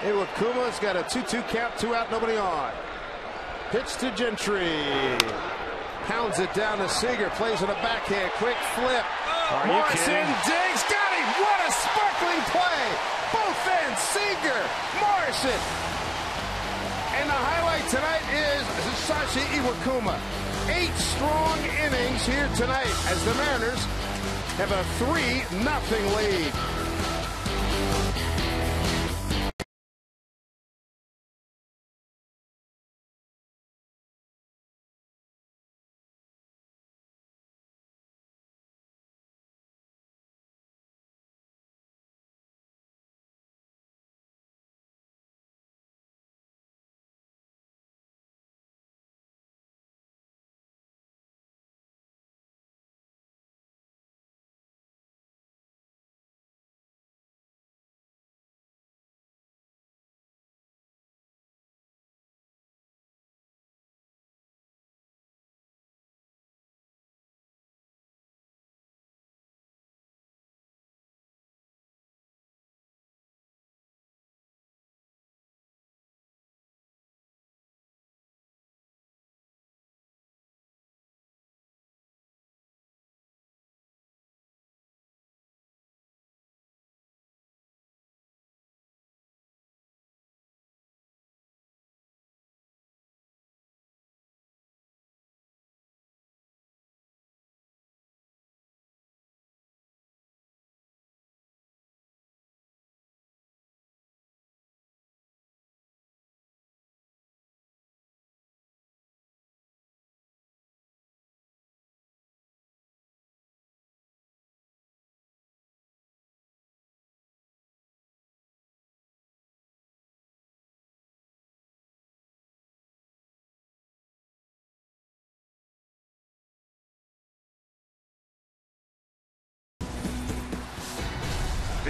Iwakuma's got a 2-2 count, 2 out, nobody on. Pitch to Gentry. Pounds it down to Seager. Plays with a backhand. Quick flip. Morrison digs. Got him. What a sparkling play. Both ends. Seager. Morrison. And the highlight tonight is Sashi Iwakuma. 8 strong innings here tonight as the Mariners have a 3-0 lead.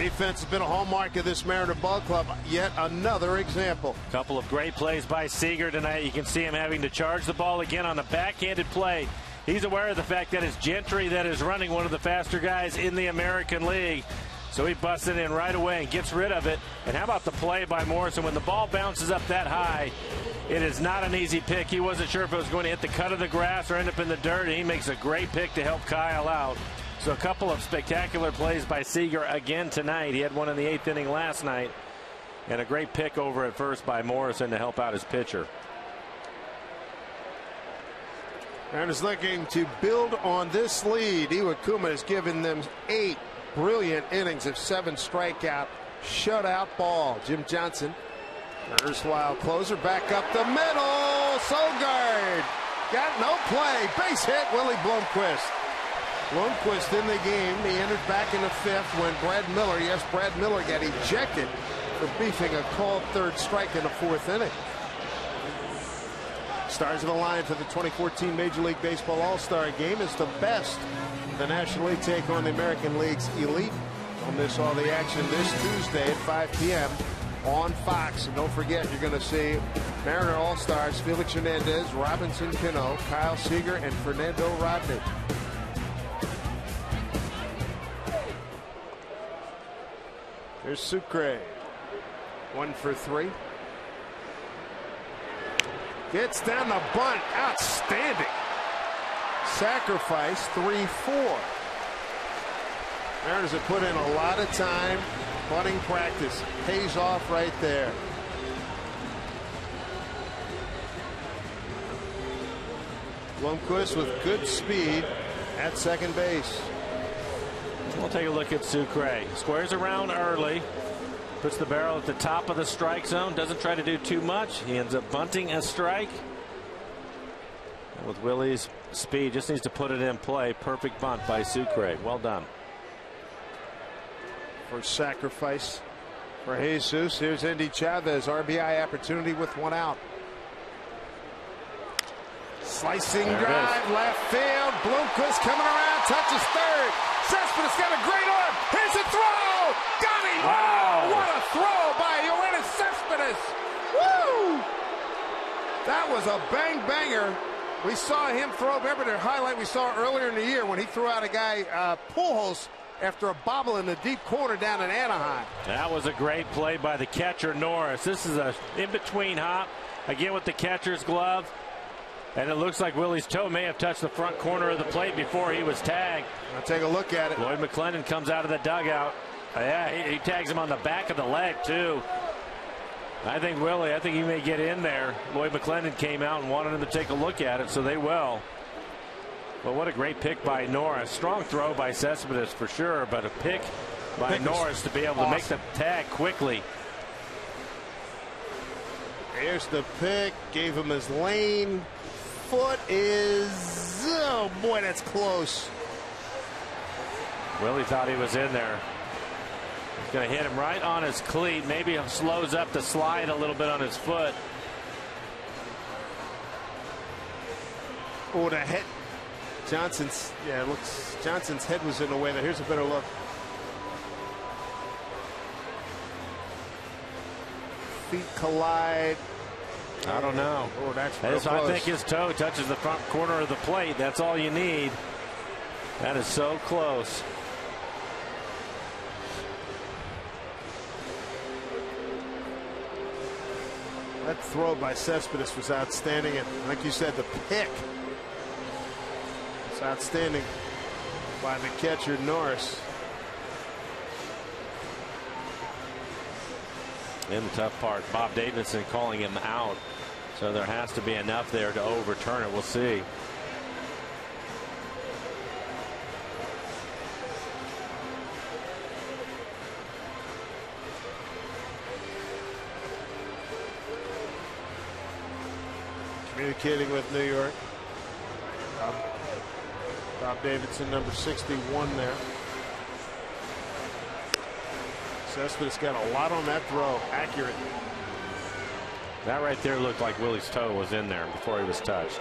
Defense has been a hallmark of this Mariner ball club. Yet another example. A couple of great plays by Seager tonight. You can see him having to charge the ball again on a backhanded play. He's aware of the fact that it's Gentry that is running, one of the faster guys in the American League. So he busts it in right away and gets rid of it. And how about the play by Morrison? When the ball bounces up that high, it is not an easy pick. He wasn't sure if it was going to hit the cut of the grass or end up in the dirt, and he makes a great pick to help Kyle out. So a couple of spectacular plays by Seager again tonight. He had one in the 8th inning last night, and a great pick over at first by Morrison to help out his pitcher. Mariners looking to build on this lead. Iwakuma has given them 8 brilliant innings of 7 strikeout shutout ball. Jim Johnson, the erstwhile closer, back up the middle. Sogard got no play. Base hit, Willie Blomquist. Blomquist in the game. He entered back in the 5th when Brad Miller got ejected for beefing a called 3rd strike in the 4th inning. Stars of the line for the 2014 Major League Baseball All-Star Game is the best. The National League take on the American League's elite. Don't miss all the action this Tuesday at 5 p.m. on Fox. And don't forget, you're going to see Mariner All-Stars Felix Hernandez, Robinson Cano, Kyle Seager, and Fernando Rodney. Here's Sucre. 1 for 3. Gets down the bunt. Outstanding. Sacrifice 3-4. Mariners have put in a lot of time. Bunting practice pays off right there. Blomquist with good speed at second base. We'll take a look at Sucre. Squares around early. Puts the barrel at the top of the strike zone. Doesn't try to do too much. He ends up bunting a strike. And with Willie's speed, just needs to put it in play. Perfect bunt by Sucre. Well done. For sacrifice for Jesus. Here's Endy Chavez. RBI opportunity with 1 out. Slicing drive, left field. Blomquist coming around, touches 3rd. Cespedes got a great arm. Here's a throw. Got him. Wow. What a throw by Yoenis Cespedes. Woo! That was a bang-banger. We saw him throw. Remember the highlight we saw earlier in the year when he threw out a guy, Pujols, after a bobble in the deep corner down in Anaheim. That was a great play by the catcher, Norris. This is a in-between hop, again with the catcher's glove. And it looks like Willie's toe may have touched the front corner of the plate before he was tagged. I'll take a look at it. Lloyd McClendon comes out of the dugout. Yeah, he tags him on the back of the leg, too. I think he may get in there. Lloyd McClendon came out and wanted him to take a look at it, so they will. But what a great pick by Norris. Strong throw by Cespedes for sure, but a pick by Norris to be able to make the tag quickly. Here's the pick. Gave him his lane. Foot is, oh boy, that's close. Willie thought he was in there. He's going to hit him right on his cleat. Maybe he slows up the slide a little bit on his foot. Oh, the head. Johnson's head was in the way there. Here's a better look. Feet collide. I don't know. Oh, that's real close. I think his toe touches the front corner of the plate. That's all you need. That is so close. That throw by Cespedes was outstanding. And like you said, the pick was outstanding by the catcher, Norris. In the tough part, Bob Davidson calling him out. So there has to be enough there to overturn it. We'll see. Communicating with New York. Bob Davidson, number 61 there. Cespedes got a lot on that throw. Accurate. That right there looked like Willie's toe was in there before he was touched.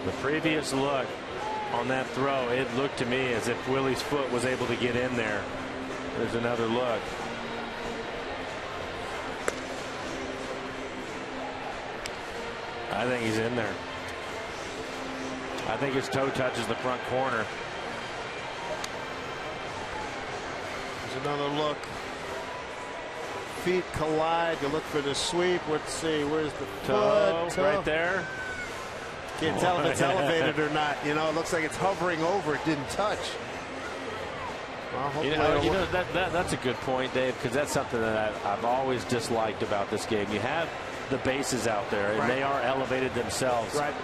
The previous look on that throw, it looked to me as if Willie's foot was able to get in there. There's another look. I think he's in there. I think his toe touches the front corner. There's another look. Feet collide. You look for the sweep. Let's see. Where's the toe? Right there. Can't tell if it's elevated or not. You know, it looks like it's hovering over. It didn't touch. Well, that's a good point, Dave, because that's something that I've always disliked about this game. You have the bases out there, and they are elevated themselves. Right.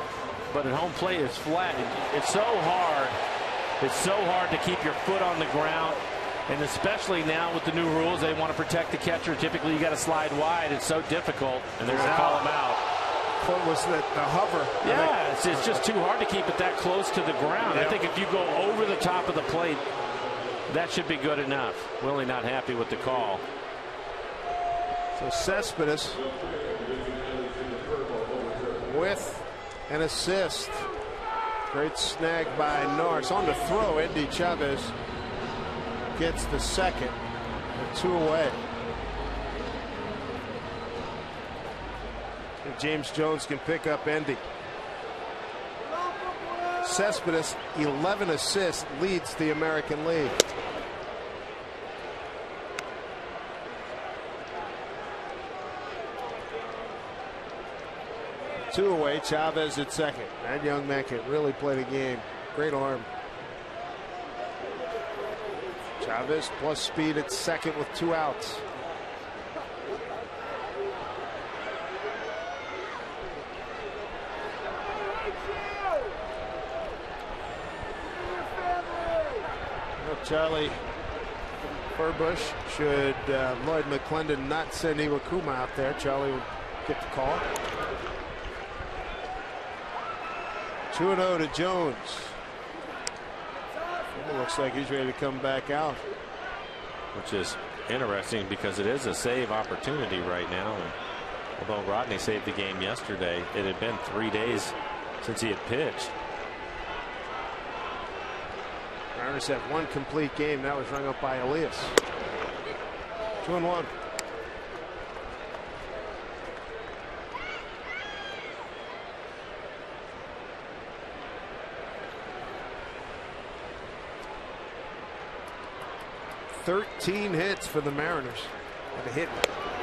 But at home plate, it's flat. It's so hard. It's so hard to keep your foot on the ground. And especially now with the new rules, they want to protect the catcher. Typically, you got to slide wide. It's so difficult, and they're going to call him out. Foot was the hover. Yeah, it's just too hard to keep it that close to the ground. Yep. I think if you go over the top of the plate, that should be good enough. Willie not happy with the call. So Cespedes with an assist. Great snag by Norris. On the throw, Andy Chavez gets the second. With 2 away. If James Jones can pick up Endy. Cespedes, 11 assists, leads the American League. Two away, Chavez at second. That young man can really play the game. Great arm. Chavez plus speed at second with 2 outs. Charlie Furbush, should Lloyd McClendon not send Iwakuma out there, Charlie would get the call. 2-0 to Jones. It looks like he's ready to come back out. Which is interesting because it is a save opportunity right now. And although Rodney saved the game yesterday, it had been 3 days since he had pitched. Mariners have 1 complete game. That was rung up by Elias. 2-1. "13 hits for the Mariners. And a hit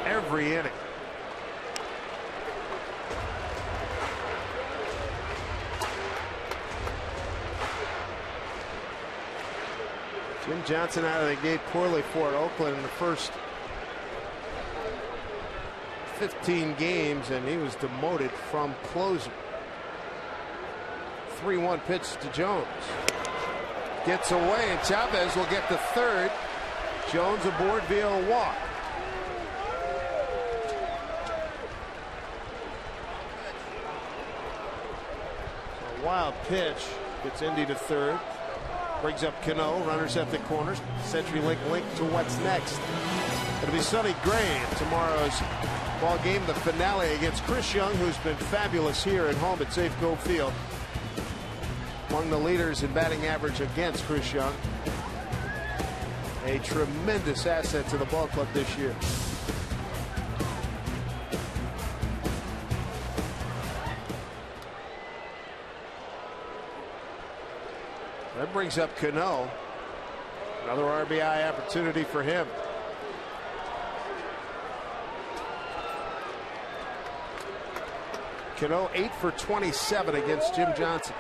every inning. Jim Johnson out of the gate poorly for Oakland in the first 15 games, and he was demoted from closer. 3-1 pitch to Jones. Gets away, and Chavez will get the third. Jones aboard via a walk. A wild pitch gets Indy to third. Brings up Cano, runners at the corners. CenturyLink link to what's next. It'll be Sonny Gray in tomorrow's ball game, the finale against Chris Young, who's been fabulous here at home at Safeco Field. Among the leaders in batting average against Chris Young. A tremendous asset to the ball club this year. That brings up Cano. Another RBI opportunity for him. Cano 8 for 27 against Jim Johnson.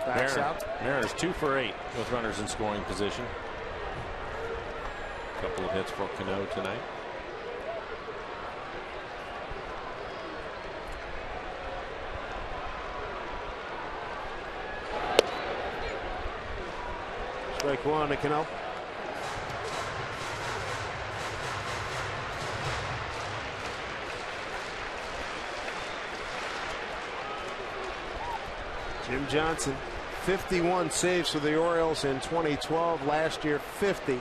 Backs out. Mariners 2 for 8 with runners in scoring position. A couple of hits for Cano tonight. Strike one to Cano. Jim Johnson, 51 saves for the Orioles in 2012. Last year, 50.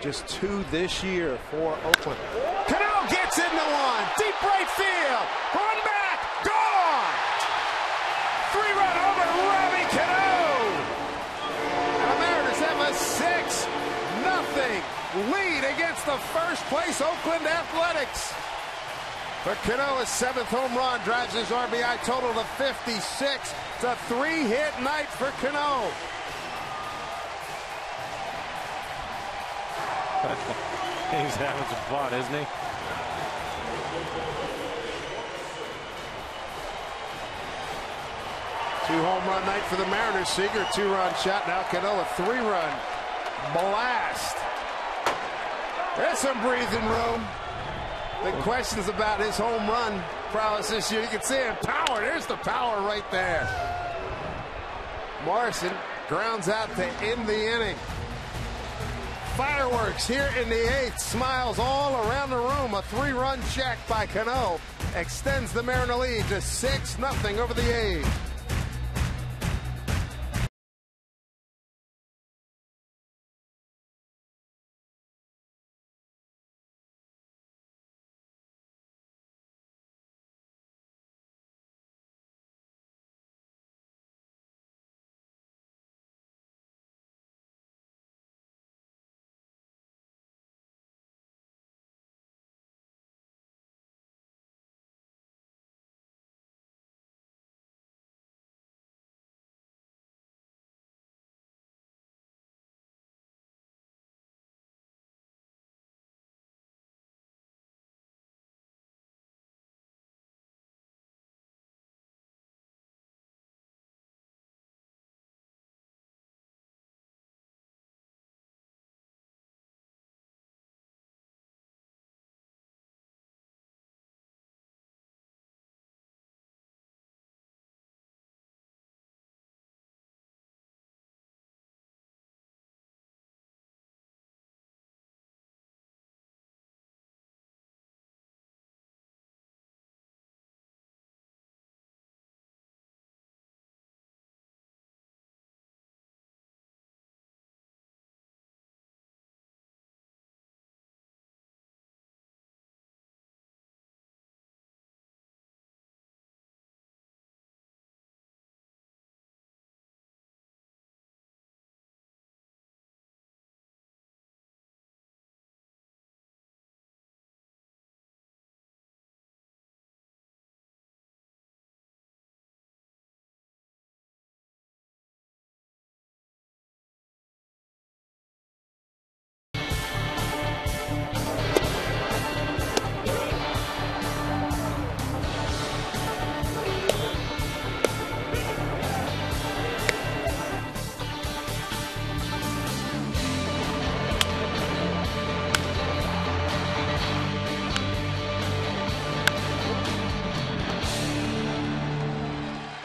Just 2 this year for Oakland. Cano gets into one. Deep right field. Run back. Gone. 3-run homer. lead against the first-place Oakland Athletics. For Cano, his 7th home run drives his RBI total to 56. It's a 3-hit night for Cano. He's having some fun, isn't he? Two-home run night for the Mariners. Seager, 2-run shot. Now Cano, a 3-run blast. There's some breathing room. The questions about his home run prowess this year. You can see it. Power. There's the power right there. Morrison grounds out to end the inning. Fireworks here in the 8th. Smiles all around the room. A 3-run check by Cano extends the Mariner lead to 6-0 over the A's.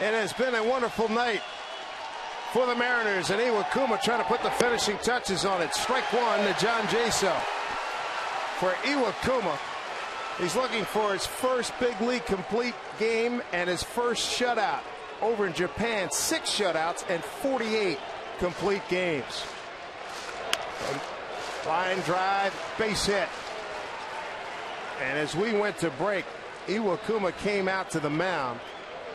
It has been a wonderful night for the Mariners, and Iwakuma trying to put the finishing touches on it. Strike one to John Jaso. For Iwakuma, he's looking for his first big league complete game and his first shutout. Over in Japan, 6 shutouts and 48 complete games. Line drive, base hit. And as we went to break, Iwakuma came out to the mound,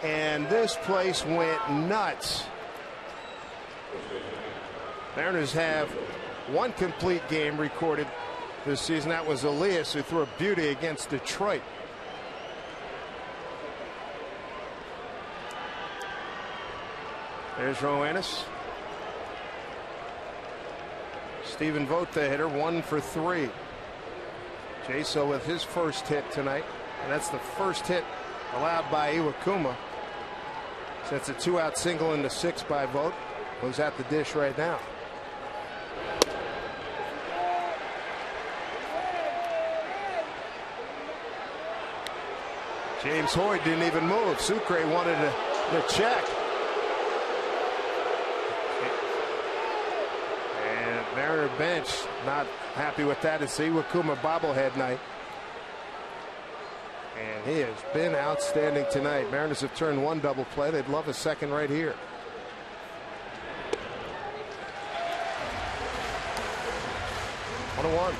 and this place went nuts. Mariners have 1 complete game recorded this season. That was Elias, who threw a beauty against Detroit. There's Rowanus. Stephen Vogt, the hitter, 1 for 3. Jaso with his first hit tonight, and that's the first hit allowed by Iwakuma. So it's a 2-out single into 6 by Vogt, who's at the dish right now. James Hoyt didn't even move. Sucre wanted to check. And Mariner bench not happy with that. It's Iwakuma bobblehead night. And he has been outstanding tonight. Mariners have turned 1 double play. They'd love a second right here. One and 1.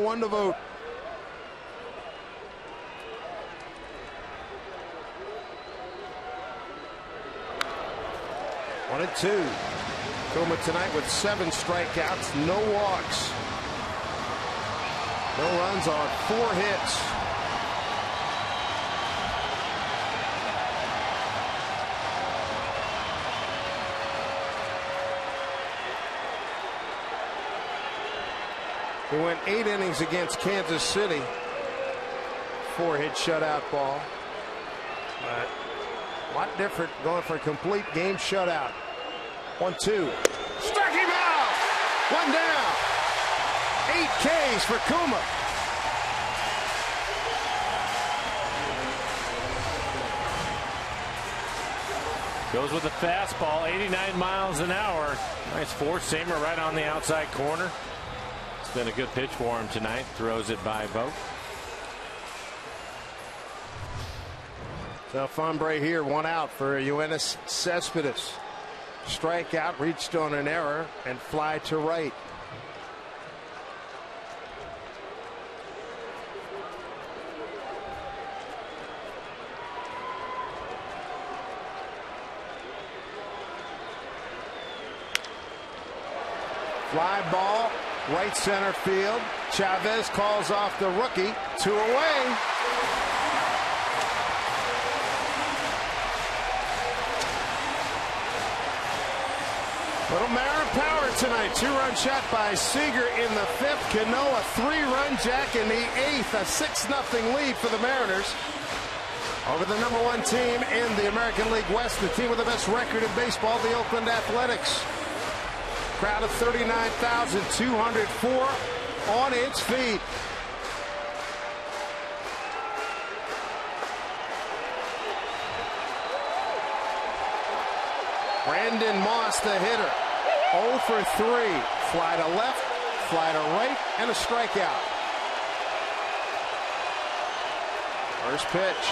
One to Vogt. 1-2. Kuma tonight with 7 strikeouts, no walks. No runs on 4 hits. He went 8 innings against Kansas City. 4-hit shutout ball. But a lot different going for a complete game shutout. 1-2. Struck him out. 1 down. 8 Ks for Kuma. Goes with a fastball, 89 miles an hour. Nice four-seamer right on the outside corner. It's been a good pitch for him tonight. Throws it by Vogt. So Fambre here, 1 out for Yoenis Cespedes. Strikeout, reached on an error, and fly to right. Fly ball, right center field. Chavez calls off the rookie. 2 away. Little Mara power tonight. 2-run shot by Seager in the 5th. Cano a 3-run jack in the 8th. A 6-0 lead for the Mariners over the #1 team in the American League West. The team with the best record in baseball, the Oakland Athletics. Crowd of 39,204 on its feet. Brandon Moss, the hitter. 0 for 3. Fly to left, fly to right, and a strikeout. First pitch.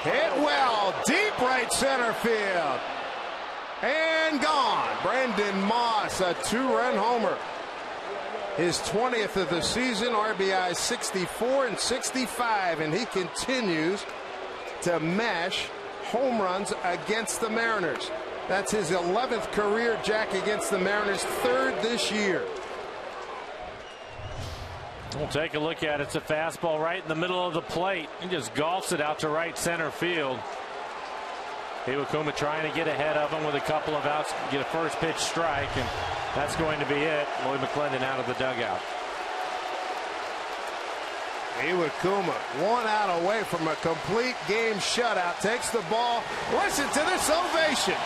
Hit well. Deep right center field. And gone. Brandon Moss, a 2-run homer. His 20th of the season, RBI 64 and 65, and he continues to mash home runs against the Mariners. That's his 11th career jack against the Mariners, 3rd this year. We'll take a look at it. It's a fastball right in the middle of the plate. He just golfs it out to right center field. Iwakuma trying to get ahead of him with a couple of outs, get a first pitch strike, and that's going to be it. Lloyd McClendon out of the dugout. Iwakuma 1 out away from a complete game shutout. Takes the ball. Listen to this ovation.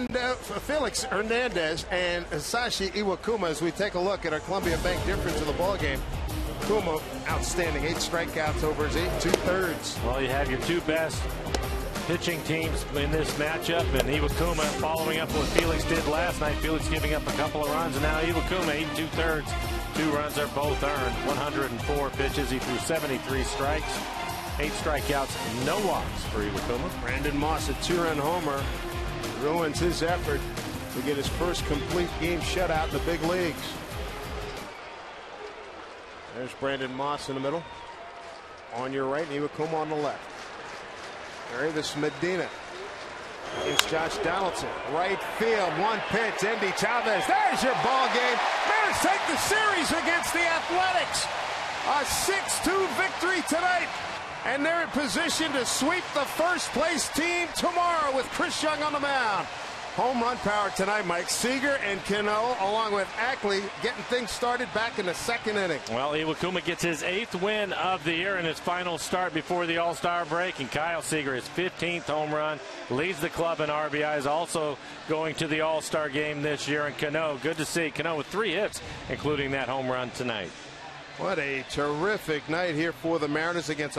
Felix Hernandez and Sashi Iwakuma as we take a look at our Columbia Bank difference of the ball game. Kuma, outstanding, 8 strikeouts over his 8 2/3. Well, you have your two best pitching teams in this matchup, and Iwakuma following up what Felix did last night. Felix giving up a couple of runs, and now Iwakuma 8 2/3. 2 runs are both earned. 104 pitches. He threw 73 strikes. 8 strikeouts, no walks for Iwakuma. Brandon Moss, a 2-run homer, ruins his effort to get his first complete game shutout in the big leagues. There's Brandon Moss in the middle. On your right, and Iwakuma on the left. There, this is Medina against Josh Donaldson. Right field, 1 pitch, Endy Chavez. There's your ball game. Mariners take the series against the Athletics. A 6-2 victory tonight. And they're in position to sweep the first place team tomorrow with Chris Young on the mound. Home run power tonight, Mike. Seager and Cano, along with Ackley, getting things started back in the 2nd inning. Well, Iwakuma gets his 8th win of the year in his final start before the All-Star break. And Kyle Seager, his 15th home run, leads the club in RBIs, also going to the All-Star game this year. And Cano, good to see Cano with 3 hits, including that home run tonight. What a terrific night here for the Mariners in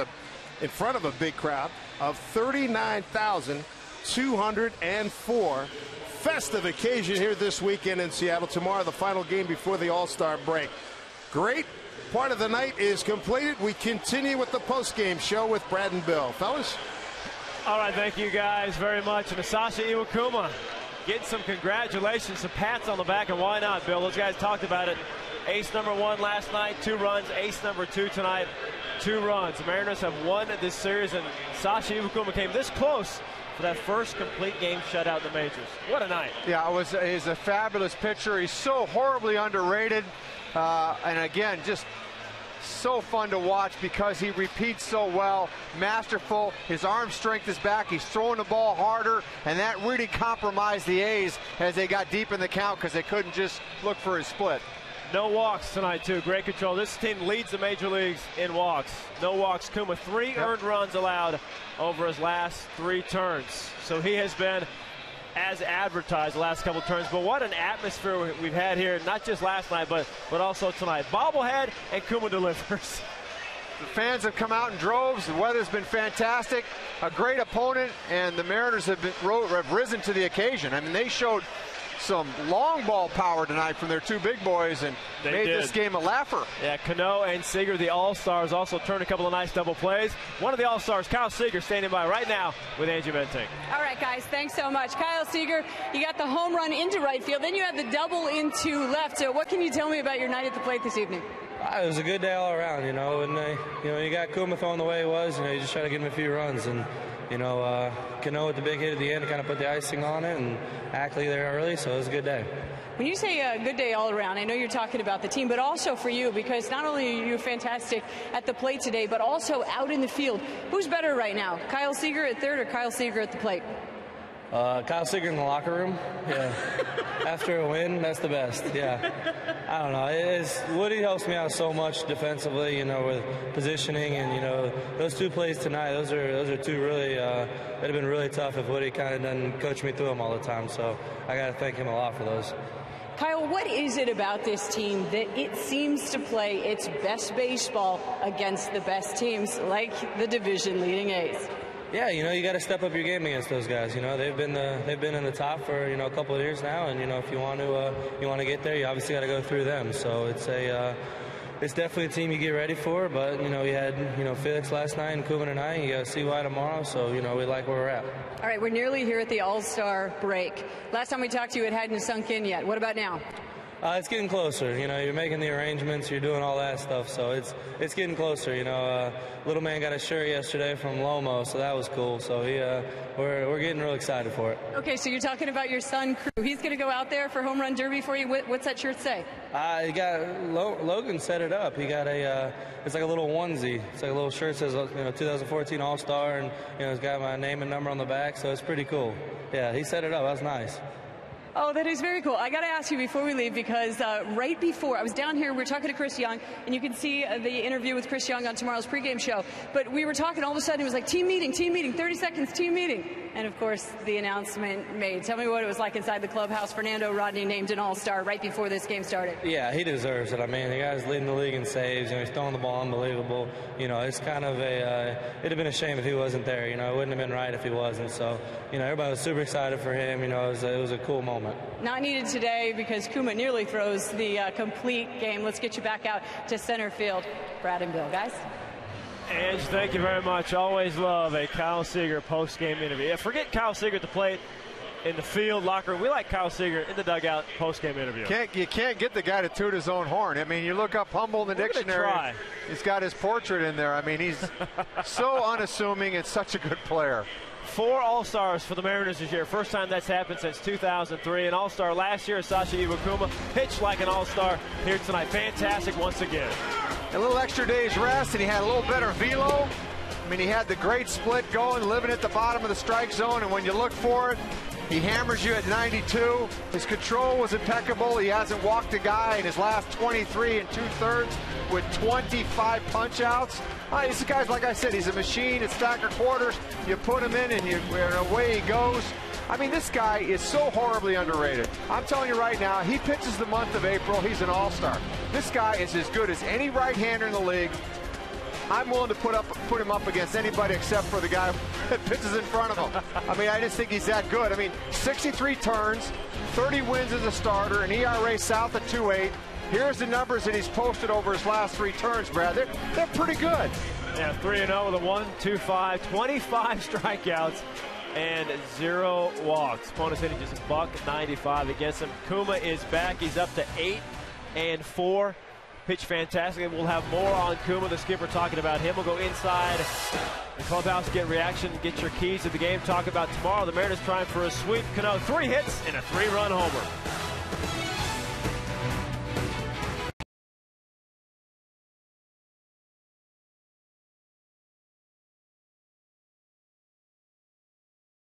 front of a big crowd of 39,204. Festive occasion here this weekend in Seattle. Tomorrow, the final game before the All-Star break. Great part of the night is completed. We continue with the post-game show with Brad and Bill. Fellas? All right, thank you guys very much. And Sashi Iwakuma getting some congratulations, some pats on the back, and why not, Bill? Those guys talked about it. Ace number 1 last night, 2 runs. Ace number 2 tonight, 2 runs. The Mariners have won this series, and Sashi Iwakuma came this close for that first complete game shutout in the majors. What a night. Yeah, he's a fabulous pitcher. He's so horribly underrated. And again, just so fun to watch because he repeats so well. Masterful. His arm strength is back. He's throwing the ball harder, and that really compromised the A's as they got deep in the count because they couldn't just look for his split. No walks tonight, too. Great control. This team leads the major leagues in walks. No walks. Kuma, 3 earned runs allowed over his last 3 turns. So he has been as advertised the last couple turns. But what an atmosphere we've had here, not just last night, but also tonight. Bobblehead, and Kuma delivers. The fans have come out in droves. The weather's been fantastic. A great opponent, and the Mariners have risen to the occasion. I mean, they showed some long ball power tonight from their 2 big boys and made this game a laugher. Yeah, Cano and Seager, the All-Stars, also turned a couple of nice double plays. One of the All-Stars, Kyle Seager, standing by right now with Angie Benting. All right, guys, thanks so much. Kyle Seager, you got the home run into right field, then you had the double into left. So what can you tell me about your night at the plate this evening? It was a good day all around, and you got Kuma throwing the way he was, you just try to give him a few runs, and Cano with the big hit at the end kind of put the icing on it, and Ackley there early, so it was a good day. When you say a good day all around, I know you're talking about the team, but also for you, because not only are you fantastic at the plate today, but also out in the field. Who's better right now, Kyle Seager at third or Kyle Seager at the plate? Kyle Seager in the locker room, yeah. After a win, that's the best, yeah. I don't know. Woody helps me out so much defensively, with positioning, and those 2 plays tonight. Those are 2 really that have been really tough. If Woody kind of doesn't coach me through them all the time, so I got to thank him a lot for those. Kyle, what is it about this team that it seems to play its best baseball against the best teams, like the division-leading A's? Yeah, you got to step up your game against those guys. They've been in the top for a couple of years now, and if you want to get there, you obviously got to go through them. So it's definitely a team you get ready for. But we had Felix last night and Kuma tonight. You got to see why tomorrow. So we like where we're at. All right, we're nearly here at the All-Star break. Last time we talked to you, it hadn't sunk in yet. What about now? It's getting closer. You're making the arrangements, you're doing all that stuff, so it's getting closer. Little man got a shirt yesterday from Lomo, so that was cool. So we're getting real excited for it. Okay, so you're talking about your son, Crew. He's going to go out there for home run derby for you. What's that shirt say? Logan set it up. He got it's like a little onesie. It's like a little shirt that says 2014 All-Star, and it's got my name and number on the back, so it's pretty cool. Yeah, he set it up. That's nice. Oh, that is very cool. I got to ask you before we leave, because right before, I was down here, we were talking to Chris Young, and you can see the interview with Chris Young on tomorrow's pregame show. But we were talking, all of a sudden it was like, team meeting, 30 seconds, team meeting. and of course the announcement made. Tell me what it was like inside the clubhouse. Fernando Rodney named an all-star right before this game started. Yeah, he deserves it. I mean, the guy's leading the league in saves. He's throwing the ball unbelievable. It's kind of it'd have been a shame if he wasn't there. It wouldn't have been right if he wasn't. So, everybody was super excited for him. It was a cool moment. Not needed today because Kuma nearly throws the complete game. Let's get you back out to center field. Brad and Bill, guys. Ange, thank you very much. Always love a Kyle Seager post-game interview. Yeah, forget Kyle Seager at the plate, in the field, locker room. We like Kyle Seager in the dugout post-game interview. You can't get the guy to toot his own horn. I mean, you look up Humble in the dictionary. He's got his portrait in there. I mean, he's so unassuming and such a good player. 4 All-Stars for the Mariners this year. First time that's happened since 2003. An All-Star last year, Sasha Iwakuma pitched like an All-Star here tonight. Fantastic once again. A little extra day's rest, and he had a little better velo. I mean, he had the great split going, living at the bottom of the strike zone, and when you look for it, he hammers you at 92. His control was impeccable. He hasn't walked a guy in his last 23 2/3 with 25 punch-outs. This guy's, like I said, he's a machine. It's stacker quarters. You put him in, and away he goes. I mean, this guy is so horribly underrated. I'm telling you right now, he pitches the month of April. He's an all-star. This guy is as good as any right-hander in the league. I'm willing to put him up against anybody except for the guy that pitches in front of him. I mean, I just think he's that good. I mean, 63 turns, 30 wins as a starter, an ERA south of 2.8. Here's the numbers that he's posted over his last 3 turns, Brad. They're pretty good. Yeah, 3-0 with a 1.25, 25 strikeouts, and 0 walks. Opponent's hitting just $1.95 against him. Kuma is back. He's up to 8-4. Pitch fantastic. We'll have more on Kuma, the skipper, talking about him. We'll go inside the clubhouse, get reaction, get your keys to the game. Talk about tomorrow. The Mariners trying for a sweep. Cano, 3 hits and a 3-run homer.